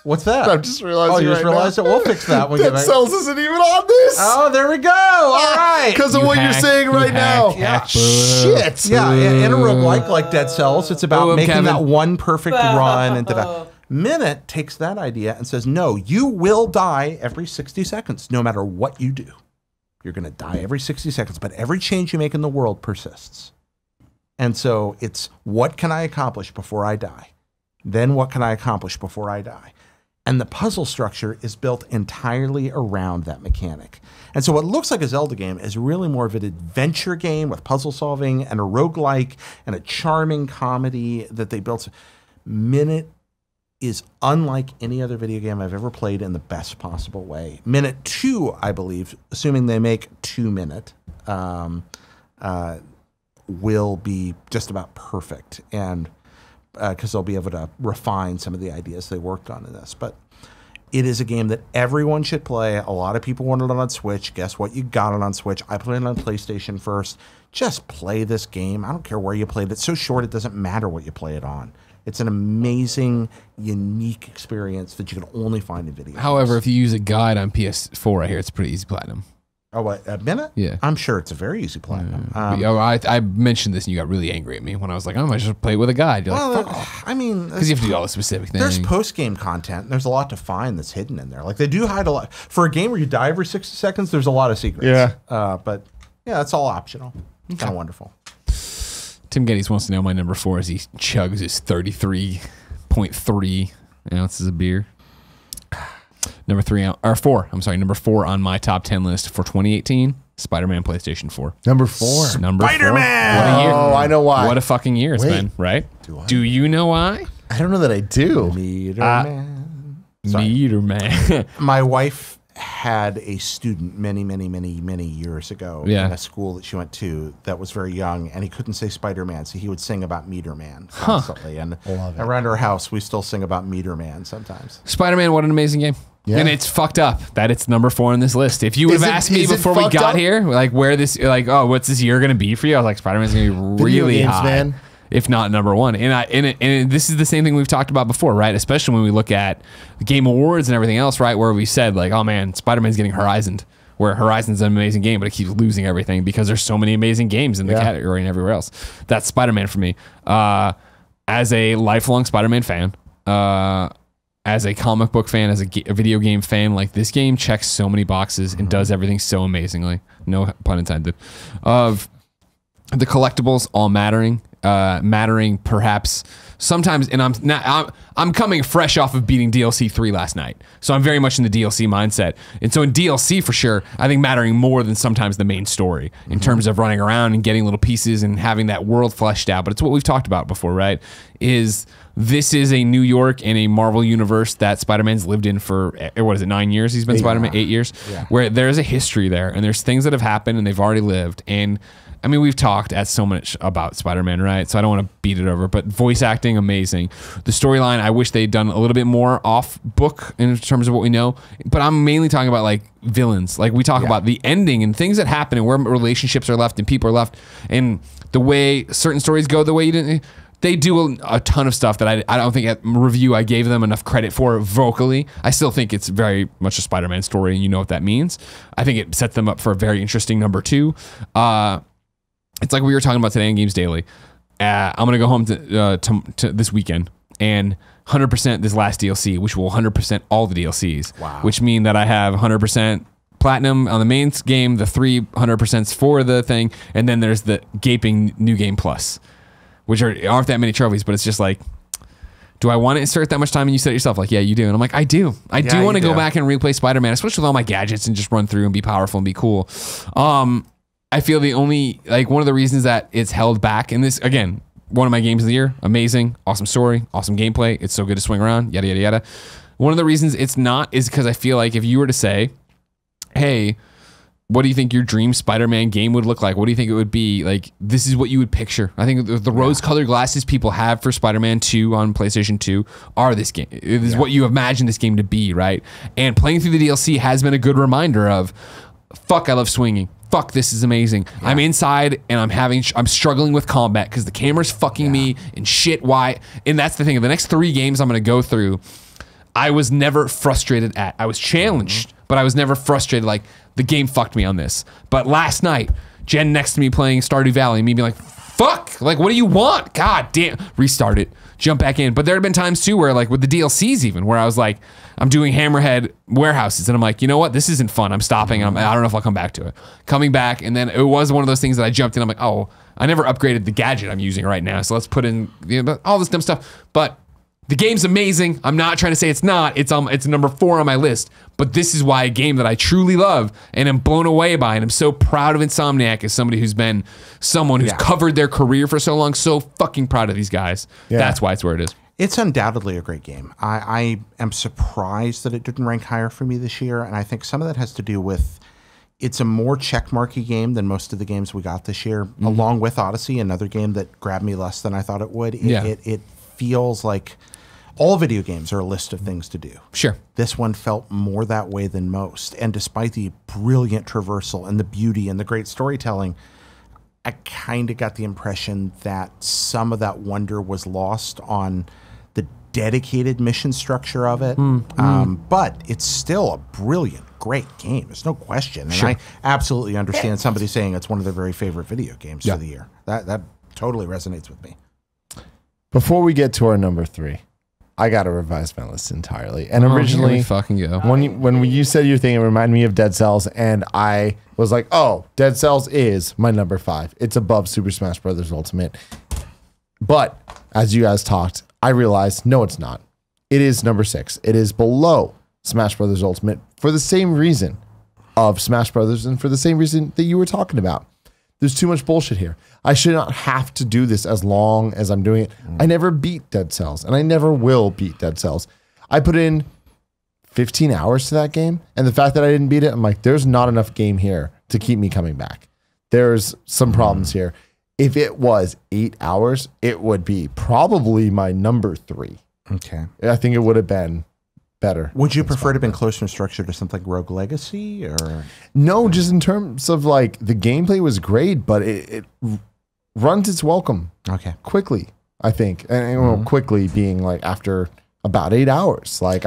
What's that? I'm just realizing. Oh, you just realized it? We'll fix that when Dead Cells isn't even on this. Oh, there we go. All right. Because of You what you're hack, saying you right now. hack, hack, Shit. Yeah, in a roguelike like Dead Cells, it's about making Kevin. that one perfect run. And Minute takes that idea and says, no, you will die every 60 seconds, no matter what you do. You're going to die every 60 seconds, but every change you make in the world persists. And so it's, what can I accomplish before I die? Then what can I accomplish before I die? And the puzzle structure is built entirely around that mechanic. And so what looks like a Zelda game is really more of an adventure game with puzzle solving and a roguelike and a charming comedy that they built. Minute is unlike any other video game I've ever played in the best possible way. Minute 2, I believe, assuming they make 2 Minute, will be just about perfect. And because they'll be able to refine some of the ideas they worked on in this. But it is a game that everyone should play. A lot of people wanted it on Switch. Guess what? You got it on Switch. I played it on PlayStation first. Just play this game. I don't care where you played it. It's so short, it doesn't matter what you play it on. It's an amazing, unique experience that you can only find in video games. However, if you use a guide on PS4, I hear it's pretty easy platinum. Oh, what, a Minute? Yeah. I'm sure it's a very easy platinum. I mentioned this and you got really angry at me when I was like, I might just play it with a guide. You're like, fuck off. I mean, Because you have to do all the specific things. there's post-game content. There's a lot to find that's hidden in there. Like, they do hide a lot. For a game where you die every 60 seconds, there's a lot of secrets. Yeah. But, yeah, it's all optional. Kind of wonderful. Tim Gettys wants to know my number 4 as he chugs his 33.3 ounces of beer. Number 4 on my top 10 list for 2018, Spider-Man PlayStation 4. Number 4. Number Spider-Man! 4. What a year. Oh, I know why. What a fucking year it's Wait. been, right? Do I? Do you know why? I don't know that I do. Meter Man. Meter Man. My wife had a student many years ago in a school that she went to that was very young, and he couldn't say Spider-Man, so he would sing about Meter Man constantly. And around our house, we still sing about Meter Man sometimes. Spider-Man, what an amazing game. Yeah. And it's fucked up that it's number 4 on this list. If you would have asked me before we got here, like where this, like, oh, what's this year going to be for you? I was like, Spider-Man's going to be really Video games, high, man. if not number 1. And this is the same thing we've talked about before, right? Especially when we look at the Game Awards and everything else, right? Where we said like, oh man, Spider-Man's getting Horizoned, where Horizon's an amazing game, but it keeps losing everything because there's so many amazing games in the category and everywhere else. That's Spider-Man for me. As a lifelong Spider-Man fan, as a comic book fan, as a video game fan, like this game checks so many boxes and does everything so amazingly. No pun intended. the collectibles all mattering, perhaps sometimes, and I'm coming fresh off of beating DLC 3 last night, so I'm very much in the DLC mindset. And so in DLC, for sure, I think mattering more than sometimes the main story in terms of running around and getting little pieces and having that world fleshed out. But it's what we've talked about before, right? This is a New York and a Marvel universe that Spider-Man's lived in for, what is it, 9 years? He's been Spider-Man, 8 years, where there's a history there, and there's things that have happened and they've already lived. And I mean, we've talked at so much about Spider-Man, right? So I don't want to beat it over, but voice acting, amazing. The storyline, I wish they'd done a little bit more off book in terms of what we know, but I'm mainly talking about like villains. Like we talk about the ending and things that happen and where relationships are left and people are left and the way certain stories go, the way you didn't. They do a ton of stuff that I don't think at review I gave them enough credit for vocally. I still think it's very much a Spider-Man story, and you know what that means. I think it sets them up for a very interesting number 2. It's like we were talking about today in Games Daily. I'm going to go home to this weekend and 100% this last DLC, which will 100% all the DLCs. Wow. Which mean that I have 100% platinum on the main game, the 300% for the thing, and then there's the gaping New Game Plus, which aren't that many trophies, but it's just like, do I want to insert that much time? And you said it yourself, like, yeah, you do. And I'm like, I do. I do want to go back and replay Spider-Man, especially with all my gadgets and just run through and be powerful and be cool. I feel the only, like, one of the reasons that it's held back, and this, again, one of my games of the year, amazing, awesome story, awesome gameplay, it's so good to swing around, yada, yada, yada. One of the reasons it's not is because I feel like if you were to say, hey, what do you think your dream Spider-Man game would look like? What do you think it would be? Like, this is what you would picture. I think the rose-colored glasses people have for Spider-Man 2 on PlayStation 2 are this game. It is what you imagine this game to be, right? And playing through the DLC has been a good reminder of, fuck, I love swinging. Fuck, this is amazing. Yeah. I'm inside and I'm struggling with combat because the camera's fucking me and shit. Why? And that's the thing. The next 3 games I'm going to go through, I was never frustrated at. I was challenged, but I was never frustrated. Like, the game fucked me on this. But last night, Jen next to me playing Stardew Valley and me being like, fuck, like, what do you want? God damn. Restart it. Jump back in. But there have been times too where, like, with the DLCs even, where I was like, I'm doing Hammerhead warehouses and I'm like, you know what? This isn't fun. I'm stopping. And I don't know if I'll come back to it. Coming back, and then it was one of those things that I jumped in. I'm like, oh, I never upgraded the gadget I'm using right now. So let's put in all this dumb stuff. But the game's amazing. I'm not trying to say it's not. It's number 4 on my list. But this is why a game that I truly love and am blown away by, and I'm so proud of Insomniac as somebody who's been someone who's covered their career for so long. So fucking proud of these guys. Yeah. That's why it's where it is. It's undoubtedly a great game. I am surprised that it didn't rank higher for me this year, and I think some of that has to do with it's a more checkmarky game than most of the games we got this year, along with Odyssey, another game that grabbed me less than I thought it would. It feels like all video games are a list of things to do. Sure. This one felt more that way than most, and despite the brilliant traversal and the beauty and the great storytelling, I kind of got the impression that some of that wonder was lost on the dedicated mission structure of it. But it's still a brilliant, great game. There's no question. And I absolutely understand somebody saying it's one of their very favorite video games for the year. That totally resonates with me. Before we get to our number 3, I got to revise my list entirely. And originally, fucking go. When you said your thing, it reminded me of Dead Cells, and I was like, oh, Dead Cells is my number 5. It's above Super Smash Bros. Ultimate. But as you guys talked, I realized, no, it's not. It is number 6. It is below Smash Bros. Ultimate for the same reason of Smash Bros. And for the same reason that you were talking about. There's too much bullshit here. I should not have to do this as long as I'm doing it. I never beat Dead Cells, and I never will beat Dead Cells. I put in 15 hours to that game, and the fact that I didn't beat it, I'm like, there's not enough game here to keep me coming back. There's some problems here. If it was 8 hours, it would be probably my number 3. Okay. I think it would have been better. Would you prefer to have been closer in structure to something like Rogue Legacy, or no? Just in terms of, like, the gameplay was great, but it runs its welcome. Okay, quickly, I think, and quickly being like after about 8 hours. Like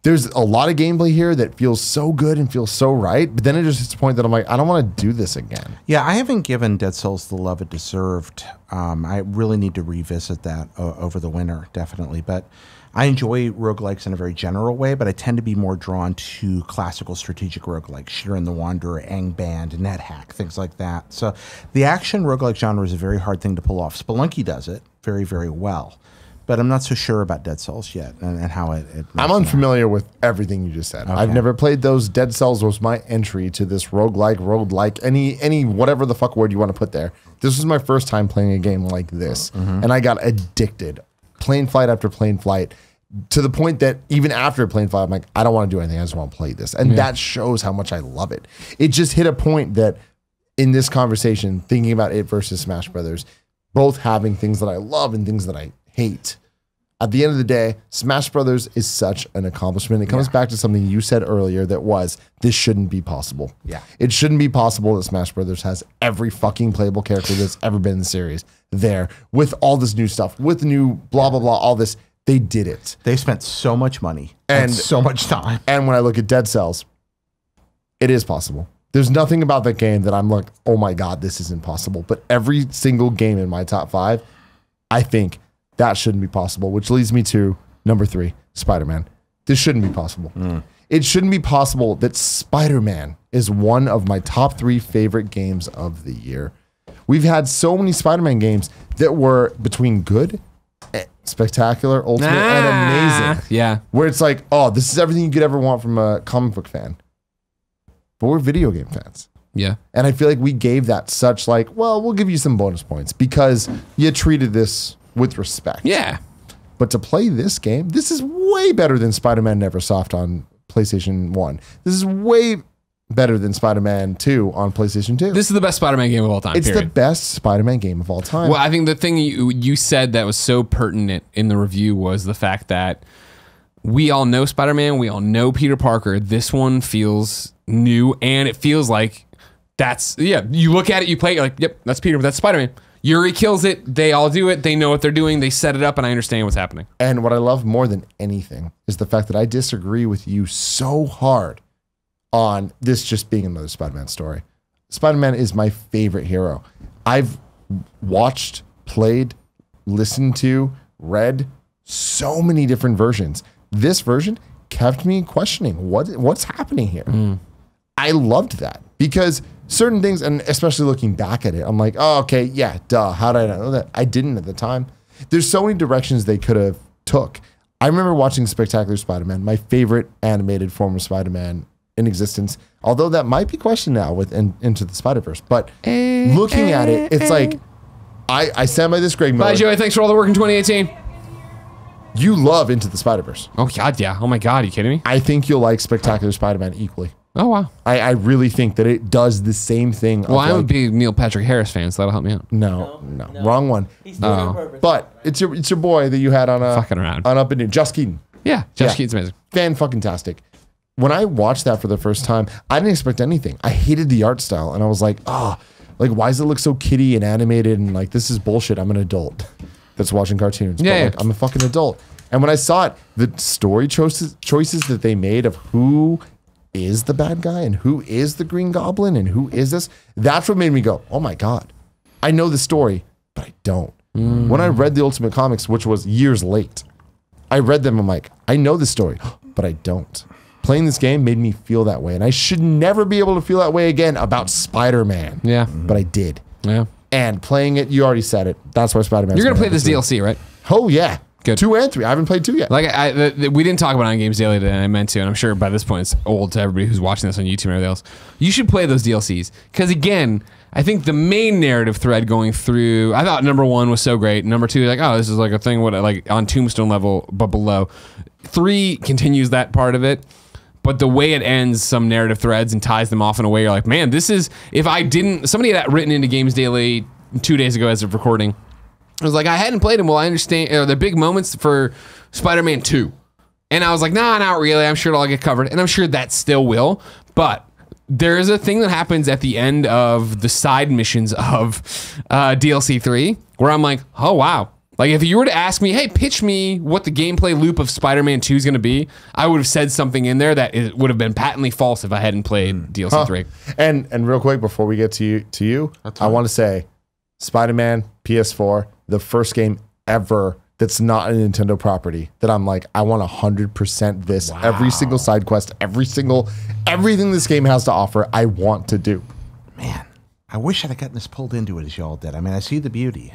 there's a lot of gameplay here that feels so good and feels so right, but then it just hits a point that I'm like, I don't want to do this again. Yeah, I haven't given Dead Cells the love it deserved. I really need to revisit that over the winter, definitely, but. I enjoy roguelikes in a very general way, but I tend to be more drawn to classical strategic roguelikes, Shiren the Wanderer, Angband, NetHack, things like that. So the action roguelike genre is a very hard thing to pull off. Spelunky does it very, very well. But I'm not so sure about Dead Cells yet and how it I'm unfamiliar with everything you just said. Okay. I've never played those. Dead Cells was my entry to this roguelike, any whatever the fuck word you want to put there. This was my first time playing a game like this, and I got addicted. Plane flight after plane flight, to the point that even after plane flight, I'm like, I don't want to do anything. I just want to play this. And that shows how much I love it. It just hit a point that in this conversation, thinking about it versus Smash Brothers, both having things that I love and things that I hate. At the end of the day, Smash Brothers is such an accomplishment. It comes back to something you said earlier that was, this shouldn't be possible. Yeah. It shouldn't be possible that Smash Brothers has every fucking playable character that's ever been in the series there with all this new stuff, with new blah, blah, blah, all this. They did it. They spent so much money and so much time. And when I look at Dead Cells, it is possible. There's nothing about that game that I'm like, oh my God, this isn't possible. But every single game in my top 5, I think that shouldn't be possible, which leads me to number 3, Spider-Man. This shouldn't be possible. It shouldn't be possible that Spider-Man is one of my top 3 favorite games of the year. We've had so many Spider-Man games that were between good, spectacular, ultimate, and amazing. Yeah. Where it's like, oh, this is everything you could ever want from a comic book fan. But we're video game fans. Yeah. And I feel like we gave that such like, well, we'll give you some bonus points because you treated this with respect. Yeah. But to play this game, this is way better than Spider-Man Neversoft on PlayStation 1. This is way better than Spider-Man 2 on PlayStation 2. This is the best Spider-Man game of all time. It's the best Spider-Man game of all time. Well, I think the thing you said that was so pertinent in the review was the fact that we all know Spider-Man. We all know Peter Parker. This one feels new, and it feels like you look at it, you play it, you're like, yep, that's Peter, that's Spider-Man. Yuri kills it. They all do it. They know what they're doing. They set it up, and I understand what's happening. And what I love more than anything is the fact that I disagree with you so hard on this just being another Spider-Man story. Spider-Man is my favorite hero. I've watched, played, listened to, read so many different versions. This version kept me questioning what's happening here. I loved that because certain things, and especially looking back at it, I'm like, oh, okay, yeah, duh. How did I know that? I didn't at the time. There's so many directions they could have took. I remember watching Spectacular Spider-Man, my favorite animated form of Spider-Man in existence, although that might be questioned now with Into the Spider-Verse. But looking at it, it's like, I stand by this, Greg Miller. Bye, Joey. Thanks for all the work in 2018. You love Into the Spider-Verse. Oh, God, yeah. Oh, my God. Are you kidding me? I think you'll like Spectacular Spider-Man equally. Oh, wow. I really think that it does the same thing. Well, I'm a big Neil Patrick Harris fan, so that'll help me out. No. Wrong one. He's doing it on purpose. But it's your boy that you had on fucking around on Up and In, Josh Keaton. Yeah, Josh Keaton's amazing. Fan-fucking-tastic. When I watched that for the first time, I didn't expect anything. I hated the art style, and I was like, like, why does it look so kiddie and animated? And like, this is bullshit. I'm an adult that's watching cartoons. Yeah, but like, I'm a fucking adult. And when I saw it, the story choices that they made of who is the bad guy and who is the Green Goblin and who is this, that's what made me go, oh my God, I know the story, but I don't. When I read the Ultimate Comics, which was years late, I read them, I'm like, I know the story, but I don't. Playing this game made me feel that way, and I should never be able to feel that way again about Spider-Man. Yeah. But I did. Yeah. And playing it, you already said it. That's why Spider-Man. You're going to play this DLC, right? Oh, yeah. Good. 2 and 3. I haven't played 2 yet. Like we didn't talk about it on Games Daily today, and I meant to, and I'm sure by this point it's old to everybody who's watching this on YouTube and everything else. You should play those DLCs because, again, I think the main narrative thread going through, I thought number 1 was so great. Number 2, like, oh, this is like a thing like on Tombstone level, but below. 3 continues that part of it. But the way it ends some narrative threads and ties them off in a way, you're like, man, this is, if I didn't, somebody had that written into Games Daily 2 days ago as of recording. I was like, I hadn't played him. Well, I understand the big moments for Spider-Man 2. And I was like, nah, not really. I'm sure it'll all get covered. And I'm sure that still will. But there is a thing that happens at the end of the side missions of DLC 3 where I'm like, oh, wow. Like, if you were to ask me, hey, pitch me what the gameplay loop of Spider-Man 2 is going to be, I would have said something in there that it would have been patently false if I hadn't played DLC 3. And real quick, before we get to you, I want to say Spider-Man PS4, the first game ever that's not a Nintendo property that I'm like, I want 100% this. Wow. Every single side quest, everything this game has to offer, I want to do. Man, I wish I'd have gotten this pulled into it as y'all did. I mean, I see the beauty.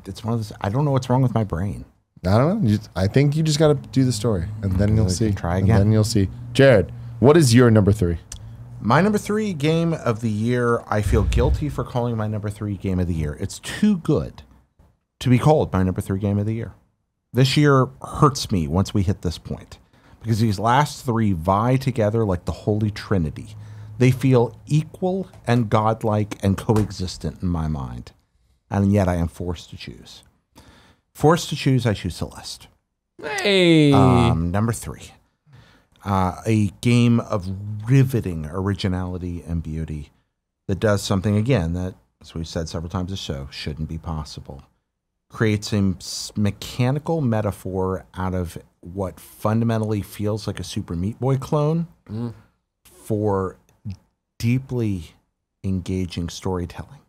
It's one of those, I don't know what's wrong with my brain. I don't know. I think you just got to do the story, and then you'll see. Try again. And then you'll see. Jared, what is your number 3? My number 3 game of the year, I feel guilty for calling my number 3 game of the year. It's too good to be called my number 3 game of the year. This year hurts me once we hit this point, because these last 3 vie together like the Holy Trinity. They feel equal and godlike and coexistent in my mind, and yet I am forced to choose. Forced to choose, I choose Celeste. Hey! Number 3. A game of riveting originality and beauty that does something, again, that, as we've said several times this show, shouldn't be possible. Creates a mechanical metaphor out of what fundamentally feels like a Super Meat Boy clone for deeply engaging storytelling.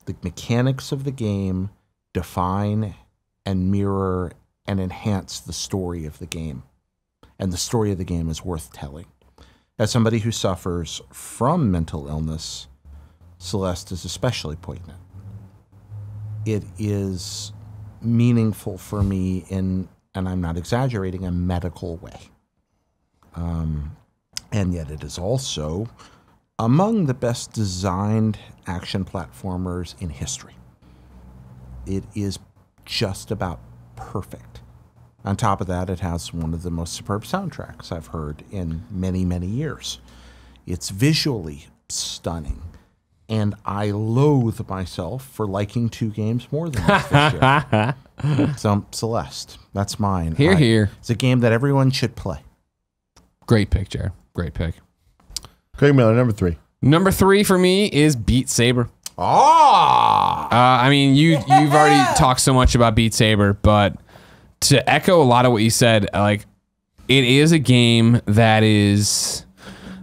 The mechanics of the game define and mirror and enhance the story of the game. And the story of the game is worth telling. As somebody who suffers from mental illness, Celeste is especially poignant. It is meaningful for me in, and I'm not exaggerating, a medical way. And yet it is also among the best designed action platformers in history. It is just about perfect. On top of that, it has one of the most superb soundtracks I've heard in many, many years. It's visually stunning. And I loathe myself for liking 2 games more than this year. So, Celeste, that's mine. Here. It's a game that everyone should play. Great pick, Jared. Great pick. Craig Miller, number 3. Number 3 for me is Beat Saber. Ah! I mean, you've already talked so much about Beat Saber, but to echo a lot of what you said, like, it is a game that is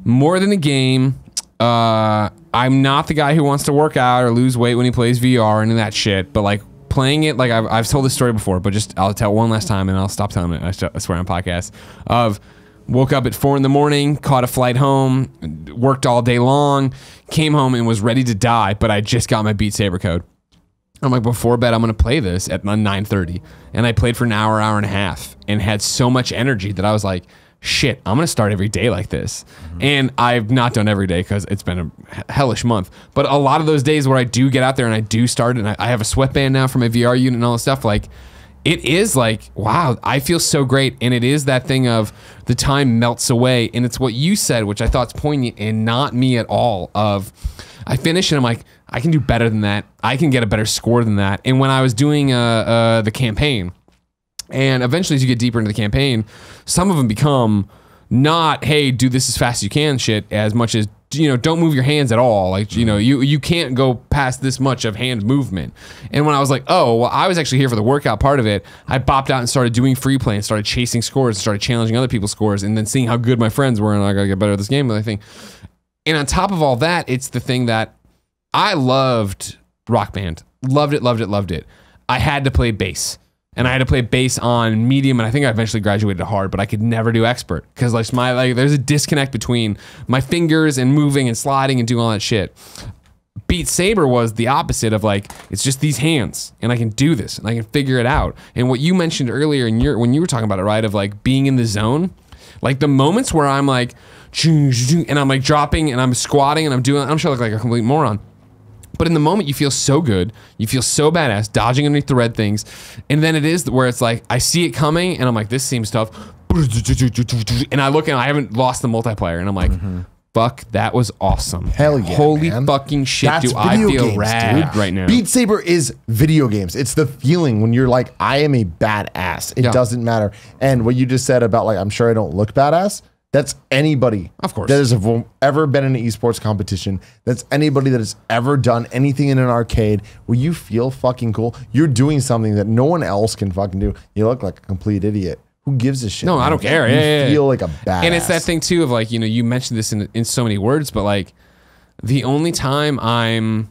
more than a game. I'm not the guy who wants to work out or lose weight when he plays VR and that shit, but like playing it, like I've told this story before, but I'll tell it one last time and I'll stop telling it. I swear on podcast. Woke up at 4 a.m, caught a flight home, worked all day long, came home and was ready to die, but I just got my Beat Saber code. I'm like, before bed, I'm going to play this at 9:30. And I played for an hour and a half and had so much energy that I was like, shit, I'm going to start every day like this. Mm-hmm. And I've not done every day because it's been a hellish month. But a lot of those days where I do get out there and I do start, and I have a sweatband now for my VR unit and all this stuff, like, it is like, wow, I feel so great. And it is that thing of the time melts away. And it's what you said, which I thought's poignant and not me at all, of I finish and I'm like, I can do better than that. I can get a better score than that. And when I was doing the campaign, and eventually as you get deeper into the campaign, some of them become not, hey, do this as fast as you can shit, as much as, you know, don't move your hands at all. Like, you know, you can't go past this much of hand movement. And when I was like, oh, well, I was actually here for the workout part of it, I bopped out and started doing free play and started chasing scores and started challenging other people's scores and then seeing how good my friends were, and I gotta get better at this game. And I think, and on top of all that, it's the thing that I loved Rock Band. Loved it. I had to play bass. And I had to play bass on medium, and I think I eventually graduated to hard, but I could never do expert because like there's a disconnect between my fingers and moving and sliding and doing all that shit. Beat Saber was the opposite of like, it's just these hands and I can do this and I can figure it out. And what you mentioned earlier when you were talking about it, right, of like being in the zone, like the moments where I'm like, and I'm like dropping and I'm squatting and I'm sure I look like a complete moron. But in the moment, you feel so good. You feel so badass, dodging underneath the red things. And then it is where it's like, I see it coming, and I'm like, this seems tough. And I look, and I haven't lost the multiplayer. And I'm like, fuck, that was awesome. Hell yeah, Holy man. fucking shit, That's do I video feel games, rad dude. right now. Beat Saber is video games. It's the feeling when you're like, I am a badass. It doesn't matter. And what you just said about like, I'm sure I don't look badass, that's anybody, of course, that has ever been in an esports competition. That's anybody that has ever done anything in an arcade where you feel fucking cool. You're doing something that no one else can fucking do. You look like a complete idiot. Who gives a shit? No, man? I don't care. You feel like a badass. And it's that thing too of like, you know, you mentioned this in so many words, but like the only time I'm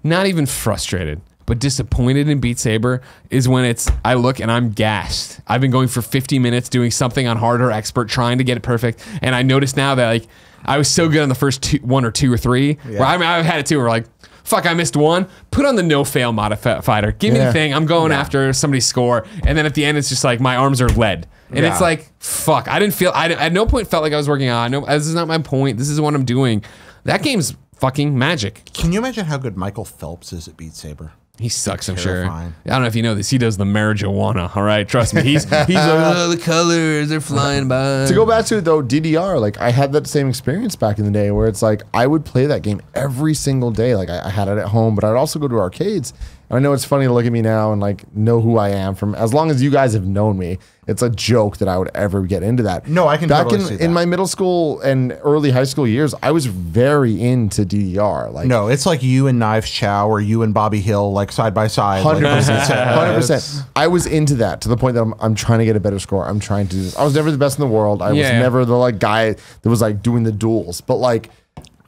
not even frustrated, but disappointed in Beat Saber is when I look and I'm gassed. I've been going for 50 minutes doing something on hard or expert, trying to get it perfect. And I notice now that like I was so good on the first one or two or three. Yeah. Where I've had it too where like, fuck, I missed one. Put on the no fail modifier. Give me the thing. I'm going after somebody's score. And then at the end, it's just like my arms are lead. And it's like, fuck. I at no point felt like I was working on. No, this is not my point. This is what I'm doing. That game's fucking magic. Can you imagine how good Michael Phelps is at Beat Saber? He sucks, I'm sure. I don't know if you know this. He does the marijuana, all right? Trust me. He's like, oh, the colors, they're flying by. To go back to it, though, DDR, like, I had that same experience back in the day where it's like, I would play that game every single day. Like, I had it at home, but I'd also go to arcades. And I know it's funny to look at me now and, like, know who I am from. As long as you guys have known me, it's a joke that I would ever get into that. No, I can totally see that. In my middle school and early high school years, I was very into DDR. Like, no, it's like you and Knives Chow or you and Bobby Hill, like side by side. 100%. 100%. I was into that to the point that I'm trying to get a better score. I'm trying to do this. I was never the best in the world. I was never the like guy that was like doing the duels. But like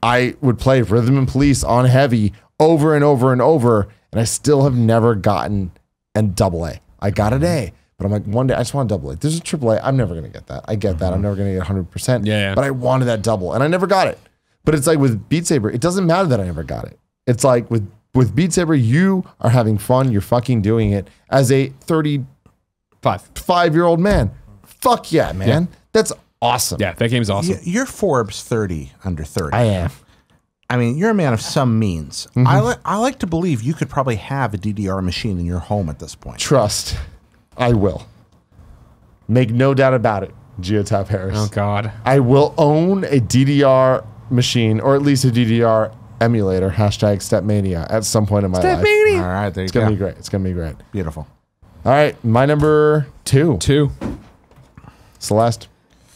I would play Rhythm and Police on heavy over and over and over, and I still have never gotten a double A. I got an A. But I'm like, one day I just want a double A. There's a triple A. I'm never going to get that. I get that. I'm never going to get 100%. Yeah. But I wanted that double, and I never got it. But it's like with Beat Saber, it doesn't matter that I never got it. It's like with Beat Saber, you are having fun. You're fucking doing it as a 35-year-old man. Fuck yeah, man. Yeah. That's awesome. Yeah, that game's awesome. You're Forbes 30 under 30. I am. I mean, you're a man of some means. I like to believe you could probably have a DDR machine in your home at this point. Trust. I will. Make no doubt about it, Geotap Harris. Oh, God. I will own a DDR machine, or at least a DDR emulator, hashtag Stepmania, at some point in my life. All right, there you go. It's going to be great. It's going to be great. Beautiful. All right, my number 2. Celeste.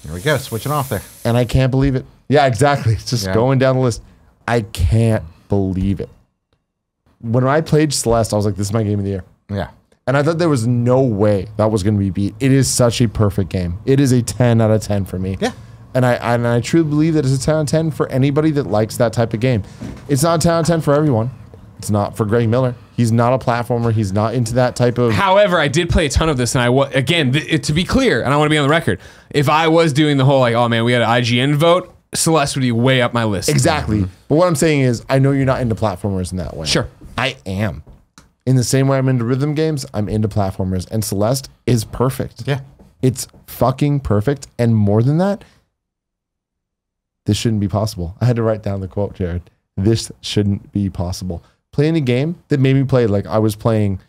Here we go, switching off there. And I can't believe it. Yeah, exactly. It's just going down the list. I can't believe it. When I played Celeste, I was like, this is my game of the year. Yeah. And I thought there was no way that was going to be beat. It is such a perfect game. It is a 10 out of 10 for me. Yeah. And I truly believe that it's a 10 out of 10 for anybody that likes that type of game. It's not a 10 out of 10 for everyone. It's not for Greg Miller. He's not a platformer. He's not into that type of... However, I did play a ton of this, and again, to be clear, and I want to be on the record, if I was doing the whole, like, oh man, we had an IGN vote, Celeste would be way up my list. Exactly. But what I'm saying is, I know you're not into platformers in that way. Sure. I am. In the same way I'm into rhythm games, I'm into platformers. And Celeste is perfect. Yeah. It's fucking perfect. And more than that, this shouldn't be possible. I had to write down the quote, Jared. This shouldn't be possible. Playing a game that made me play like I was playing...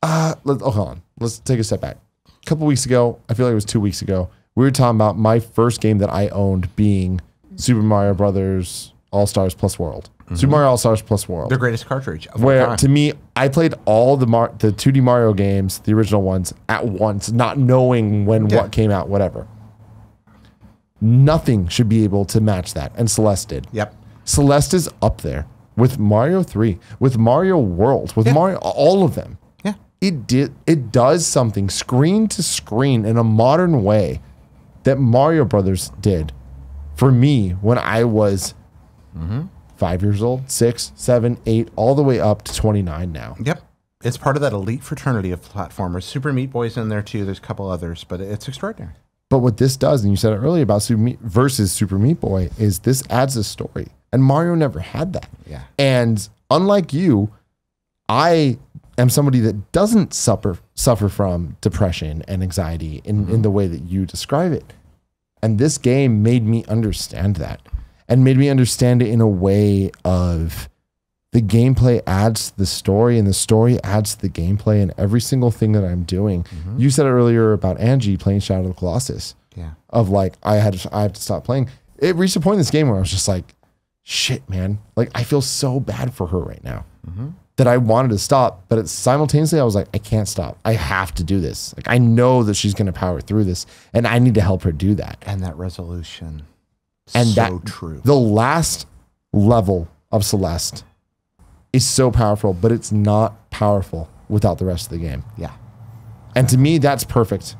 hold on. Let's take a step back. A couple weeks ago, I feel like it was 2 weeks ago, we were talking about my first game that I owned being Super Mario Brothers All-Stars Plus World. Super Mario All-Stars Plus World. The greatest cartridge of where, all time. To me, I played all the 2D Mario games, the original ones, at once, not knowing when what came out, whatever. Nothing should be able to match that, and Celeste did. Yep. Celeste is up there with Mario 3, with Mario World, with Mario, all of them. Yeah. It does something screen to screen in a modern way that Mario Brothers did for me when I was 5 years old, 6, 7, 8, all the way up to 29 now. Yep. It's part of that elite fraternity of platformers. Super Meat Boy's in there too. There's a couple others, but it's extraordinary. But what this does, and you said it earlier about Super Meat Boy, is this adds a story. And Mario never had that. Yeah. And unlike you, I am somebody that doesn't suffer from depression and anxiety in the way that you describe it. And this game made me understand that. And made me understand it in a way of the gameplay adds to the story, and the story adds to the gameplay, and every single thing that I'm doing. You said it earlier about Angie playing Shadow of the Colossus. Yeah. Of like, I have to stop playing. It reached a point in this game where I was just like, shit, man. Like, I feel so bad for her right now that I wanted to stop. But simultaneously, I was like, I can't stop. I have to do this. Like, I know that she's going to power through this, and I need to help her do that. And that resolution. And so true. The last level of Celeste is so powerful, but it's not powerful without the rest of the game. Yeah. And to me, that's perfect.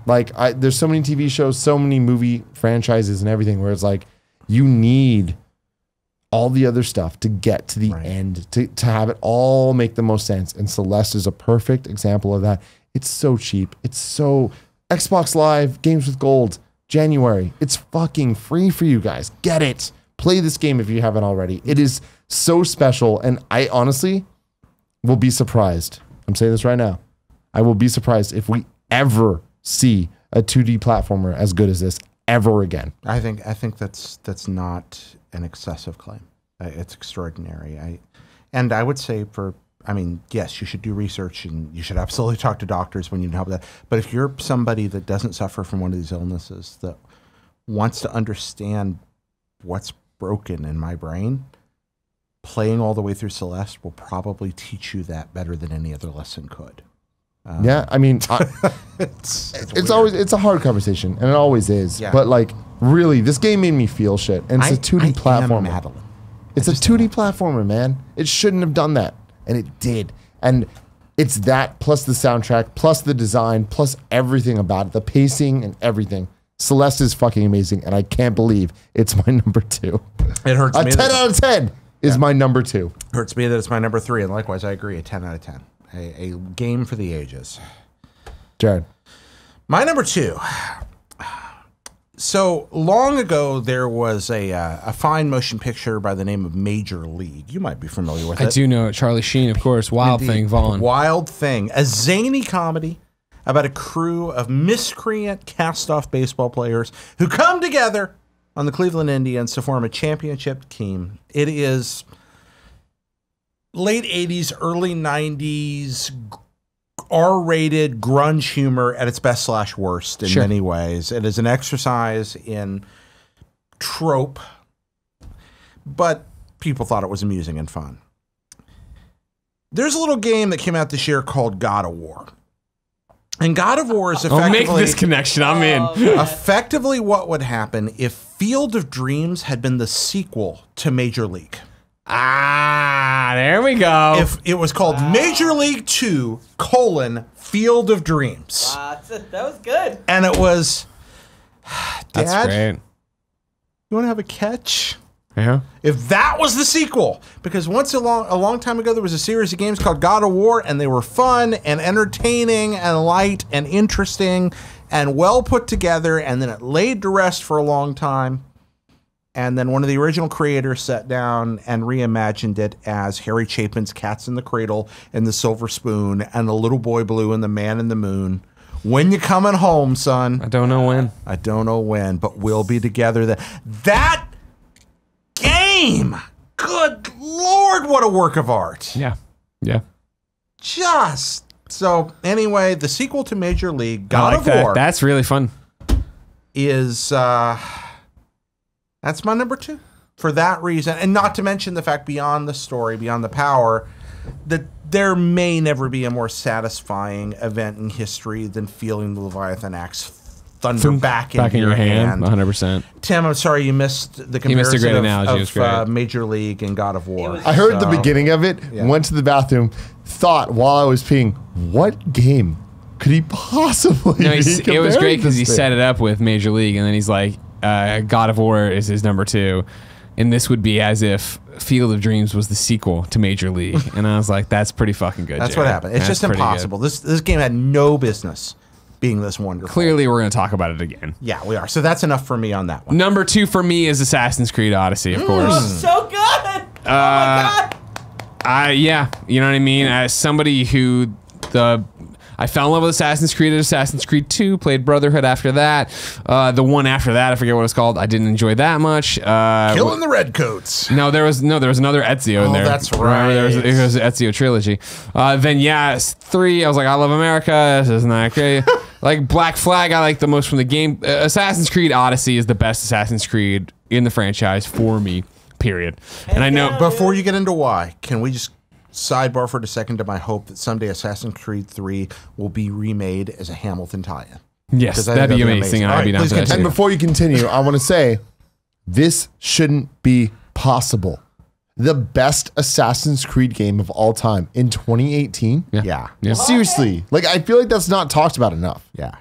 Like, there's so many TV shows, so many movie franchises and everything where it's like, you need all the other stuff to get to the end, to have it all make the most sense. And Celeste is a perfect example of that. It's so cheap. It's so Xbox Live, Games with Gold, January. It's fucking free for you guys. Get it. Play this game if you haven't already. It is so special. And I honestly will be surprised. I'm saying this right now. I will be surprised if we ever see a 2D platformer as good as this ever again. I think that's not an excessive claim. It's extraordinary. I would say yes, you should do research and you should absolutely talk to doctors when you need help with that. But if you're somebody that doesn't suffer from one of these illnesses, that wants to understand what's broken in my brain, playing all the way through Celeste will probably teach you that better than any other lesson could. Yeah, I mean, it's always, it's a hard conversation, and it always is. Yeah. But like, really, this game made me feel shit, and it's a 2D platformer. It's a 2D platformer, man. It shouldn't have done that, and it did. And it's that plus the soundtrack, plus the design, plus everything about it, the pacing and everything. Celeste is fucking amazing, and I can't believe it's my number 2. It hurts me. A 10 out of 10 is my number 2. Hurts me that it's my number 3, and likewise, I agree. A 10 out of 10. A game for the ages. Jared. My number 2. So long ago, there was a fine motion picture by the name of Major League. You might be familiar with it. I do know it. Charlie Sheen, of course. Wild Thing, Vaughn. Wild Thing. A zany comedy about a crew of miscreant cast-off baseball players who come together on the Cleveland Indians to form a championship team. It is late 80s, early 90s, R-rated grunge humor at its best / worst in many ways. It is an exercise in trope, but people thought it was amusing and fun. There's a little game that came out this year called God of War. And God of War is effectively... I'll make this connection. I'm in. Effectively what would happen if Field of Dreams had been the sequel to Major League. There we go. If it was called Major League 2, Field of Dreams. That was good. And it was, Dad, that's great. You want to have a catch? Yeah. If that was the sequel, because once a long time ago, there was a series of games called God of War, and they were fun and entertaining and light and interesting and well put together, and then it laid to rest for a long time. And then one of the original creators sat down and reimagined it as Harry Chapin's Cats in the Cradle and the Silver Spoon and the Little Boy Blue and the Man in the Moon. When you coming home, son? I don't know when. I don't know when, but we'll be together then. That game! Good Lord, what a work of art. Yeah. Yeah. Just. So, anyway, the sequel to Major League, God of War. That's really fun. Is... That's my number 2 for that reason. And not to mention the fact beyond the story, beyond the power, that there may never be a more satisfying event in history than feeling the Leviathan axe thunder back in your hand. 100%. Tim, I'm sorry you missed the comparison missed a great analogy. It was great. Major League and God of War. I heard the beginning of it, went to the bathroom, thought while I was peeing, what game could he possibly be? It was great because he set it up with Major League, and then he's like, God of War is his number 2, and this would be as if Field of Dreams was the sequel to Major League. And I was like, that's pretty fucking good. That's Jared. what happened. It's just impossible. This game had no business being this wonderful. Clearly, we're going to talk about it again. Yeah, we are. So that's enough for me on that one. Number 2 for me is Assassin's Creed Odyssey, of course. So good. Oh my God. Yeah, you know what I mean? As somebody who I fell in love with Assassin's Creed at Assassin's Creed 2, played Brotherhood after that. The one after that, I forget what it's called. I didn't enjoy that much. Killing the Redcoats. No, there was another Ezio in there. Oh, that's right. It was an Ezio trilogy. Then 3, I was like, I love America. This isn't that great. Like Black Flag, I like the most from the game. Assassin's Creed Odyssey is the best Assassin's Creed in the franchise for me, period. And I know... Before you get into why, can we just... sidebar for a second to my hope that someday Assassin's Creed 3 will be remade as a Hamilton tie-in. Yes, that'd be amazing. I'd be down for that too. And before you continue, I want to say, this shouldn't be possible. The best Assassin's Creed game of all time in 2018? Yeah. Seriously. Like, I feel like that's not talked about enough. Yeah.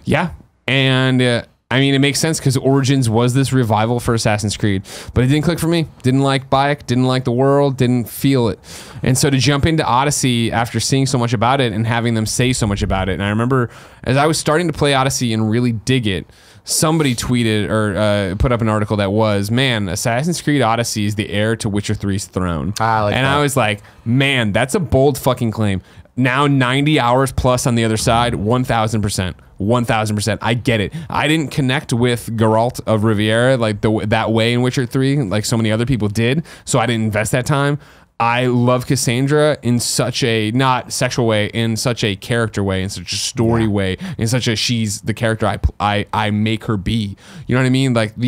Yeah. And I mean, it makes sense because Origins was this revival for Assassin's Creed, but it didn't click for me. Didn't like Bayek, didn't like the world, didn't feel it. And so to jump into Odyssey after seeing so much about it and having them say so much about it, and I remember as I was starting to play Odyssey and really dig it, somebody tweeted or put up an article that was, man, Assassin's Creed Odyssey is the heir to Witcher 3's throne. I was like, man, that's a bold fucking claim. Now 90 hours plus on the other side, 1,000%. 1,000%. I get it. I didn't connect with Geralt of Riviera like that way in Witcher 3 like so many other people did, so I didn't invest that time. I love Cassandra in such a, not sexual way, in such a character way, in such a story way, in such a she's the character I make her be. You know what I mean? Like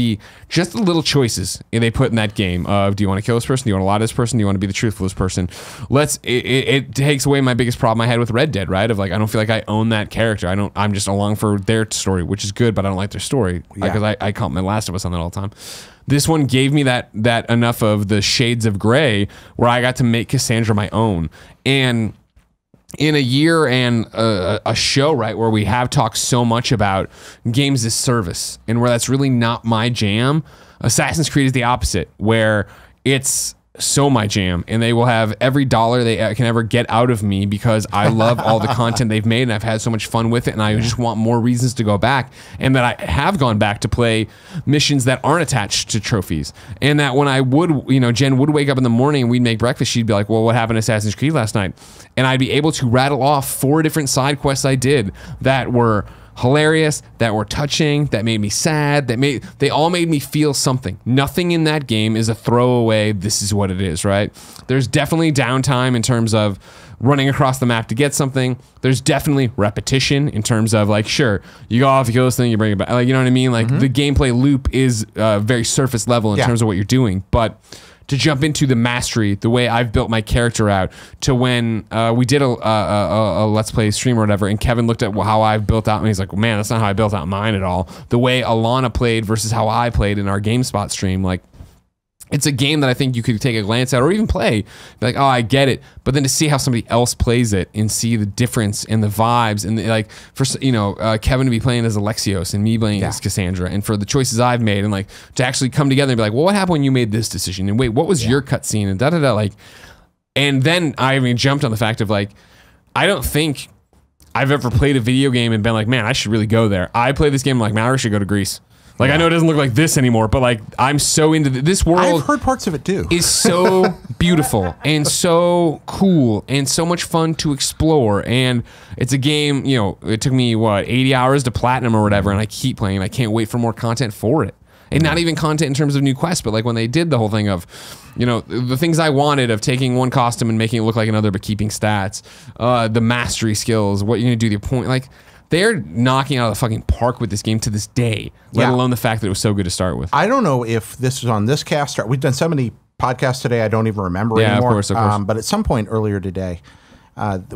just the little choices they put in that game of, do you want to kill this person? Do you want to lie to this person? Do you want to be the truthfulest person? It takes away my biggest problem I had with Red Dead, right? Of like, I don't feel like I own that character. I'm just along for their story, which is good, but I don't like their story. Because I count my Last of Us on that all the time. This one gave me that enough of the shades of gray where I got to make Cassandra my own. And in a year and a show, right, where we have talked so much about games as service and where that's really not my jam, Assassin's Creed is the opposite, where it's so my jam, and they will have every dollar they can ever get out of me because I love all the content they've made and I've had so much fun with it, and I just want more reasons to go back, and that I have gone back to play missions that aren't attached to trophies, and that when I would, Jen would wake up in the morning and we'd make breakfast, she'd be like, well, what happened in Assassin's Creed last night? And I'd be able to rattle off 4 different side quests I did that were hilarious, that were touching, that made me sad, they all made me feel something. Nothing in that game is a throwaway, this is what it is, right? There's definitely downtime in terms of running across the map to get something. There's definitely repetition in terms of like, sure, you go off, you kill this thing, you bring it back. Like, you know what I mean? Like the gameplay loop is very surface level in terms of what you're doing. But to jump into the mastery, the way I've built my character out, to when we did a Let's Play stream or whatever, and Kevin looked at how I've built out, and he's like, well, man, that's not how I built out mine at all. The way Alana played versus how I played in our GameSpot stream, like, it's a game that I think you could take a glance at or even play, be like, oh, I get it. But then to see how somebody else plays it and see the difference in the vibes and Kevin to be playing as Alexios and me playing as Cassandra, and for the choices I've made, and like to actually come together and be like, well, what happened when you made this decision? And wait, what was your cutscene? And da-da-da, like, and then I jumped on the fact of like, I don't think I've ever played a video game and been like, man, I should really go there. I play this game, I'm like, man, I should go to Greece. Like, I know it doesn't look like this anymore, but like, I'm so into this world. I've heard parts of it too. Is so beautiful and so cool and so much fun to explore. And it's a game, it took me 80 hours to platinum or whatever, and I keep playing, and I can't wait for more content for it. And not even content in terms of new quests, but like when they did the whole thing of, the things I wanted of taking one costume and making it look like another, but keeping stats, the mastery skills, what you're gonna do, the point, like, they're knocking out of the fucking park with this game to this day, let alone the fact that it was so good to start with. I don't know if this was on this cast. We've done so many podcasts today, I don't even remember anymore. Of course. But at some point earlier today,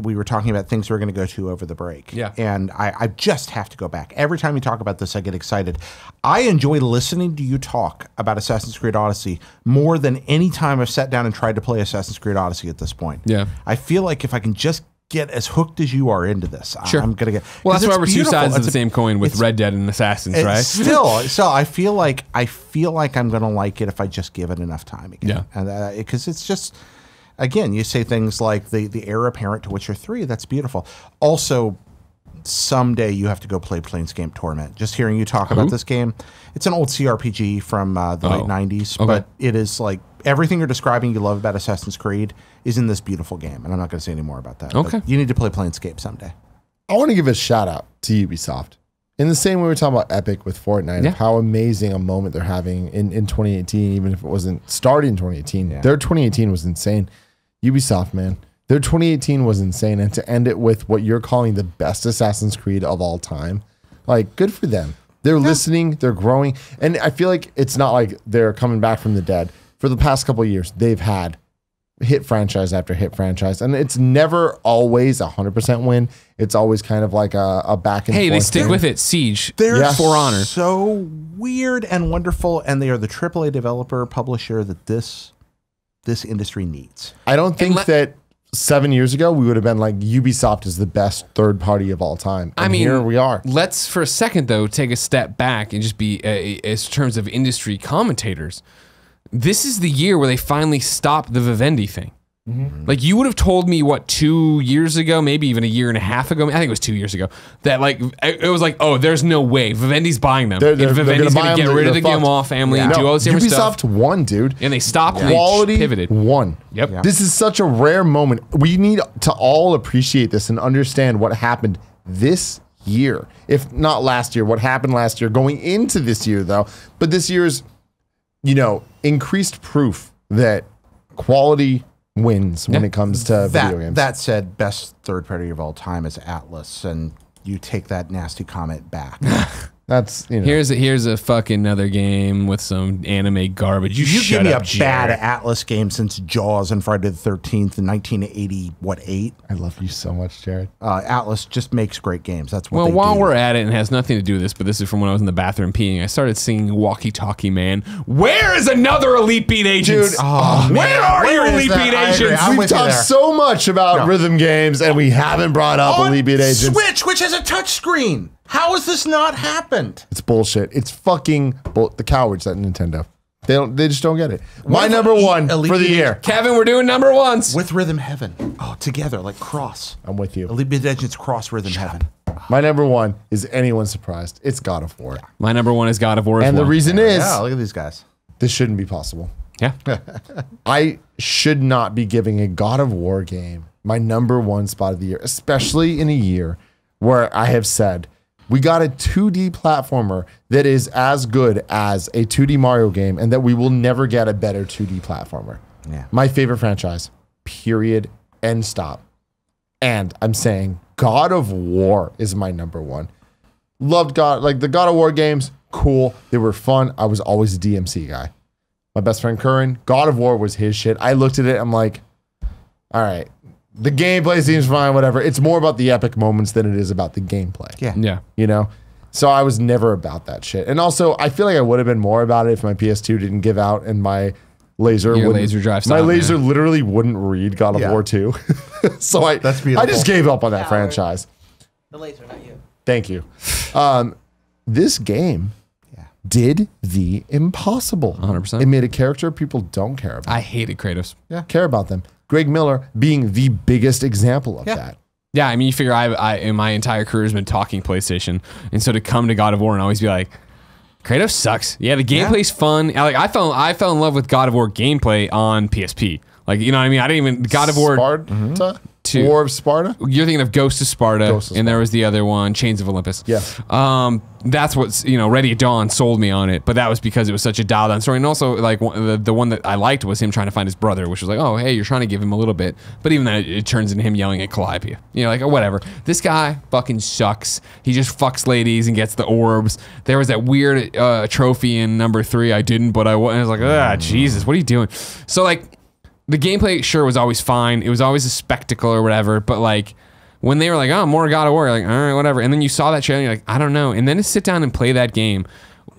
we were talking about things we were going to go to over the break. Yeah. And I just have to go back. Every time you talk about this, I get excited. I enjoy listening to you talk about Assassin's Creed Odyssey more than any time I've sat down and tried to play Assassin's Creed Odyssey at this point. Yeah. I feel like if I can just get as hooked as you are into this, sure. I'm gonna get. Well, that's why we're two sides of the same coin with Red Dead and Assassins, right? Still, so I feel like I'm gonna like it if I just give it enough time again. Yeah, and because it's just, again, you say things like the heir apparent to Witcher 3. That's beautiful. Also, someday you have to go play Planescape Torment. Just hearing you talk about this game, it's an old CRPG from the late 90s, but it is like everything you're describing you love about Assassin's Creed is in this beautiful game, and I'm not going to say any more about that. Okay. But you need to play Planescape someday. I want to give a shout out to Ubisoft. In the same way we were talking about Epic with Fortnite, of how amazing a moment they're having in 2018, even if it wasn't started in 2018. Yeah. Their 2018 was insane. Ubisoft, man. Their 2018 was insane, and to end it with what you're calling the best Assassin's Creed of all time, like, good for them. They're listening, they're growing, and I feel like it's not like they're coming back from the dead. For the past couple of years, they've had hit franchise after hit franchise, and it's never always 100% win. It's always kind of like a back and forth. Hey, they stick with it. Siege. They're For Honor. So weird and wonderful, and they are the AAA developer publisher that this industry needs. I don't think that 7 years ago, we would have been like, Ubisoft is the best third party of all time. And here we are. Let's for a second though take a step back and just be in terms of industry commentators. This is the year where they finally stopped the Vivendi thing. Like you would have told me 2 years ago, maybe even a year and a half ago. I think it was 2 years ago. That like it was like, oh, there's no way Vivendi's buying them. Vivendi's going to get rid of the Guillemot family and do all this different stuff. Ubisoft won, dude, and they stopped. Quality and they pivoted. Won. Yep. This is such a rare moment. We need to all appreciate this and understand what happened this year, if not last year. What happened last year, going into this year though. But this year's, increased proof that quality wins when it comes to video games. That said, best third party of all time is Atlas, and you take that nasty comment back. That's here's a fucking another game with some anime garbage. You give me a Jared. bad Atlas game since Jaws and Friday the 13th in 1980. I love you so much, Jared. Atlas just makes great games. That's what. Well, they while do. we're at it, and it has nothing to do with this, but this is from when I was in the bathroom peeing. I started singing "Walkie Talkie Man." Where is another Elite Beat Agents? Dude, where are your Elite Beat Agents? We've talked so much about rhythm games, and we haven't brought up Elite Beat Agents. Switch, which has a touch screen. How has this not happened? It's bullshit. It's fucking the cowards at Nintendo. They just don't get it. My number one for the year. Kevin, we're doing number ones. With Rhythm Heaven. Oh, together, like cross. I'm with you. Elite Beat Agents cross Rhythm Heaven. My number one is anyone surprised? It's God of War. My number one is God of War. And the reason is, look at these guys. This shouldn't be possible. Yeah. I should not be giving a God of War game my number one spot of the year, especially in a year where I have said, we got a 2D platformer that is as good as a 2D Mario game, and that we will never get a better 2D platformer. Yeah. My favorite franchise, period, end stop. And I'm saying God of War is my number one. Loved the God of War games, cool. They were fun. I was always a DMC guy. My best friend Curran, God of War was his shit. I looked at it, I'm like, all right. The gameplay seems fine, whatever. It's more about the epic moments than it is about the gameplay. Yeah. So I was never about that shit. And also, I feel like I would have been more about it if my PS2 didn't give out and my laser literally wouldn't read God of War 2. So I just gave up on that franchise. The laser, not you. Thank you. This game did the impossible. 100%. It made a character people don't care about. I hated Kratos. Care about them. Greg Miller being the biggest example of that. Yeah, I mean, you figure I in my entire career has been talking PlayStation, and so to come to God of War and always be like, Kratos sucks. Yeah, the gameplay's fun. I fell in love with God of War gameplay on PSP. Like, you know what I mean? I didn't even God of War Sparta? War of Sparta? You're thinking of Ghost of Sparta, and there was the other one, Chains of Olympus. Yeah. That's what's, Ready at Dawn sold me on it, but that was because it was such a dialed down story. And also, like, the one that I liked was him trying to find his brother, which was like, oh, hey, you're trying to give him a little bit. But even then, it turns into him yelling at Calliope. Like, oh, whatever. This guy fucking sucks. He just fucks ladies and gets the orbs. There was that weird trophy in number 3. I didn't, but I was like, Jesus, what are you doing? So, like, the gameplay sure was always fine. It was always a spectacle or whatever. But like when they were like, oh, more God of War, you're like, all right, whatever. And then you saw that trailer, and you're like, I don't know. And then to sit down and play that game,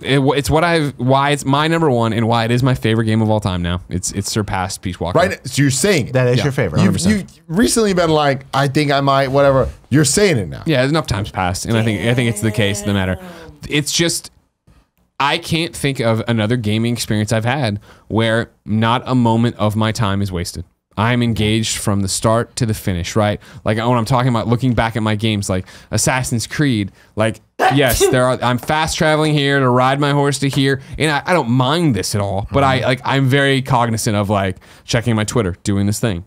it's why it's my number one and why it is my favorite game of all time now. It's surpassed Peace Walker. Right. So you're saying that is your favorite. You've recently been like, I think I might, whatever. You're saying it now. Yeah, enough time's passed, and I think it's the case. No matter. It's just. I can't think of another gaming experience I've had where not a moment of my time is wasted. I'm engaged from the start to the finish, right? Like when I'm talking about looking back at my games, like Assassin's Creed, like yes, I'm fast traveling here to ride my horse to here, and I don't mind this at all. But I'm very cognizant of like checking my Twitter, doing this thing,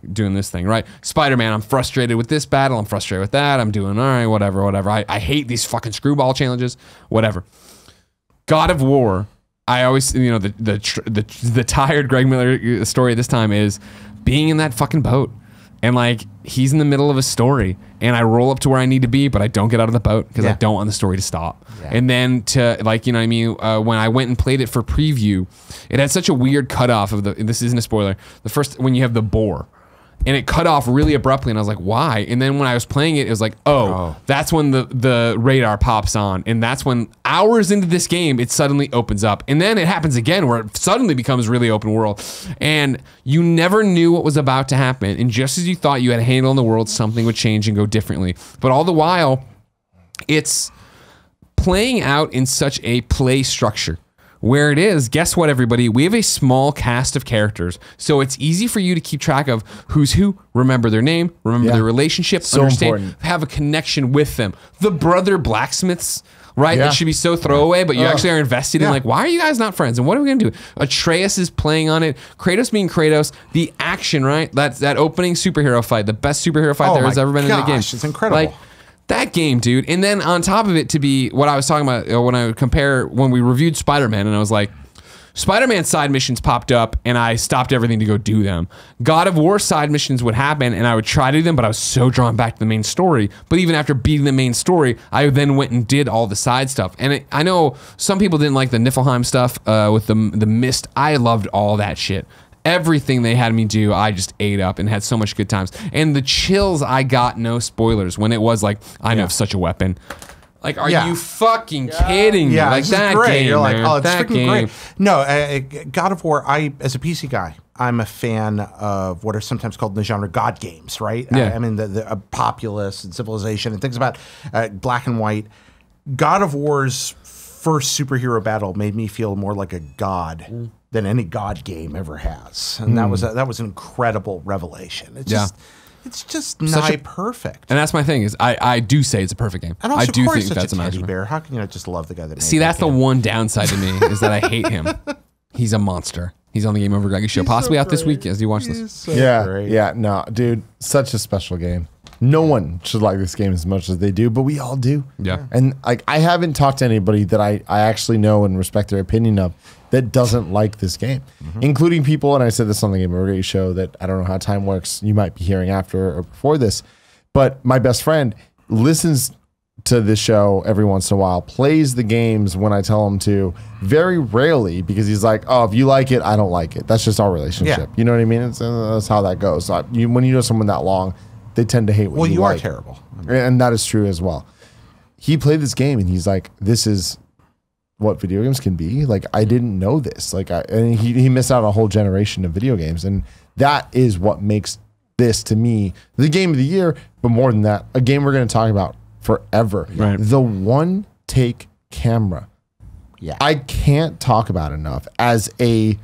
right? Spider-Man, I'm frustrated with this battle, I'm frustrated with that, I'm doing all right, whatever. I hate these fucking screwball challenges, whatever. God of War, I always, the tired Greg Miller story this time is being in that fucking boat. And like, he's in the middle of a story and I roll up to where I need to be, but I don't get out of the boat because I don't want the story to stop. Yeah. And then to like, you know what I mean? When I went and played it for preview, it had such a weird cutoff of this isn't a spoiler. When you have the boar. and it cut off really abruptly, and I was like, why? And then when I was playing it, it was like, oh. That's when the radar pops on, and that's when hours into this game, it suddenly opens up. And then it happens again where it suddenly becomes really open world, and you never knew what was about to happen. And just as you thought you had a handle on the world, something would change and go differently. But all the while, it's playing out in such a play structure. Where it is, guess what, everybody? We have a small cast of characters, so it's easy for you to keep track of who's who, remember their name, remember their relationship, so understand, important. have a connection with them. The brother blacksmiths, right? That should be so throwaway, but you actually are invested in, like, why are you guys not friends? And what are we going to do? Atreus is playing on it. Kratos being Kratos. The action, right? That opening superhero fight, the best superhero fight there has ever been in the game. It's incredible. Like, that game, dude. And then on top of it, to be what I was talking about when I would compare when we reviewed Spider-Man, and I was like, Spider-Man side missions popped up, and I stopped everything to go do them. God of War side missions would happen, and I would try to do them, but I was so drawn back to the main story. But even after beating the main story, I then went and did all the side stuff. And I know some people didn't like the Niflheim stuff with the mist. I loved all that shit. Everything they had me do, I just ate up and had so much good times. And the chills I got, no spoilers, when it was like, I know such a weapon. Like, are you fucking kidding me? Yeah, like that great. game, You're like, man. oh, it's that freaking game. great. No, God of War, as a PC guy, I'm a fan of what are sometimes called in the genre God games, right? Yeah. I mean, the Populous and Civilization and things about black and white. God of War's first superhero battle made me feel more like a god than any God game ever has, and that was an incredible revelation. It's just nigh perfect. And that's my thing is I do say it's a perfect game. And also, I do of course, think that's a teddy masterpiece. bear. How can you not just love the guy that made See, that's that the game? one downside to me is that I hate him. He's a monster. He's on the Game Over Greggy show, possibly out this week as you watch this. Yeah, no, dude, such a special game. No one should like this game as much as they do, but we all do. Yeah. And like, I haven't talked to anybody that I actually know and respect their opinion of that doesn't like this game, including people, and I said this on the Game Over Greggy show, that I don't know how time works. You might be hearing after or before this, but my best friend listens to this show every once in a while, plays the games when I tell him to, very rarely, because he's like, oh, if you like it, I don't like it. That's just our relationship. Yeah. You know what I mean? That's how that goes. When you know someone that long, they tend to hate what you like. Are terrible. And that is true as well. He played this game and he's like, this is what video games can be. Like, I didn't know this. Like, and he missed out on a whole generation of video games. And that is what makes this, to me, the game of the year, but more than that, a game we're going to talk about forever. Right. The one take camera. Yeah. I can't talk about enough as a,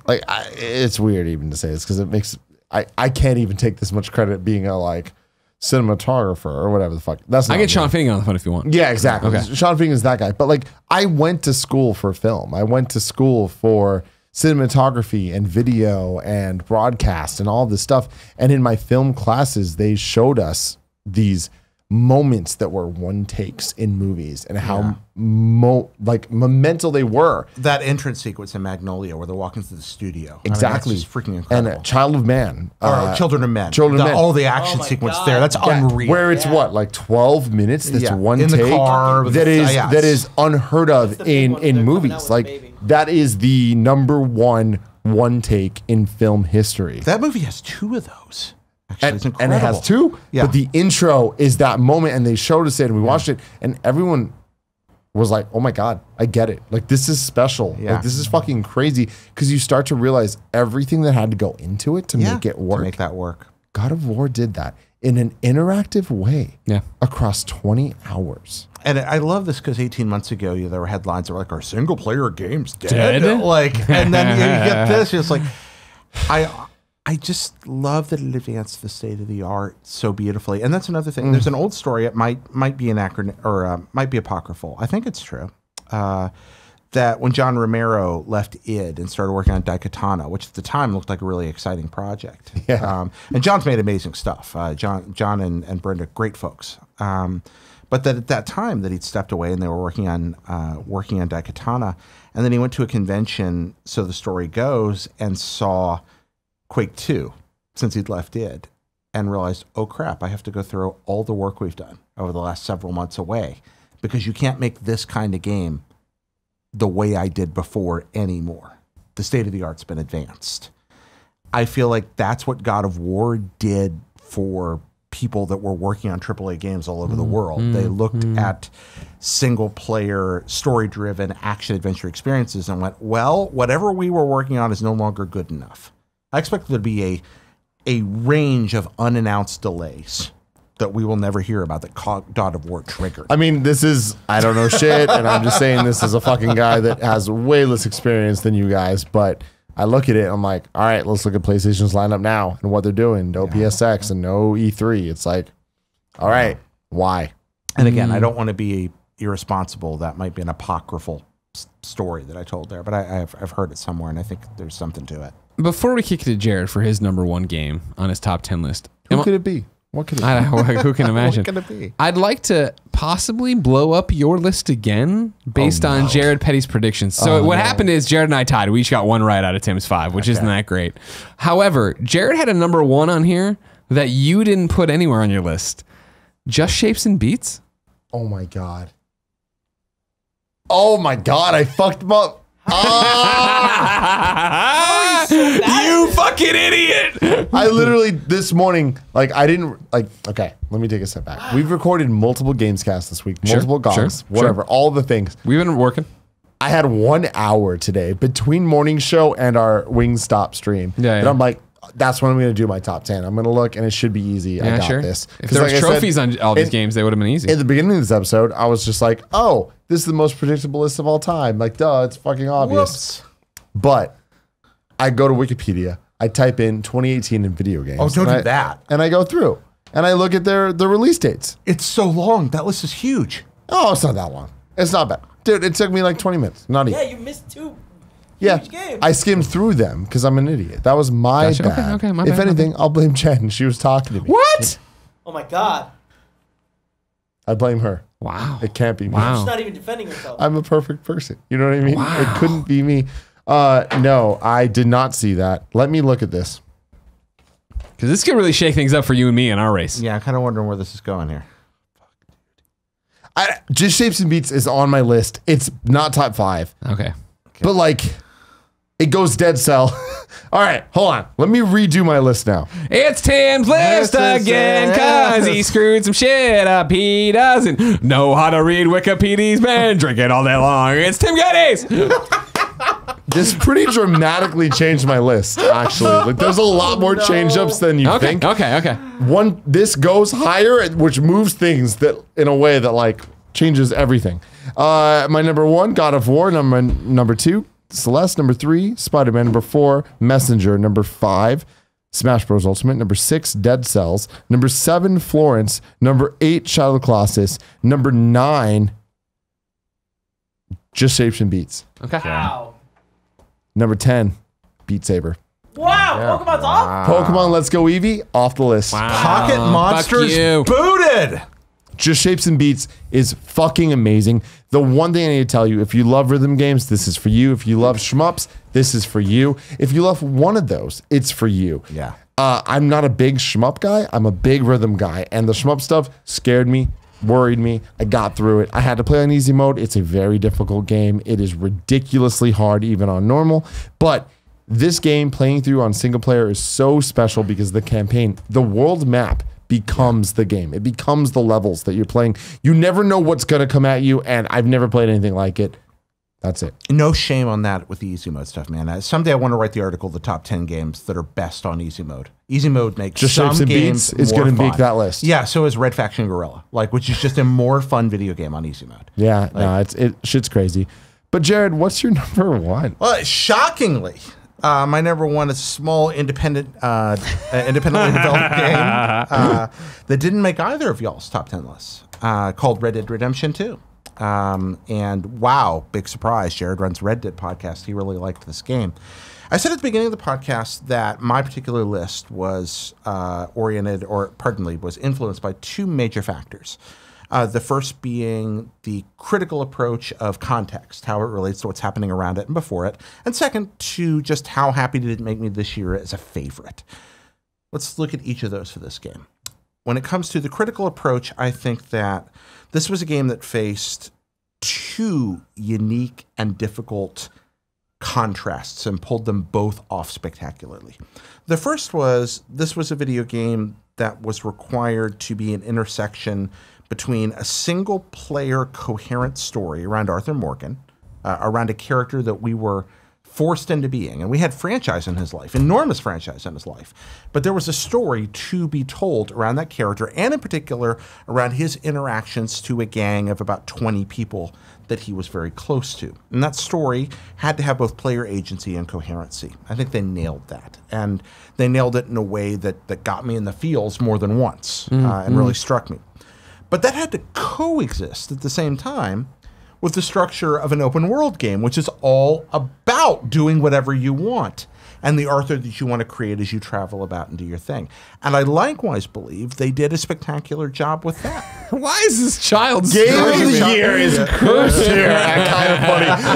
like, it's weird even to say this because it makes, I can't even take this much credit being a like cinematographer or whatever the fuck. That's not I get me. Sean Finnegan on the phone if you want. Yeah, exactly. Okay. Sean Finnegan is that guy. But like, I went to school for film. I went to school for cinematography and video and broadcast and all this stuff. And in my film classes, they showed us these moments that were one takes in movies and how monumental they were. That entrance sequence in Magnolia where they're walking through the studio. Exactly. I mean, that's just freaking incredible. And Child of Man. Or Children of Men. Children of Men. All the action Oh my sequence God. there. That's Yeah, unreal. where it's what, like 12 minutes? That's one in take. the car. With that the, is unheard of the big in one. They're coming out movies. with a Like, baby. that is the number one take in film history. That movie has two of those. Actually, it's And incredible. it has two. Yeah. But the intro is that moment, and they showed us it, and we watched it, and everyone was like, "Oh my god, I get it! Like, this is special. Yeah. Like, this is fucking crazy." Because you start to realize everything that had to go into it to make it work. To make that work. God of War did that in an interactive way. Yeah. Across 20 hours. And I love this because 18 months ago, there were headlines that were like, "Our single player game's dead." Dead? Like, and then you get this. It's like, I just love that it advanced the state of the art so beautifully. And that's another thing. There's an old story. It might be anachronistic or might be apocryphal. I think it's true. That when John Romero left id and started working on Daikatana, which at the time looked like a really exciting project. Yeah. And John's made amazing stuff. John and Brenda, great folks. But that at that time that he'd stepped away and they were working on Daikatana, and then he went to a convention, so the story goes, and saw Quake 2 since he'd left id, and realized, oh crap, I have to go through all the work we've done over the last several months away because you can't make this kind of game the way I did before anymore. The state of the art's been advanced. I feel like that's what God of War did for people that were working on AAA games all over the world. They looked at single-player, story-driven action-adventure experiences and went, well, whatever we were working on is no longer good enough. I expect there to be a range of unannounced delays that we will never hear about that God of War triggered. I mean, I don't know shit, and I'm just saying this is a fucking guy that has way less experience than you guys, but I look at it, I'm like, all right, let's look at PlayStation's lineup now and what they're doing. No PSX and no E3. It's like, all right, why? And again, I don't want to be irresponsible. That might be an apocryphal story that I told there, but I've heard it somewhere, and I think there's something to it. Before we kick it to Jared for his number 1 game on his top 10 list. Who could it be? What could it be? I don't know, who can imagine? What could it be? I'd like to possibly blow up your list again based on Jared Petty's predictions. So what happened is Jared and I tied. We each got 1 right out of Tim's 5, which isn't that great. However, Jared had a number 1 on here that you didn't put anywhere on your list. Just Shapes and Beats? Oh my God. Oh my God, I fucked him up. You fucking idiot! I literally this morning, okay, let me take a step back. We've recorded multiple Gamescasts this week, multiple gongs, whatever, all the things. We've been working. I had 1 hour today between morning show and our Wingstop stream. And I'm like, that's when I'm going to do my top 10. I'm going to look, and it should be easy. I got this. If there was trophies on all these games, they would have been easy. In the beginning of this episode, I was just like, oh, this is the most predictable list of all time. Like, duh, it's fucking obvious. Whoops. But I go to Wikipedia. I type in 2018 in video games. Oh, don't do that. And I go through. And I look at their release dates. It's so long. That list is huge. Oh, it's not that long. It's not bad. Dude, it took me like 20 minutes. Not even. Yeah, you missed 2. Yeah, I skimmed through them because I'm an idiot. That was my bad. Okay, my if bad, anything, I'll blame Jen. She was talking to me. What? Oh my God. I blame her. Wow. It can't be me. She's not even defending herself. I'm a perfect person. You know what I mean? Wow. It couldn't be me. No, I did not see that. Let me look at this. Because this could really shake things up for you and me in our race. Yeah, I'm kind of wondering where this is going here. Just Shapes and Beats is on my list. It's not top 5. Okay. But like, it goes dead cell. All right, hold on. Let me redo my list now. It's Tim's list again, because he screwed some shit up. He doesn't know how to read Wikipedia. He's been drinking all day long. It's Tim Gettys. This pretty dramatically changed my list, actually. Like, there's a lot more change-ups than you think. Okay. This goes higher, which moves things that in a way that like changes everything. My number 1, God of War. Number 2, Celeste. Number 3, Spider-Man. Number 4, Messenger. Number 5, Smash Bros. Ultimate. Number 6, Dead Cells. Number 7, Florence. Number 8, Shadow of the Colossus. Number 9, Just Shapes and Beats. Okay. Wow. Number 10, Beat Saber. Wow, Pokemon's off? Pokemon Let's Go Eevee, off the list. Wow. Pocket Monsters booted. Just Shapes and Beats is fucking amazing. The one thing I need to tell you, if you love rhythm games, this is for you. If you love shmups, this is for you. If you love one of those, it's for you. Yeah. I'm not a big shmup guy. I'm a big rhythm guy. And the shmup stuff scared me, worried me. I got through it. I had to play on easy mode. It's a very difficult game. It is ridiculously hard, even on normal. But this game playing through on single player is so special because the campaign, the world map becomes the game. It becomes the levels that you're playing. You never know what's going to come at you, and I've never played anything like it. That's it. No shame on that with the easy mode stuff, man. Someday I want to write the article, the top 10 games that are best on easy mode. Easy mode makes Just some Shapes and games Beats is more going to fun. make that list. Yeah, so is Red Faction Gorilla, which is just a more fun video game on easy mode. Yeah, no, shit's crazy. But Jared, what's your number 1? Well, shockingly, my number 1 is a small independently developed game that didn't make either of y'all's top 10 lists, called Red Dead Redemption 2. And wow, big surprise. Jared runs Red Dead podcast. He really liked this game. I said at the beginning of the podcast that my particular list was was influenced by 2 major factors. The first being the critical approach of context, how it relates to what's happening around it and before it. And second, to just how happy did it make me this year as a favorite. Let's look at each of those for this game. When it comes to the critical approach, I think that this was a game that faced 2 unique and difficult contrasts and pulled them both off spectacularly. The first was, this was a video game that was required to be an intersection between a single player coherent story around Arthur Morgan, around a character that we were forced into being. And we had franchise in his life, enormous franchise in his life. But there was a story to be told around that character, and in particular around his interactions to a gang of about 20 people that he was very close to. And that story had to have both player agency and coherency. I think they nailed that. And they nailed it in a way that got me in the feels more than once and really struck me. But that had to coexist at the same time with the structure of an open world game, which is all about doing whatever you want and the Arthur that you want to create as you travel about and do your thing. And I likewise believe they did a spectacular job with that. Why is this child's Game of the Year is cursed here at Kind of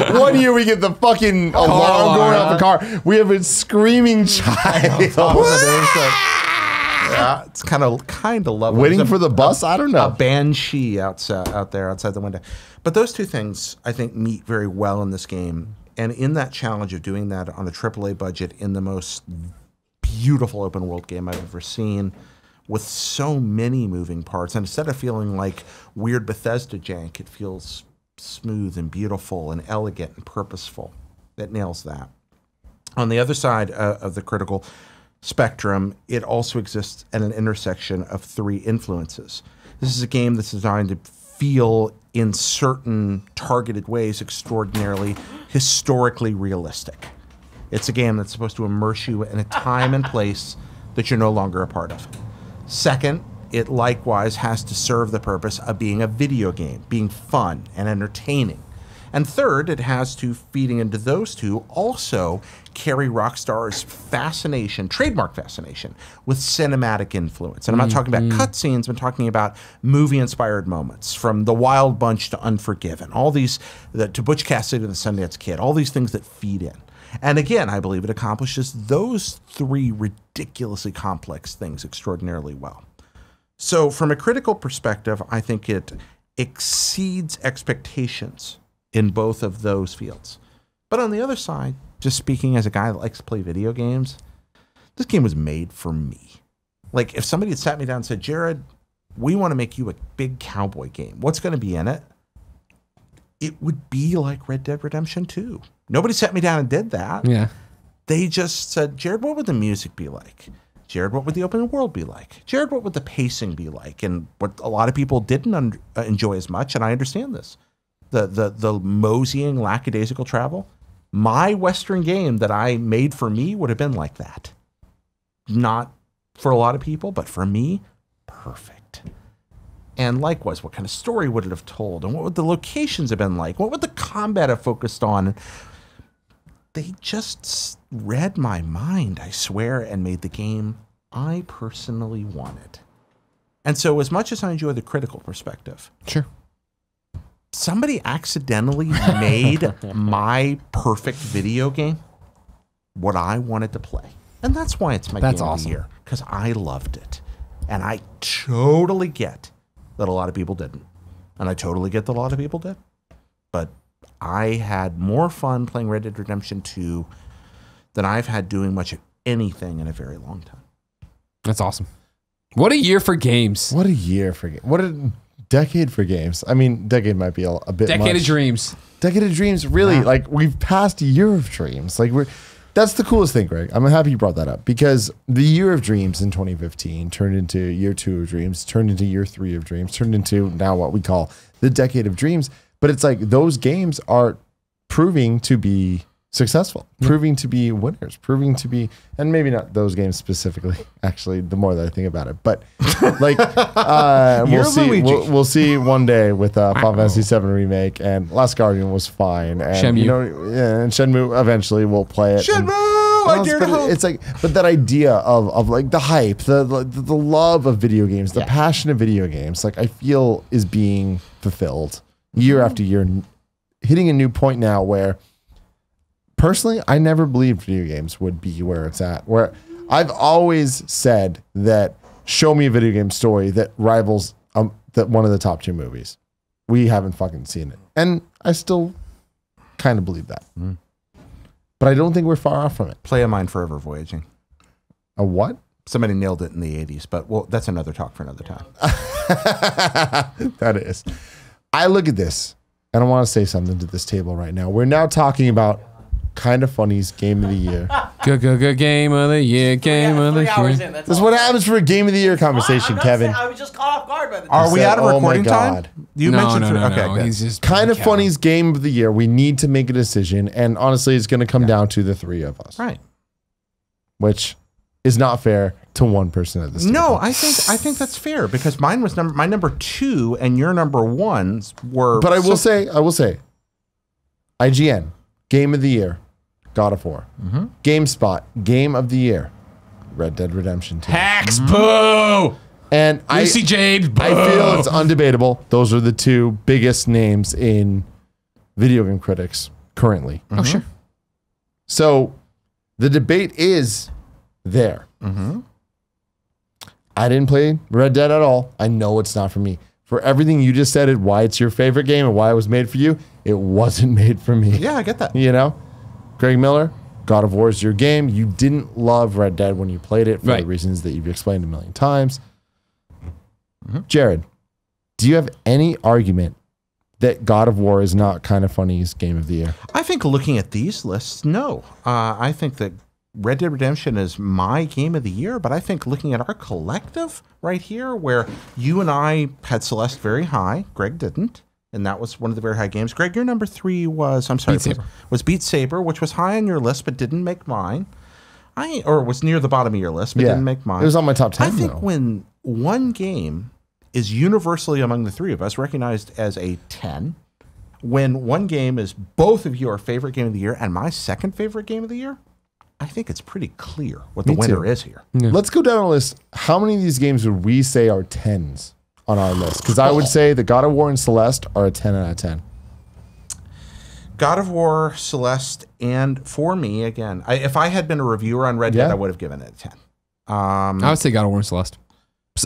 Funny. 1 year we get the fucking alarm going off the car. We have a screaming child. Yeah, it's kind of lovely. Waiting for the bus? I don't know. A banshee out there outside the window. But those two things, I think, meet very well in this game. And in that challenge of doing that on a AAA budget in the most beautiful open world game I've ever seen, with so many moving parts, and instead of feeling like weird Bethesda jank, it feels smooth and beautiful and elegant and purposeful. It nails that. On the other side of the critical spectrum, it also exists at an intersection of three influences. This is a game that's designed to feel in certain targeted ways extraordinarily historically realistic. It's a game that's supposed to immerse you in a time and place that you're no longer a part of. Second, it likewise has to serve the purpose of being a video game, being fun and entertaining. And third, it has to, feeding into those two, also carry Rockstar's fascination, trademark fascination, with cinematic influence. And I'm not talking about cutscenes, I'm talking about movie-inspired moments, from The Wild Bunch to Unforgiven, all these, to Butch Cassidy to the Sundance Kid, all these things that feed in. And again, I believe it accomplishes those three ridiculously complex things extraordinarily well. So from a critical perspective, I think it exceeds expectations in both of those fields. But on the other side, just speaking as a guy that likes to play video games, this game was made for me. Like, if somebody had sat me down and said, Jared, we want to make you a big cowboy game, what's going to be in it? It would be like Red Dead Redemption 2. Nobody sat me down and did that. Yeah. They just said, Jared, what would the music be like? Jared, what would the open world be like? Jared, what would the pacing be like? And what a lot of people didn't enjoy as much, and I understand this. The moseying, lackadaisical travel. My Western game that I made for me would have been like that. Not for a lot of people, but for me, perfect. And likewise, what kind of story would it have told? And what would the locations have been like? What would the combat have focused on? They just read my mind, I swear, and made the game I personally wanted. And so as much as I enjoy the critical perspective, sure, somebody accidentally made my perfect video game what I wanted to play. And that's why it's my game of the year, because I loved it. And I totally get that a lot of people didn't. And I totally get that a lot of people did. But I had more fun playing Red Dead Redemption 2 than I've had doing much of anything in a very long time. That's awesome. What a year for games. What a year for games. What a decade for games. I mean, decade might be a bit Decade much. of dreams. Decade of dreams, really. Yeah. Like, we've passed a year of dreams. Like, that's the coolest thing, Greg. I'm happy you brought that up, because the year of dreams in 2015 turned into year 2 of dreams, turned into year 3 of dreams, turned into now what we call the decade of dreams. But it's like those games are proving to be successful, proving to be winners, proving to be, and maybe not those games specifically, actually, the more that I think about it. But like, we'll see one day with Final Fantasy VII Remake, and Last Guardian was fine. And, Shenmue. You know, yeah, and Shenmue eventually will play it. Shenmue! I dare to hope. It's like, but that idea of like the hype, the love of video games, the passion of video games, like I feel is being fulfilled year after year, hitting a new point now where personally, I never believed video games would be where it's at. Where I've always said that show me a video game story that rivals that one of the top 2 movies. We haven't fucking seen it. And I still kind of believe that. but I don't think we're far off from it. Play of mine, Forever Voyaging. A what? Somebody nailed it in the 80s, but well, that's another talk for another time. That is. I look at this, and I want to say something to this table right now. We're now talking about Kind of Funny's Game of the Year. Good game of the year, game of the year. This is what happens for a Game of the Year conversation, Kevin. I was just caught off guard by the Are we out of recording God. time? You mentioned okay, good. He's just Kind of Funny's Game of the Year. We need to make a decision, and honestly, it's going to come down to the three of us. Right. Which is not fair to one person at this table. No, I think that's fair because mine was my number 2 and your number 1s were. But I will say, IGN Game of the Year, God of War. GameSpot Game of the Year, Red Dead Redemption 2. Hacks, boo! And Lucy Jade, boo! I feel it's undebatable. Those are the two biggest names in video game critics currently. Oh, sure. So the debate is there. I didn't play Red Dead at all. I know it's not for me. For everything you just said, why it's your favorite game and why it was made for you, it wasn't made for me. Yeah, I get that. You know? Greg Miller, God of War is your game. You didn't love Red Dead when you played it for the reasons that you've explained a million times. Jared, do you have any argument that God of War is not Kind of Funny's Game of the Year? I think looking at these lists, no. I think that Red Dead Redemption is my Game of the Year, but I think looking at our collective right here, where you and I had Celeste very high, Greg didn't, and that was one of the very high games. Greg, your number 3 was, I'm sorry, was Beat Saber, which was high on your list, but didn't make mine. Or was near the bottom of your list, but didn't make mine. It was on my top 10, I think when one game is universally among the three of us recognized as a 10, when one game is both of your favorite game of the year and my second favorite game of the year, I think it's pretty clear what the winner is here. Yeah. Let's go down a list. How many of these games would we say are 10s on our list? Because I would say the God of War and Celeste are a 10 out of 10. God of War, Celeste, and for me, again, if I had been a reviewer on Red Dead, I would have given it a 10. I would say God of War and Celeste.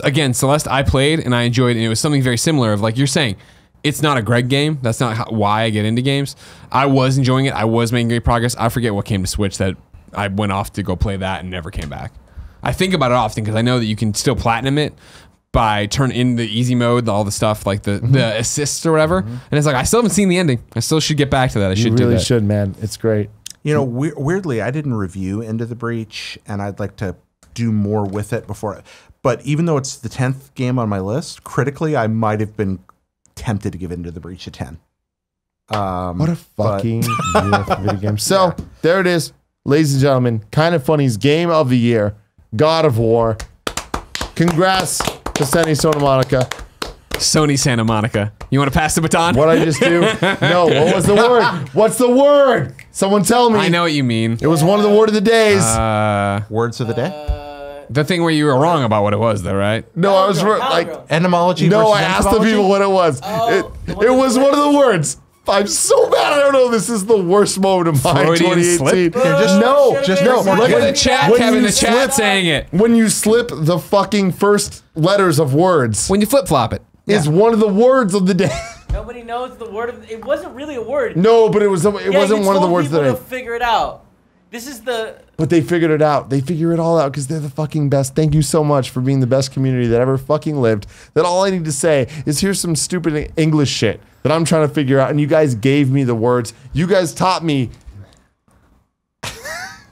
Again, Celeste, I played and I enjoyed it, and it was something very similar of like you're saying, it's not a Greg game. That's not why I get into games. I was enjoying it. I was making great progress. I forget what came to Switch that I went off to go play that and never came back. I think about it often because I know that you can still platinum it by turn in the easy mode, all the stuff like the assists or whatever. And it's like, I still haven't seen the ending. I still should get back to that. I should do that. You really should, man. It's great. You know, weirdly, I didn't review Into the Breach, and I'd like to do more with it before. But even though it's the 10th game on my list, critically, I might have been tempted to give Into the Breach a 10. What a fucking beautiful video game. So, there it is. Ladies and gentlemen, Kind of Funny's Game of the Year, God of War. Congrats to Sony Santa Monica. Sony Santa Monica. You want to pass the baton? What I just do? No, what was the word? What's the word? Someone tell me. I know what you mean. It was one of the word of the days. Words of the day? The thing where you were wrong about what it was, though, right? No, I was like etymology. No, versus I asked entomology? the people what it was. It was one of the words. I'm so bad. I don't know. This is the worst moment of my Freudian 2018. slip? Just no. Look at the chat, Kevin. The chat slip- saying it. When you slip the fucking first letters of words, When you flip flop it. is one of the words of the day. Nobody knows the word of it. Wasn't really a word. No, but it wasn't one of the words that I I. figure it out. This is the. But they figured it out. They figure it all out because they're the fucking best. Thank you so much for being the best community that ever fucking lived. That all I need to say is here's some stupid English shit that I'm trying to figure out, and you guys gave me the words. You guys taught me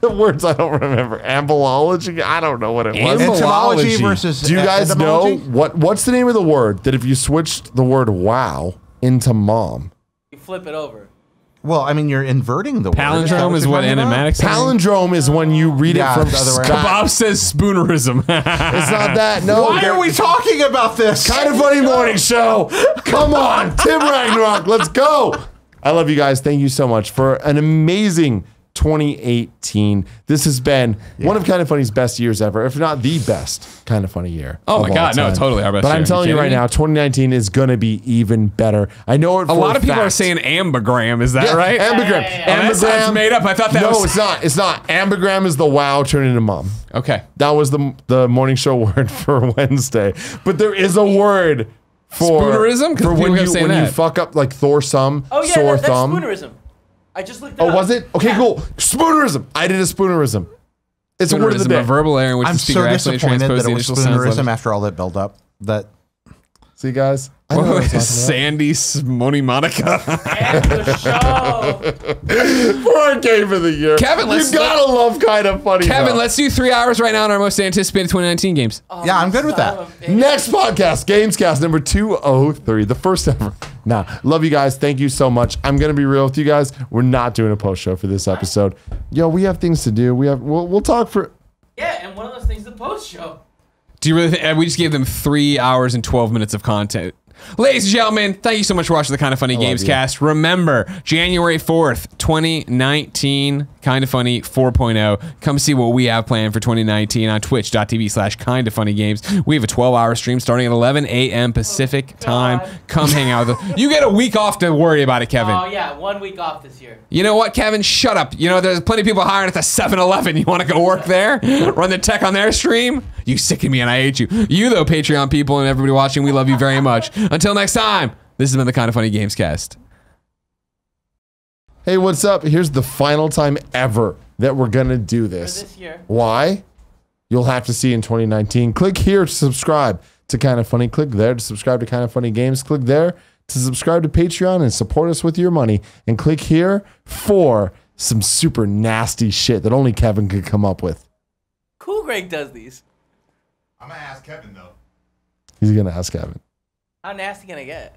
the words I don't remember. Ambulology? I don't know what it was. Entomology versus Do you guys know etymology? what's the name of the word that if you switched the word wow into mom? You flip it over. Well, I mean, you're inverting the word. Palindrome is what animatics. Palindrome is when you read it from the other way. Bob says spoonerism. It's not that. No. Why are we talking about this? Kind of Funny morning show. Come on, Tim Ragnarok. Let's go. I love you guys. Thank you so much for an amazing 2018. This has been one of Kind of Funny's best years ever, if not the best Kind of Funny year. Oh of my all God, no, time. totally our best But year. I'm telling you right now, 2019 is going to be even better. I know it. A lot of people are saying ambigram. Is that right? Ambigram. That sounds made up. I thought that was. No, it's not. It's not. Ambigram is the wow turning into mom. Okay. That was the morning show word for Wednesday. But there is a word for Spoonerism? 'Cause for people when kept you saying when you that. fuck up like Thor thumb, Oh yeah, sore that's thumb. spoonerism. I just looked it up. Oh, was it? Okay, cool. Spoonerism. I did a spoonerism. It's a word of the day. A verbal error in which I'm the speaker so actually disappointed transposed that the it was initial sounds. spoonerism after all that build up. That See, guys? I know what I'm talking about. Sandy Simone Monica. End the show. For our game of the year. Kevin, you gotta love Kind of Funny. Kevin, though. let's do 3 hours right now on our most anticipated 2019 games. yeah, I'm good with that. Next podcast, Gamescast number 203, the first ever. Nah, love you guys. Thank you so much. I'm gonna be real with you guys. We're not doing a post show for this episode. Yo, we have things to do. We'll talk for. Yeah, and one of those things is the post show. Do you really think we just gave them 3 hours and 12 minutes of content? Ladies and gentlemen, thank you so much for watching the Kind of Funny Gamescast. Remember, January 4th, 2019, Kind of Funny 4.0. Come see what we have planned for 2019 on twitch.tv/kindoffunnygames. We have a 12-hour stream starting at 11 a.m. Pacific time. Come hang out with us. You get a week off to worry about it, Kevin. Oh, yeah, 1 week off this year. You know what, Kevin? Shut up. You know, there's plenty of people hiring at the 7-Eleven. You want to go work there? Run the tech on their stream? You sicken me and I hate you. You, though, Patreon people and everybody watching, we love you very much. Until next time, this has been the Kind of Funny Gamescast. Hey, what's up? Here's the final time ever that we're gonna do this. For this year. Why? You'll have to see in 2019. Click here to subscribe to Kind of Funny. Click there to subscribe to Kind of Funny Games. Click there to subscribe to Patreon and support us with your money. And click here for some super nasty shit that only Kevin could come up with. Cool Greg does these. I'm gonna ask Kevin though. He's gonna ask Kevin. How nasty can I get?